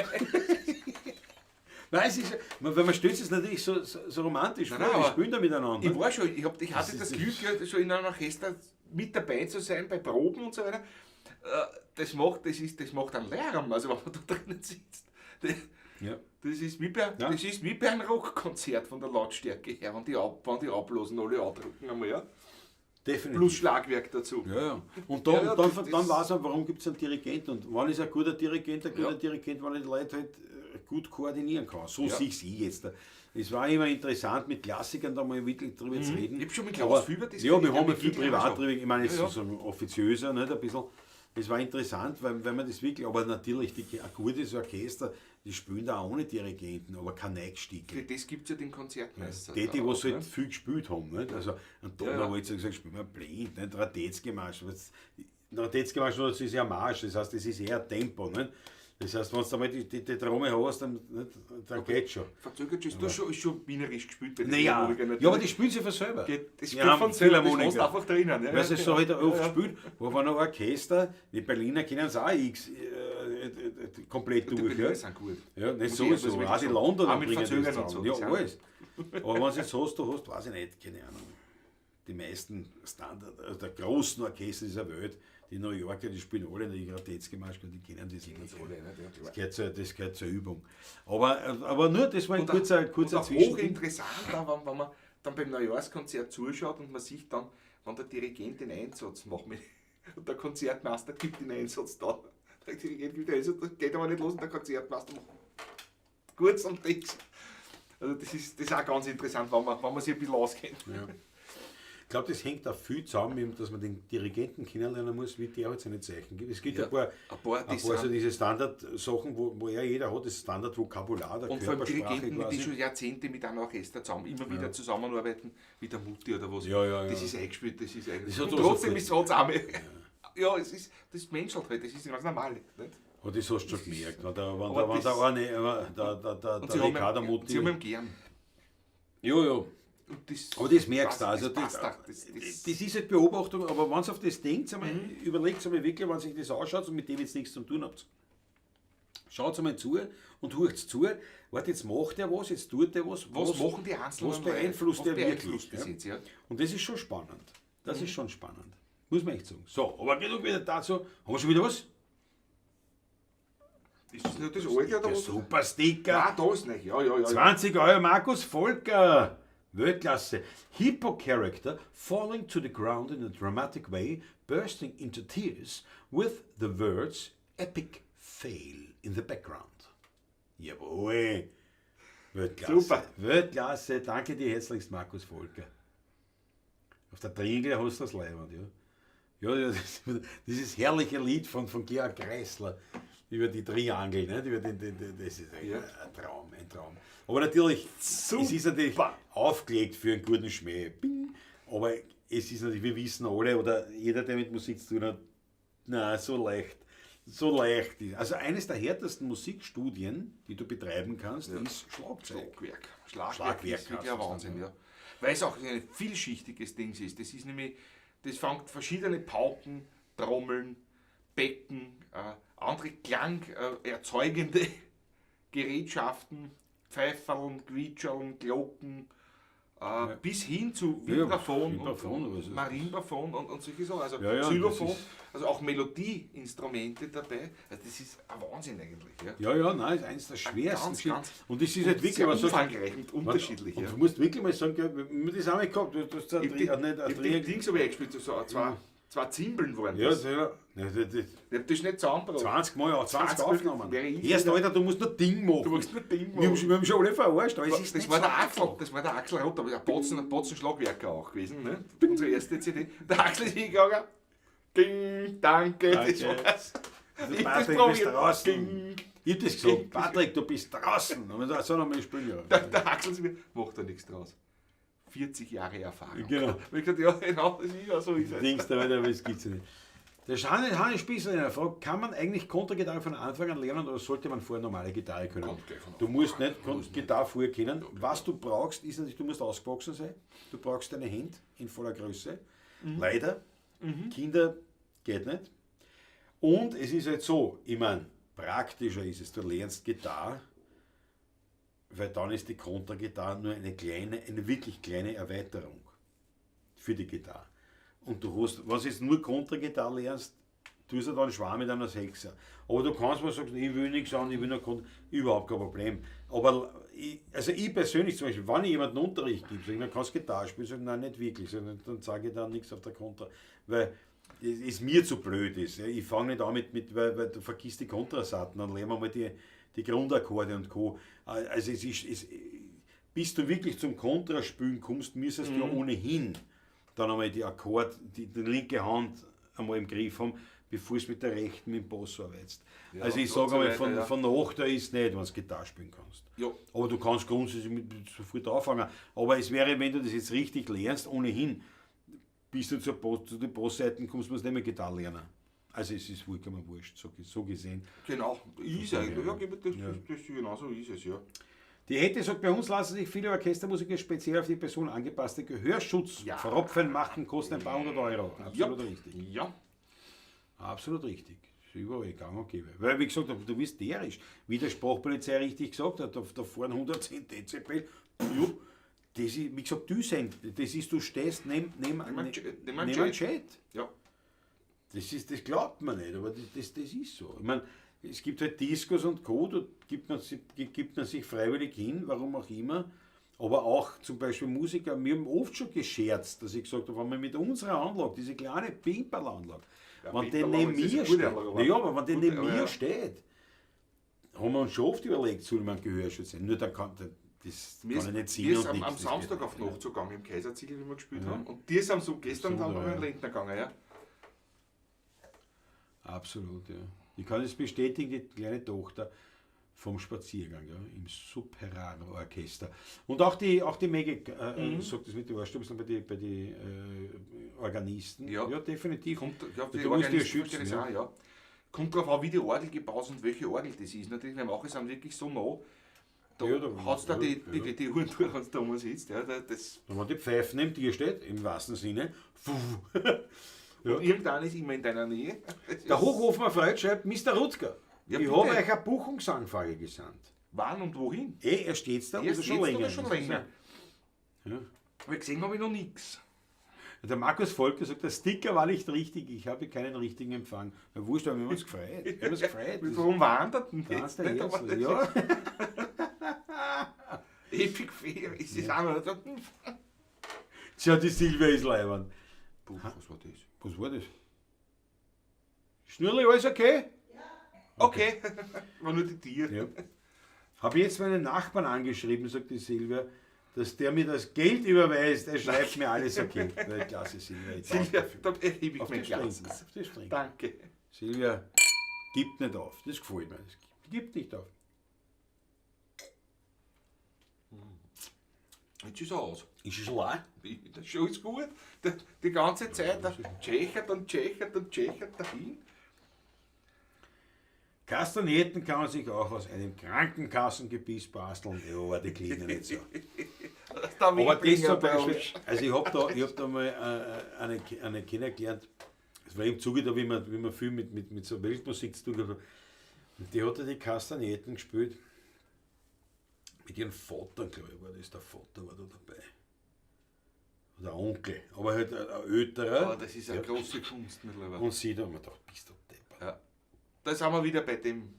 Nein, es ist, wenn man stellt es natürlich so romantisch vor, Nein, wir aber spielen da miteinander. Ich war schon, ich hatte das Glück, ja, schon in einem Orchester mit dabei zu sein, bei Proben und so weiter. Das macht einen Lärm, also wenn man da drinnen sitzt. Ja. Das ist wie bei einem Rockkonzert von der Lautstärke her, wenn die ablosen, alle andrücken einmal, ja. Definitiv. Plus Schlagwerk dazu. Ja, ja. Und Ja, dann das- weiß man, warum gibt es einen Dirigenten. Und wann ist ein guter Dirigent, wenn er die Leute halt gut koordinieren kann. So Ja. sehe ich sie jetzt. Es war immer interessant, mit Klassikern da mal wirklich drüber zu reden. Ich habe schon mit Aber- Klaus Füber Ja, wir haben ja mit viel Hitler privat schon. drüber, ich meine, jetzt Ja, ja. so offiziöser, nicht, ein bisschen. Es war interessant, weil man das wirklich, aber natürlich, ein gutes Orchester, die spielen da auch ohne Dirigenten, aber kein Für Neigstiegel. das gibt es ja den Konzertmeister. Die, was auch, halt viel gespielt haben. Nicht? Also, ein Donau hat gesagt, spielen wir blind, nicht Radetzky-Marsch. Radetzky-Marsch ist ja ein Marsch, das heißt, das ist eher ein Tempo. Nicht? Das heißt, wenn du einmal die Trommel hast, dann geht schon. Verzögert ist schon wienerisch gespielt. Bei den Naja, Philharmonikern ja, aber die spielen sie von selber. Das Wir spielt haben von selber, das Philharmoniker. hast einfach drinnen. Ja, Weil sie so halt oft ja. gespielt, wo waren noch Orchester, die Berliner kennen es auch X komplett Die durch. Berliner Ja, sind gut. ja nicht Muss ich sowieso, wirklich auch die sagen. Londoner Auch mit bringen das Verzögern und so, zusammen. die Ja, sind- alles. Aber wenn du jetzt hast, weiß ich nicht, keine Ahnung. Die meisten Standard, also der großen Orchester dieser Welt, die New Yorker, die spielen alle die Radetzky-Marsch, die kennen das nicht. Das gehört zur Übung. Aber nur, das war ein Und kurzer Und auch Zwischending. hochinteressant, auch, wenn man dann beim Neujahrskonzert zuschaut und man sieht dann, wenn der Dirigent den Einsatz macht und der Konzertmeister gibt den Einsatz da. Der Dirigent gibt den Einsatz, das geht aber nicht los und der Konzertmeister macht kurz und dick. Also das ist auch ganz interessant, wenn man sich ein bisschen auskennt. Ja. Ich glaube, das hängt auch viel zusammen, dass man den Dirigenten kennenlernen muss, wie der halt seine Zeichen gibt. Es gibt Ja, ein paar die so sind- diese Standardsachen, wo ja jeder hat, das Standardvokabular der Und vor allem Körpersprache Dirigenten, die quasi. schon Jahrzehnte mit einem Orchester immer wieder zusammenarbeiten, wie der Mutti oder was. Ja. Das ist eingespielt, das ist eigentlich. Das hat Und auch trotzdem so ist es auch ja, das menschelt halt, das ist ganz normal. Nicht? Und das hast du schon gemerkt. Wenn aber der das- eine, der Und sie haben Ricardo Mutti. ihn gern. Ja. Und das, Aber das merkst du auch. Also das, das ist halt Beobachtung, aber wenn ihr auf das denkt, überlegt einmal wirklich, wenn sich das anschaut und mit dem jetzt nichts zu tun habt. Schaut einmal zu und hört zu. Warte, jetzt macht er was, jetzt tut er was. was machen die Einzelnen? Was beeinflusst er wirklich? beeinflusst das jetzt, ja? Und das ist schon spannend. Das ist schon spannend. Muss man echt sagen. So, aber genug wieder dazu. Haben wir schon wieder was? Ist das nicht das alte oder Der was? super Sticker. Ah, da ist nicht. Ja. 20 Euro Markus Volker. Weltklasse. Hippo character falling to the ground in a dramatic way, bursting into tears with the words epic fail in the background. Jawohl. Weltklasse. Super. Weltklasse. Danke dir herzlichst, Markus Volker. Auf der Triangel hast du das Leibwand, ja. Ja, dieses herrliche Lied von Georg Kreisler über die Triangel, ne? Das ist ein Traum, ein Traum. Aber natürlich, es ist natürlich aufgelegt für einen guten Schmäh. Bing. Aber es ist natürlich, wir wissen alle, oder jeder, der mit Musik zu tun hat, na, so leicht. Also eines der härtesten Musikstudien, die du betreiben kannst, ist Schlagzeug. Schlagwerk ist wirklich ein Wahnsinn, ja. Weil es auch ein vielschichtiges Ding ist. Das ist nämlich, das fängt verschiedene Pauken, Trommeln, Becken, andere klangerzeugende Gerätschaften, Pfeiferln, Quietscheln, Glocken, bis hin zu Vibraphon, und Marimbafon und solche Sachen, also Xylophon, also auch Melodieinstrumente dabei. Also das ist ein Wahnsinn eigentlich. Ja, nein, ist eins der schwersten. Und das ist halt wirklich sehr umfangreich und unterschiedlich. Und du musst wirklich mal sagen, wir das auch mal gehabt, du hast Ich habe Dings eingespielt, so zwei Zimbeln waren das. Ich habe das nicht zusammengebracht. 20 Mal, auch 20 Aufnahmen. Wäre Erst, Alter, du musst nur Ding machen. Du musst nur Ding Wir machen. haben schon alle verarscht. Aber es ist Das nicht war, so der Axel Roth, aber ein Botzen Schlagwerker auch gewesen. Ne? Unsere erste CD. Der Axel ist hingegangen. Ding, danke, das war's. Ich hab das Patrick, du bist probiert. draußen. Ding. Ich hab das gesagt, Patrick, du bist draußen. Und so nochmal spielen. Der Axel ist mir, macht da nichts draus. 40 Jahre Erfahrung. Genau. Und ich gesagt, ja, genau, so ist es. Dings, aber das gibt's ja nicht. Der Hannes Spießler fragt, kann man eigentlich Kontragitarre von Anfang an lernen oder sollte man vorher normale Gitarre können? Du musst nicht Gitarre vorher kennen. Was du brauchst, ist natürlich, du musst ausgewachsen sein. Du brauchst deine Hände in voller Größe. Leider. Kinder geht nicht. Und es ist halt so, ich meine, praktischer ist es, du lernst Gitarre, weil dann ist die Kontragitarre nur eine wirklich kleine Erweiterung für die Gitarre. Und du hast, was jetzt nur Kontragitarre lernst, tust du dann Schwarm mit einer Sechser. Aber du kannst mal sagen, ich will nichts an, ich will nur Kontra, überhaupt kein Problem. Aber ich persönlich zum Beispiel, wenn ich jemanden Unterricht gebe, sage ich, dann kannst du Gitarre spielen, sage ich, nein, nicht wirklich, sondern dann sage ich dann nichts auf der Kontra. Weil es mir zu blöd ist. Ich fange nicht an weil du vergisst die Kontrasaiten, dann lernen wir mal die Grundakkorde und Co. Also bis du wirklich zum Kontraspielen kommst, müsstest du ja ohnehin dann einmal die Akkord, die linke Hand einmal im Griff haben, bevor du mit der rechten mit dem Bass arbeitest. Ja, also ich sage einmal, von Nachteil ist nicht, wenn du Gitarre spielen kannst. Ja. Aber du kannst grundsätzlich sofort anfangen. Aber es wäre, wenn du das jetzt richtig lernst, ohnehin, bis du zu den Bassseiten kommst, musst du nicht mehr Gitarre lernen. Also es ist vollkommen wurscht, so gesehen. Genau, ist eigentlich. Ja, das genauso ist es, ja. Die Hätte sagt, bei uns lassen sich viele Orchestermusiker speziell auf die Person angepasste Gehörschutz verropfen machen, kosten ein paar hundert Euro. Absolut richtig. Ja. Absolut richtig. Das ist überall gang und gäbe. Weil, wie gesagt, du bist derisch. Wie der Sprachpolizei richtig gesagt hat, da fahren 110 Dezibel. Ja, das ist, wie gesagt, das ist, du stehst neben einem Chat. Ja. Das glaubt man nicht, aber das ist so. Ich meine, es gibt halt Discos und Co., da gibt man sich freiwillig hin, warum auch immer. Aber auch zum Beispiel Musiker, wir haben oft schon gescherzt, dass ich gesagt habe, wenn man mit unserer Anlage, diese kleine Pimperl-Anlage, wenn der neben mir steht, aber wenn der neben mir steht, haben wir uns schon oft überlegt, soll man Gehörschutz sein. Nur dann kann das kann ich nicht sehen. Wir sind am Samstag auf Nacht gegangen im Kaiserziegel, wie wir gespielt haben. Und die sind so gestern dann noch in Lentner gegangen, ja. Absolut, ja. Ich kann es bestätigen, die kleine Tochter vom Spaziergang, ja, im Subherano-Orchester. Und auch die Maggie sagt das mit den Ohrstöpseln bei den Organisten. Ja, definitiv. Die Organisten schützen, ja. Kommt darauf an, wie die Orgel gebaut ist und welche Orgel das ist. Natürlich, weil manche sind wirklich so nah. Da hat es da die Uhren durch, wenn du da oben sitzt. Ja, das, Da man die Pfeifen im Tier steht, im wahrsten Sinne. und irgendwann ist immer in deiner Nähe. Das Der ist- Hochhofner Freud schreibt, Mr. Rutger, Ja, ich bitte. habe euch eine Buchungsanfrage gesandt. Wann und wohin? Er steht da Erst oder schon jetzt länger? oder schon länger? Ja. Aber gesehen habe ich noch nichts. Der Markus Volker sagt, der Sticker war nicht richtig, ich habe keinen richtigen Empfang. Na wurscht, aber wir haben uns gefreut. Wir haben uns gefreut. Warum wandert denn Das jetzt ist der nicht? Aber Erste. das Ja. ist Epic Fair. Ist das auch noch da? Tja, die Silvia ist leibend. Puh, was war das? Was war das? Schnurli, alles okay? Okay, war nur die Tiere. Ja. Habe jetzt meinen Nachbarn angeschrieben, sagt die Silvia, dass der mir das Geld überweist. Er schreibt mir alles okay. Ja, klasse, Silvia. Ich danke Silvia, dafür. da erhebe ich Auf mein die String. Glas. Auf die String. Danke. Silvia, gibt nicht auf. Das gefällt mir. Gibt nicht auf. Jetzt ist er aus. Ist es leer? Das ist schon gut. Die ganze Zeit tschechert und tschechert und tschechert dahin. Kastagnetten kann man sich auch aus einem Krankenkassengebiss basteln. Ja, aber die klingen nicht so. Aber das zum Beispiel, also ich hab da mal eine kennengelernt, das war im Zuge da, wie man viel mit so Weltmusik zu tun hat. Und die hat ja die Kastagnetten gespielt. Mit ihrem Vater, glaube ich, war das. Der Vater war da dabei. Oder Onkel. Aber halt ein älterer. Aber das ist eine große Kunst mittlerweile. Und sie da haben wir gedacht, bist du deppert. Ja. Da sind wir wieder bei dem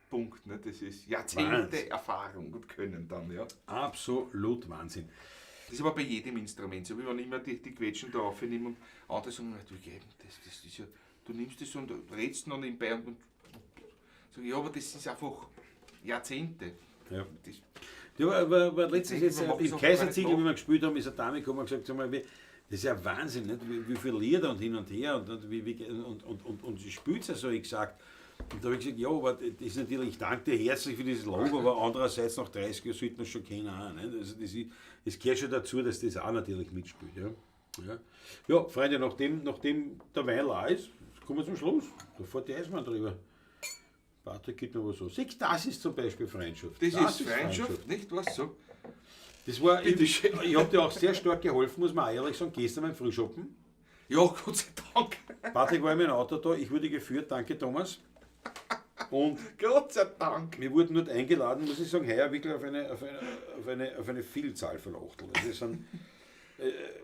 Punkt. Ne? Das ist Jahrzehnte Wahnsinn. Erfahrung und Können dann. Ja. Absolut Wahnsinn. Das ist aber bei jedem Instrument so, wie wenn immer die Quetschen da aufnehmen und andere sagen, wie geht denn das? Das ist ja, du nimmst das und redest noch nebenbei und sag ich, ja, aber das ist einfach Jahrzehnte. Ja. Das, Ja, aber letztens jetzt Man macht im so Kaiserziegel, gar wie nicht wir gespielt haben, ist eine Dame gekommen und gesagt, sag mal, das ist ja Wahnsinn, nicht? Wie viele Lieder und hin und her und sie spielt es ja so exakt. Und da habe ich gesagt, ja, aber das ist natürlich, ich danke dir herzlich für dieses Logo, aber andererseits nach 30 Jahren sollte man schon kennen auch. Nicht? Also das gehört schon dazu, dass das auch natürlich mitspielt. Ja, Freunde, nachdem der Wein leer ist, kommen wir zum Schluss. Da fährt die Eismann drüber. Patrick gibt mir was so. Siehst, das ist zum Beispiel Freundschaft. das ist Freundschaft, nicht was so? Das war, Bitte ich schön. habe dir auch sehr stark geholfen, muss man auch ehrlich sagen, gestern beim Frühshoppen. Ja, Gott sei Dank. Patrick war in meinem Auto da, ich wurde geführt, danke Thomas. Und Gott sei Dank. wir wurden dort eingeladen, muss ich sagen, heuer wirklich auf eine Vielzahl von Achteln. Das sind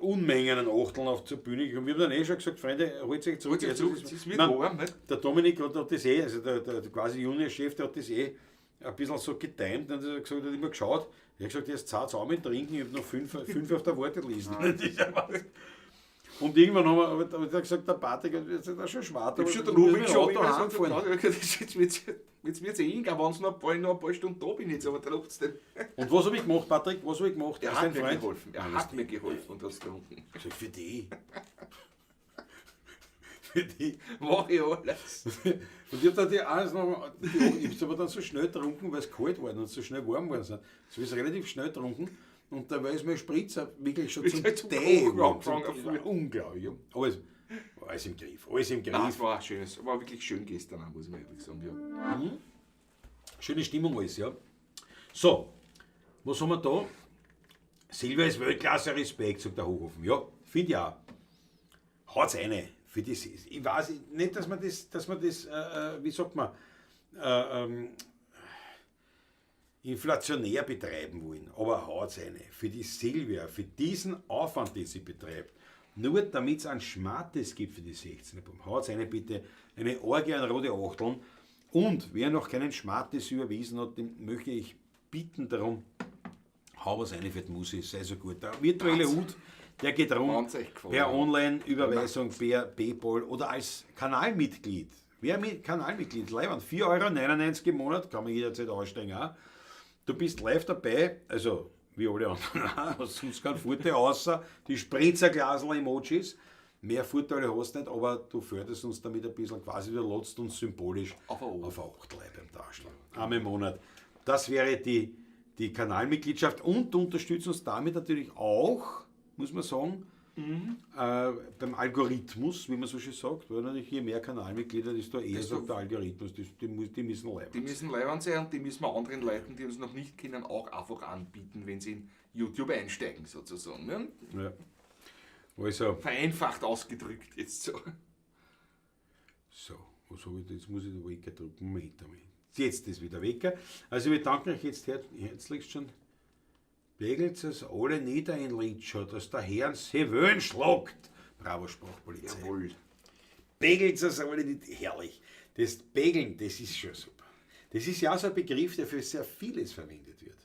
Unmengen an Achteln auf zur Bühne gekommen. Wir haben dann schon gesagt, Freunde, holt euch zurück. Es wird Nein, warm, nicht? der Dominik hat das also der quasi Juniorchef, der hat das ein bisschen so getimt und hat gesagt, hat immer geschaut. Er hat gesagt, jetzt zahlt auch mit trinken, ich habe noch fünf auf der Warteliste. Das ist ja Wahnsinn. Und irgendwann hat er gesagt, der Patrick, jetzt ist er schon schwarz. Ich habe schon der wir Lubik müssen schon mit dem Auto immer heimfahren. jetzt wird es eh hingehen, wenn es noch ein paar Stunden da bin, jetzt, aber trotzdem. Und was habe ich gemacht, Patrick? Was habe ich gemacht? Er Als hat dein mir Freund? geholfen. Er hat mir geholfen und das getrunken. Ich sag, für die. Für die. Mach ich alles. Und ich habe dann ich habe es aber dann so schnell getrunken, weil es kalt war und so schnell warm geworden sind. So ist es relativ schnell getrunken. Und da war es mein Spritzer wirklich schon zum Zum Tee. Kochen geworden. angefangen Das war unglaublich. Ja. Alles im Griff. Alles im Griff. Nein, es war ein schönes, war wirklich schön gestern, auch, muss ich ehrlich sagen. Ja. Schöne Stimmung alles, ja. So, was haben wir da? Silvia ist Weltklasse, Respekt, sagt der Hochhofen. Ja, finde ich auch. Haut's eine. Für das, ich weiß nicht, dass man das, wie sagt man, inflationär betreiben wollen, aber haut's eine. Für die Silvia, für diesen Aufwand, den sie betreibt, nur damit es ein Schmattes gibt für die 16er Buben. Haut's eine bitte, eine Orgie an rote Achteln. Und wer noch keinen Schmattes überwiesen hat, den möchte ich bitten darum, hau was eine für die Musik, sei so gut. Der virtuelle Hut, der geht rum Wenn's euch gefällt. per Online-Überweisung, per PayPal oder als Kanalmitglied. Wer mit Kanalmitglied, leibend, 4,99 € im Monat, kann man jederzeit aussteigen auch. Du bist live dabei, also wie alle anderen auch, hast sonst keinen Vorteil, außer die Spritzerglasel-Emojis. Mehr Vorteile hast du nicht, aber du förderst uns damit ein bisschen, quasi du lotst uns symbolisch Auf eine auf 8 beim Taschel. Einmal im Monat. Das wäre die Kanalmitgliedschaft und du unterstützt uns damit natürlich auch, muss man sagen, beim Algorithmus, wie man so schön sagt, weil natürlich je mehr Kanalmitglieder, desto eher sagt der Algorithmus, die müssen leibend Die müssen leibend sein und die müssen wir anderen Leuten, die uns noch nicht kennen, auch einfach anbieten, wenn sie in YouTube einsteigen, sozusagen. Ne? Ja. Also, Vereinfacht ausgedrückt jetzt so. so, was habe ich da? Jetzt muss ich den Wecker drücken. Moment einmal. Jetzt ist wieder Wecker. Also wir danken euch jetzt herzlichst schon. Pegelt es alle nieder in Litschow, dass der Herrn Sevön schlagt. Bravo, Sprachpolizei. Jawohl. Pegelt es alle nicht. Herrlich. Das Pegeln, das ist schon super. Das ist ja auch so ein Begriff, der für sehr vieles verwendet wird.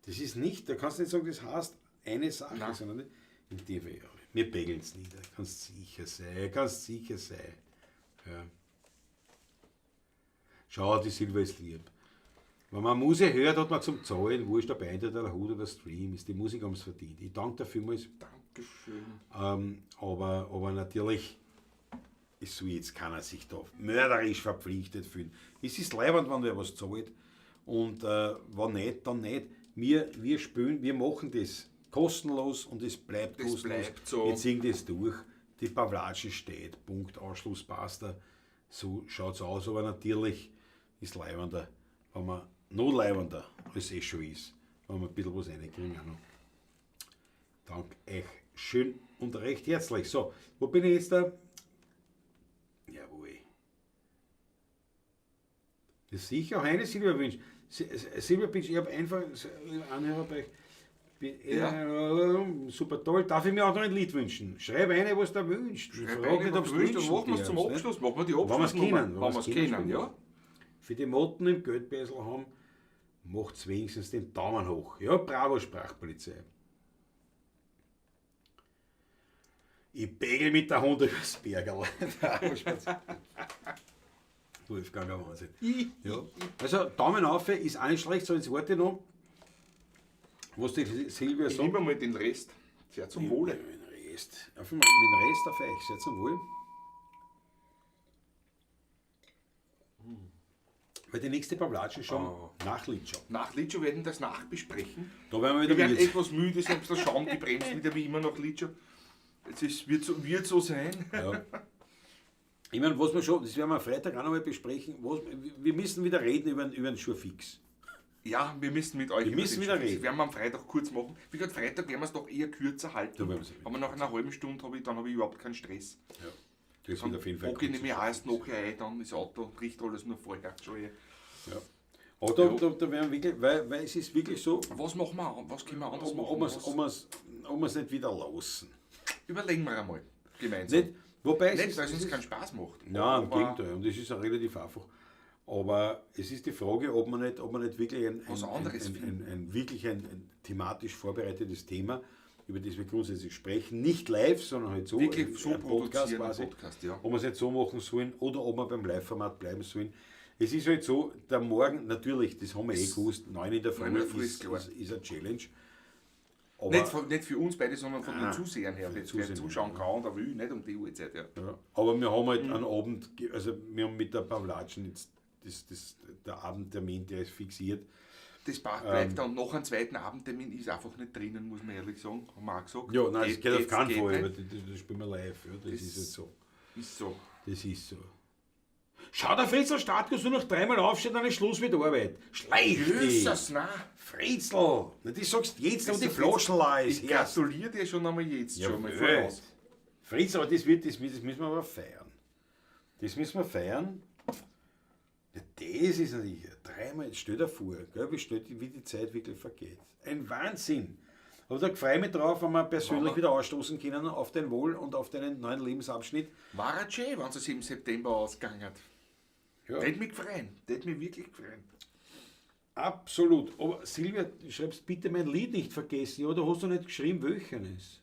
Das ist nicht, da kannst du nicht sagen, das heißt eine Sache, Nein. sondern in dem Fall, ja, wir pegeln es nieder. Kannst sicher sein. Ja. Schau, die Silber ist lieb. Wenn man Musik hört, hat man zum Zahlen, wurscht der Beinder, der Hut oder der Stream, ist die Musik haben es verdient. Ich danke dafür mal. Dankeschön. Aber natürlich, es soll jetzt keiner sich da mörderisch verpflichtet fühlen. Es ist leibend, wenn wer was zahlt. Und wenn nicht, dann nicht. Wir spielen, wir machen das kostenlos und es bleibt Das kostenlos. bleibt so. Wir ziehen das durch. Die Pawlatsche steht. Punkt, Ausschluss, basta. So schaut es aus, aber natürlich ist leibender, wenn man noch leibender als es schon ist, wenn wir ein bisschen was reinkriegen. Danke euch schön und recht herzlich. So, wo bin ich jetzt da? Jawohl. Das ist sicher auch eine Silberwünsch. Silberwünsch, ich habe einfach einen Anhörer bei euch. Super toll. Darf ich mir auch noch ein Lied wünschen? Schreib eine, was du wünschst. Dann machen wir es zum Abschluss. Machen wir die Wenn wir es Abschlussnummer. kennen. Wenn wir es kennen, ja. Für die Motten im Geldbeutel haben, macht wenigstens den Daumen hoch. Ja, bravo, Sprachpolizei. Ich pegel mit der Hunde übers Bergerl. Wolfganger Wahnsinn. Ja. Also Daumen auf ist auch nicht schlecht, so jetzt warte noch. Was die Silvia Ich sagt. nehme mal den Rest. Sehr zum Wohle. Mit dem Rest. Mit dem Rest auf euch, sehr zum Wohl. Weil die nächste Pawlatschen schon nach Litschow. Nach Litschow werden wir das nachbesprechen. Da werden wir Wir wieder werden mit. etwas müde sein, ein bisschen Schaum, die bremsen wieder wie immer nach Litschow. Wird so sein. Ja. Ich meine, was wir schon, das werden wir am Freitag auch noch mal besprechen, wir müssen wieder reden über den Schurfix. Ja, wir müssen mit euch Wir müssen wieder reden. Das werden wir am Freitag kurz machen. Wie gesagt, Freitag werden wir es doch eher kürzer halten. Da werden wir's Aber nach einer halben Stunde habe ich überhaupt keinen Stress. Ja. Das Dann wird auf jeden Fall packe ich kurz nämlich sein. auch erst noch ein, dann das Auto riecht alles nur vorher schon. Ja. Aber da werden wir wirklich, weil es ist wirklich so, Was machen wir? Was können wir anders ob machen? wir es nicht wieder lassen. Überlegen wir einmal gemeinsam. Nicht, wobei es Nicht, ist, weil es es uns ist, keinen Spaß macht. ja, im Aber Gegenteil, und das ist auch relativ einfach. Aber es ist die Frage, ob man nicht wirklich Was anderes wirklich ein thematisch vorbereitetes Thema, über das wir grundsätzlich sprechen, nicht live, sondern halt so, wirklich so ein Podcast produzieren, quasi, ein Podcast, ja. ob wir es jetzt so machen sollen oder ob wir beim Live-Format bleiben sollen. Es ist halt so, der Morgen, natürlich, das haben wir gewusst, 9 in der Früh 9 in der Früh ist klar. eine Challenge. Aber, Nicht für uns beide, sondern von den Nein, Zusehern her. für die Jetzt wer Zuseher, zuschauen kann oder will, nicht um die Uhrzeit. Ja. ja, aber wir haben halt einen Abend, also wir haben mit der Pawlatschen jetzt der Abendtermin, der ist fixiert. Das bleibt dann noch ein zweiten Abendtermin, ist einfach nicht drinnen, muss man ehrlich sagen. Haben wir auch gesagt. Ja, nein, es geht auf keinen geht Fall, nicht. aber das spielen wir live. Ja, das ist jetzt so. Ist so. Das ist so. Schau, der Fritzl startet, du noch dreimal aufstehen, dann ist Schluss mit der Arbeit. Schleich dich! Jesus, nein. Fritzl! Na, das sagst du jetzt, und die Das- Flaschenlei Ich ist erst. gratuliere dir schon einmal jetzt, Ja, schon mal blöd. voraus. Fritzl, aber das müssen wir aber feiern. Das müssen wir feiern. Ja, das ist natürlich dreimal, stell dir vor, gell, wie die Zeit wirklich vergeht. Ein Wahnsinn. Aber da freue ich mich drauf, wenn wir persönlich wieder ausstoßen können auf dein Wohl und auf deinen neuen Lebensabschnitt. War es schön, wenn es im September ausgegangen hat. Ja. Tät mich gefreut. Tät mich wirklich gefreut. Absolut. Aber Silvia, du schreibst bitte mein Lied nicht vergessen, ja? Oder hast du nicht geschrieben, welches?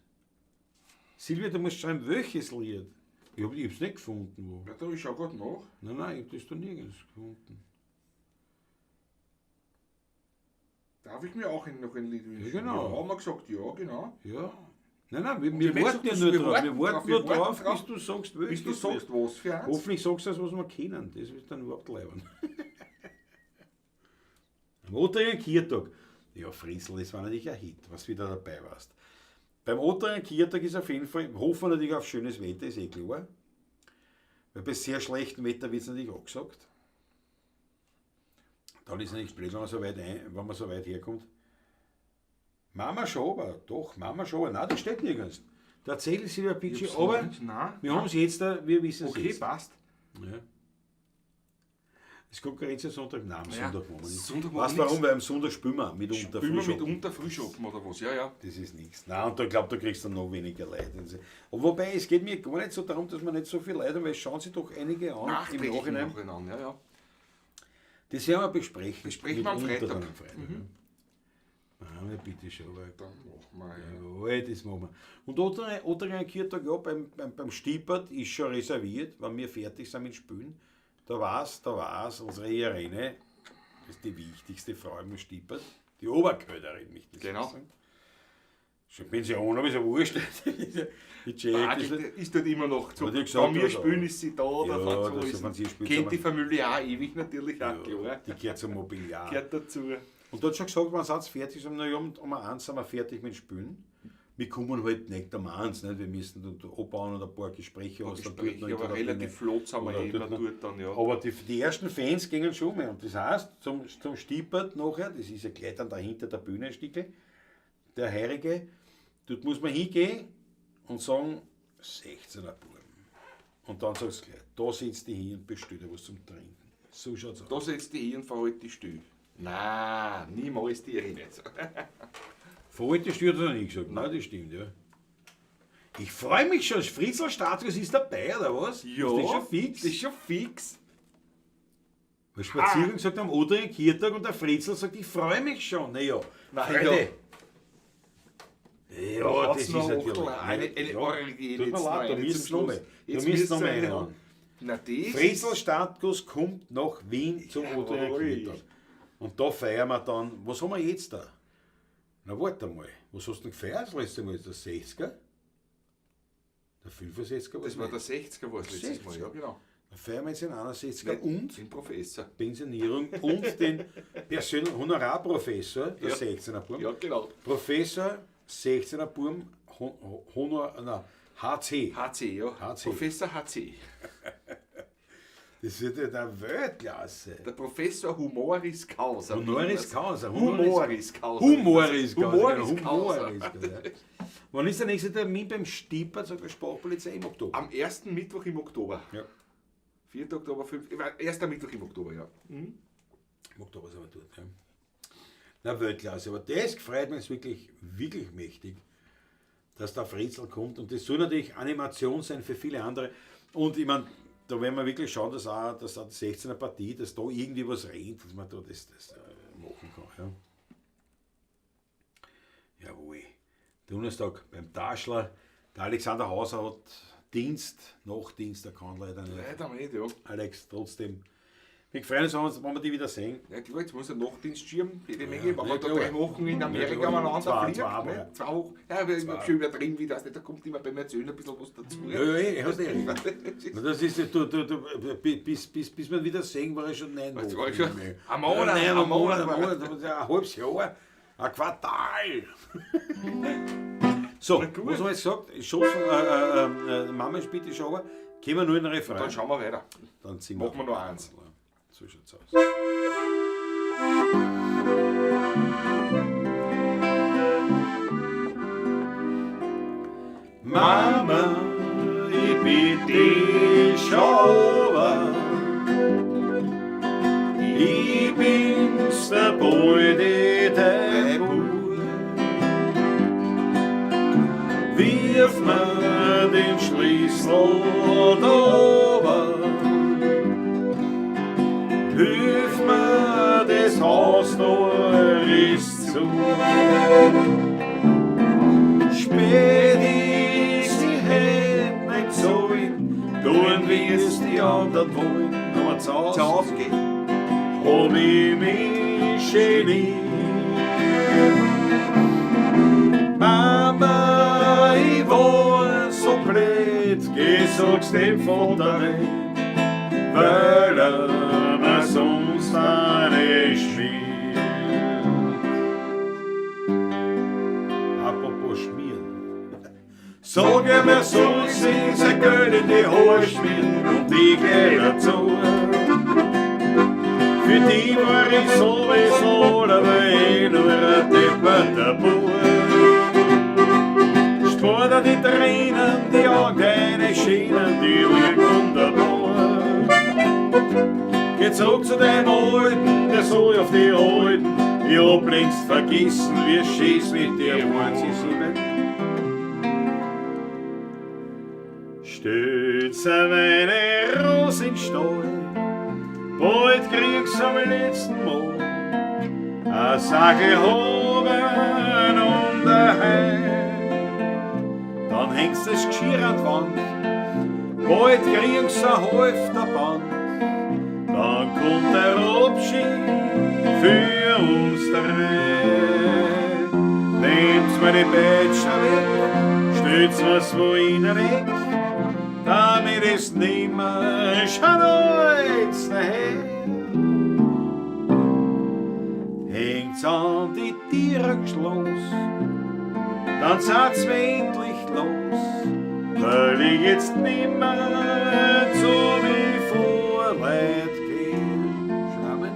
Silvia, du musst schreiben, welches Lied. Ich habe es nicht gefunden. Wo. Ja, da ist auch gut nach. Nein, ich habe das da nirgends gefunden. Darf ich mir auch noch ein Lied wünschen? Ja, genau. Ja, haben wir gesagt, ja, genau. Ja. Nein, wir die warten ja Menschen- nur wir drauf. Wir warten nur drauf, drauf, bis du sagst, welches. Bis du sagst, was für eins. Hoffentlich sagst du das, was wir kennen. Das wird dann überhaupt leibern. Montag und Kirtag. Ja, Friesl, das war natürlich ein Hit, was wieder dabei warst. Beim Ottering Kirtag ist auf jeden Fall, hoffen wir natürlich auf schönes Wetter, ist eh klar. Weil bei sehr schlechtem Wetter wird es natürlich auch gesagt. Dann ist es nicht blöd, wenn man so weit herkommt. Mama Schober, doch, Mama Schober, nein, das steht nirgends. Da erzählt Silvia Pitschi, aber Nein. wir haben es jetzt, wir wissen es Okay, jetzt. passt. Ja. Das Konkurrenz-Sonntag, nein, am Ja, Sonntag machen wir nicht. Sonntag machen Weißt wir du warum? nichts. Weil am Sonntag spielen wir mitunter Spielen wir Frühschoppen. mitunter Frühschoppen oder was? Ja, ja. Das ist nichts. Nein, und da glaube da kriegst du noch weniger Leute. Und wobei, es geht mir gar nicht so darum, dass man nicht so viel Leute haben, weil es schauen sich doch einige an im Nachträglich Nachhinein. Nachhinein, ja, ja. Das werden wir besprechen. Besprechen wir am Mitunter Freitag. dann am Freitag. Ja, bitte schon. Weil, Dann machen wir, ja, das machen wir. Und Ottering Kirtag, ja, beim Stiepert ist schon reserviert, wenn wir fertig sind mit Spielen. Da war's, unsere Irene, das ist die wichtigste Frau im Stiepert, die Oberköderin, möchte ich Genau. sagen. Schon Pension, aber ist ja wurscht. Die Jack ist dort immer noch so. Hat die gesagt, Wenn wir also, spielen, ist sie da oder ja, so. das, Ist wenn sie spielt, kennt aber- die Familie auch ewig natürlich auch, ja, klar. die gehört zum Mobiliar. Gehört dazu. Und da hat schon gesagt, wenn sie fertig sind, naja, um 1 sind wir fertig mit Spielen. Wir kommen halt nicht um 1, nicht? Wir müssen dort abbauen und ein paar Gespräche Aber aus aber relativ flott sind wir immer dort dann, ja. Aber die ersten Fans gingen schon mehr. Und das heißt, zum Stiepert nachher, das ist ja gleich dann dahinter der Bühne ein Stückchen, der Heurige, dort muss man hingehen und sagen, 16er Buben. Und dann sagst du gleich, da setzt dich hin und bestell dir was zum Trinken. So schaut's aus. Da setzt die hin und verhält dich still. Nein, niemals die ich nicht. Verhalte stört er nicht gesagt. Nein, das stimmt, ja. Ich freue mich schon, Fritzl-Status ist dabei, oder was? Ja, Ist das schon fix? Das ist schon fix. Weil Spaziergang sagt am Ottering Kirtag und der Fritzl sagt, ich freue mich schon. Naja, Na, Freunde. Ja, hat's das ist noch natürlich. eine Orgie Tut mir jetzt leid, noch da eine müsst zum noch mehr. Schluss. Da Jetzt müsst müsst noch ihr mehr eine ran. Na, das Fritzl-Status kommt nach Wien zum Ottering Jawohl. Kirtag. Und da feiern wir dann, was haben wir jetzt da? Na warte mal, was hast du denn gefeiert das letzte Mal? Der 60er? Der 65er? Das war der 60er, war es letztes Mal, 60er. ja genau. Da feiern wir jetzt den 61er und Den Professor. Pensionierung und den persönlichen Honorarprofessor, der Ja. 16er Burm. Ja, genau. Professor 16er Burm, HC. HC, ja. HC. Professor HC. Das wird ja der Weltklasse. Der Professor Humoris Causa. Honoris Causa. Humoris Causa. Humoris Causa. Humoris Causa. Humoris Causa. Wann ist der nächste Termin beim Stiepert, sagt der Sprachpolizei im Oktober? Am ersten Mittwoch im Oktober. Ja, 4. Oktober, 5. Erster Mittwoch im Oktober, ja. im Oktober sind wir dort. Ja. Na, Weltklasse. Aber das freut mich wirklich, wirklich mächtig, dass der Fritzl kommt. Und das soll natürlich Animation sein für viele andere. Und ich meine, da werden wir wirklich schauen, dass auch die 16er Partie, dass da irgendwie was rennt, dass man da das machen kann. Ja. Jawohl. Donnerstag beim Taschler. Der Alexander Hauser hat Dienst, Nachtdienst, der kann leider nicht. Leider nicht, ja. Alex, trotzdem. Wir freuen uns, wenn wir die wieder sehen. Ja, klar, jetzt muss er Nachtdienst schieben, jede Menge, Ja, wenn ja, wir da klar. 3 Wochen in Amerika Ja, umeinander zwei fliegen. Wochen. Ne? 2 Wochen. Ja, aber ich hab schon übertrieben, wie das nicht, da kommt immer beim Erzählen ein bisschen was dazu. Ja, hast du recht. Das ist, bis wir wieder sehen, war ich schon 9 Das Wochen. war schon mehr. ein Monat, Nein, ein ein Monat. ein halbes Jahr, ein Quartal. So, gut. was haben wir jetzt gesagt? Schutz von Mama ist bitte schon, aber gehen wir nur in den Refrain. Dann schauen wir weiter. Dann ziehen Machen wir noch eins. So schaut's aus. Mama, ich bitte dich schon. Ich bin's, der Beute, der Bub. Wirf mir den Schlüssel drüber. Hilf mir, das Haus noch ist zu. Spät ist die Hände nicht so in, tun wie es die anderen wollen. Aber zu Hause hab ich mich schön lieb. Mama, ich war so blöd, geh sag's dem Vater nicht, weil mir sonst eine schmiert. Apropos Schmieren. Sag mir so, sie sein Geld in die Haare schmieren und ich geh dazu. Für die war ich sowieso dabei, nur ein depperter Bub. Spar dir die Tränen, die auch deine Schienen, die liegen wunderbar. Geh zurück zu deinem Alten, der soll auf die Alten, ich hab längst vergessen, wie schön's mit dir waren, sie sieben. Stütze meine Rose in den Stall, bald kriegst du am letzten Mal eine Sache haben und daheim. Dann hängst du das Geschirr an die Wand, bald kriegst du ein Halfterband. Dann kommt der Abschied für uns drei. Nehmt mir die Bettchen weg, stellt's mir's wohin weg, damit es nimmer schaut daher. Hängt's an die Tiere geschloss, dann seid's mir endlich los, weil ich jetzt nimmer so wie vor weit gehen. Schrammen?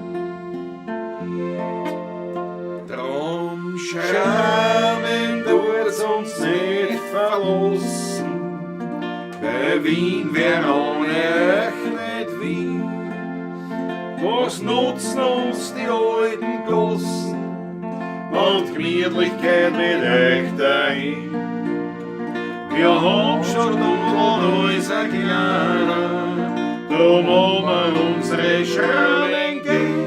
Drum schrammen tut's uns nicht verlassen, bei Wien wär ohne euch nicht Wien. Was nutzen uns die alten Glossen und Gemütlichkeit mit euch dahin? Wir haben schon und alles ein kleiner, drum haben wir unsere Schrammen gehen.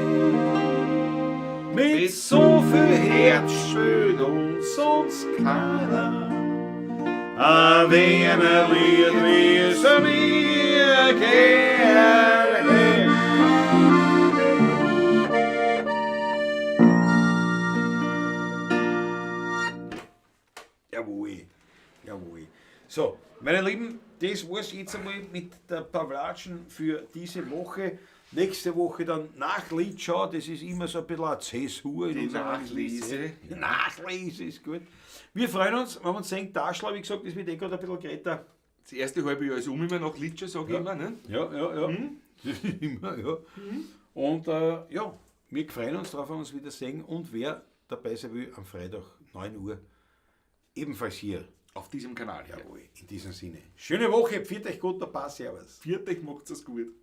Mit so viel Herz schön und sonst keiner. A Wiener Lied, wie es mir gerne. Jawohl, jawohl. So, meine Lieben, das war's jetzt einmal mit der Pawlatschen für diese Woche. Nächste Woche dann Nachliedschau, das ist immer so ein bisschen eine Zäsur in Die unserer Nachlese. Nachlese ist gut. Wir freuen uns, wenn wir uns sehen, Taschler, wie gesagt, das wird gerade ein bisschen geredet. Das erste halbe Jahr ist immer noch Litsche, sage ich immer. Ne? Ja, ja, ja. Immer, ja. Und ja, wir freuen uns darauf, wenn wir uns wieder sehen. Und wer dabei sein will, am Freitag 9 Uhr, ebenfalls hier. Auf diesem Kanal. Jawohl, in diesem Sinne. Schöne Woche, pfiat euch gut, Papa, servus. Viertag macht's es gut.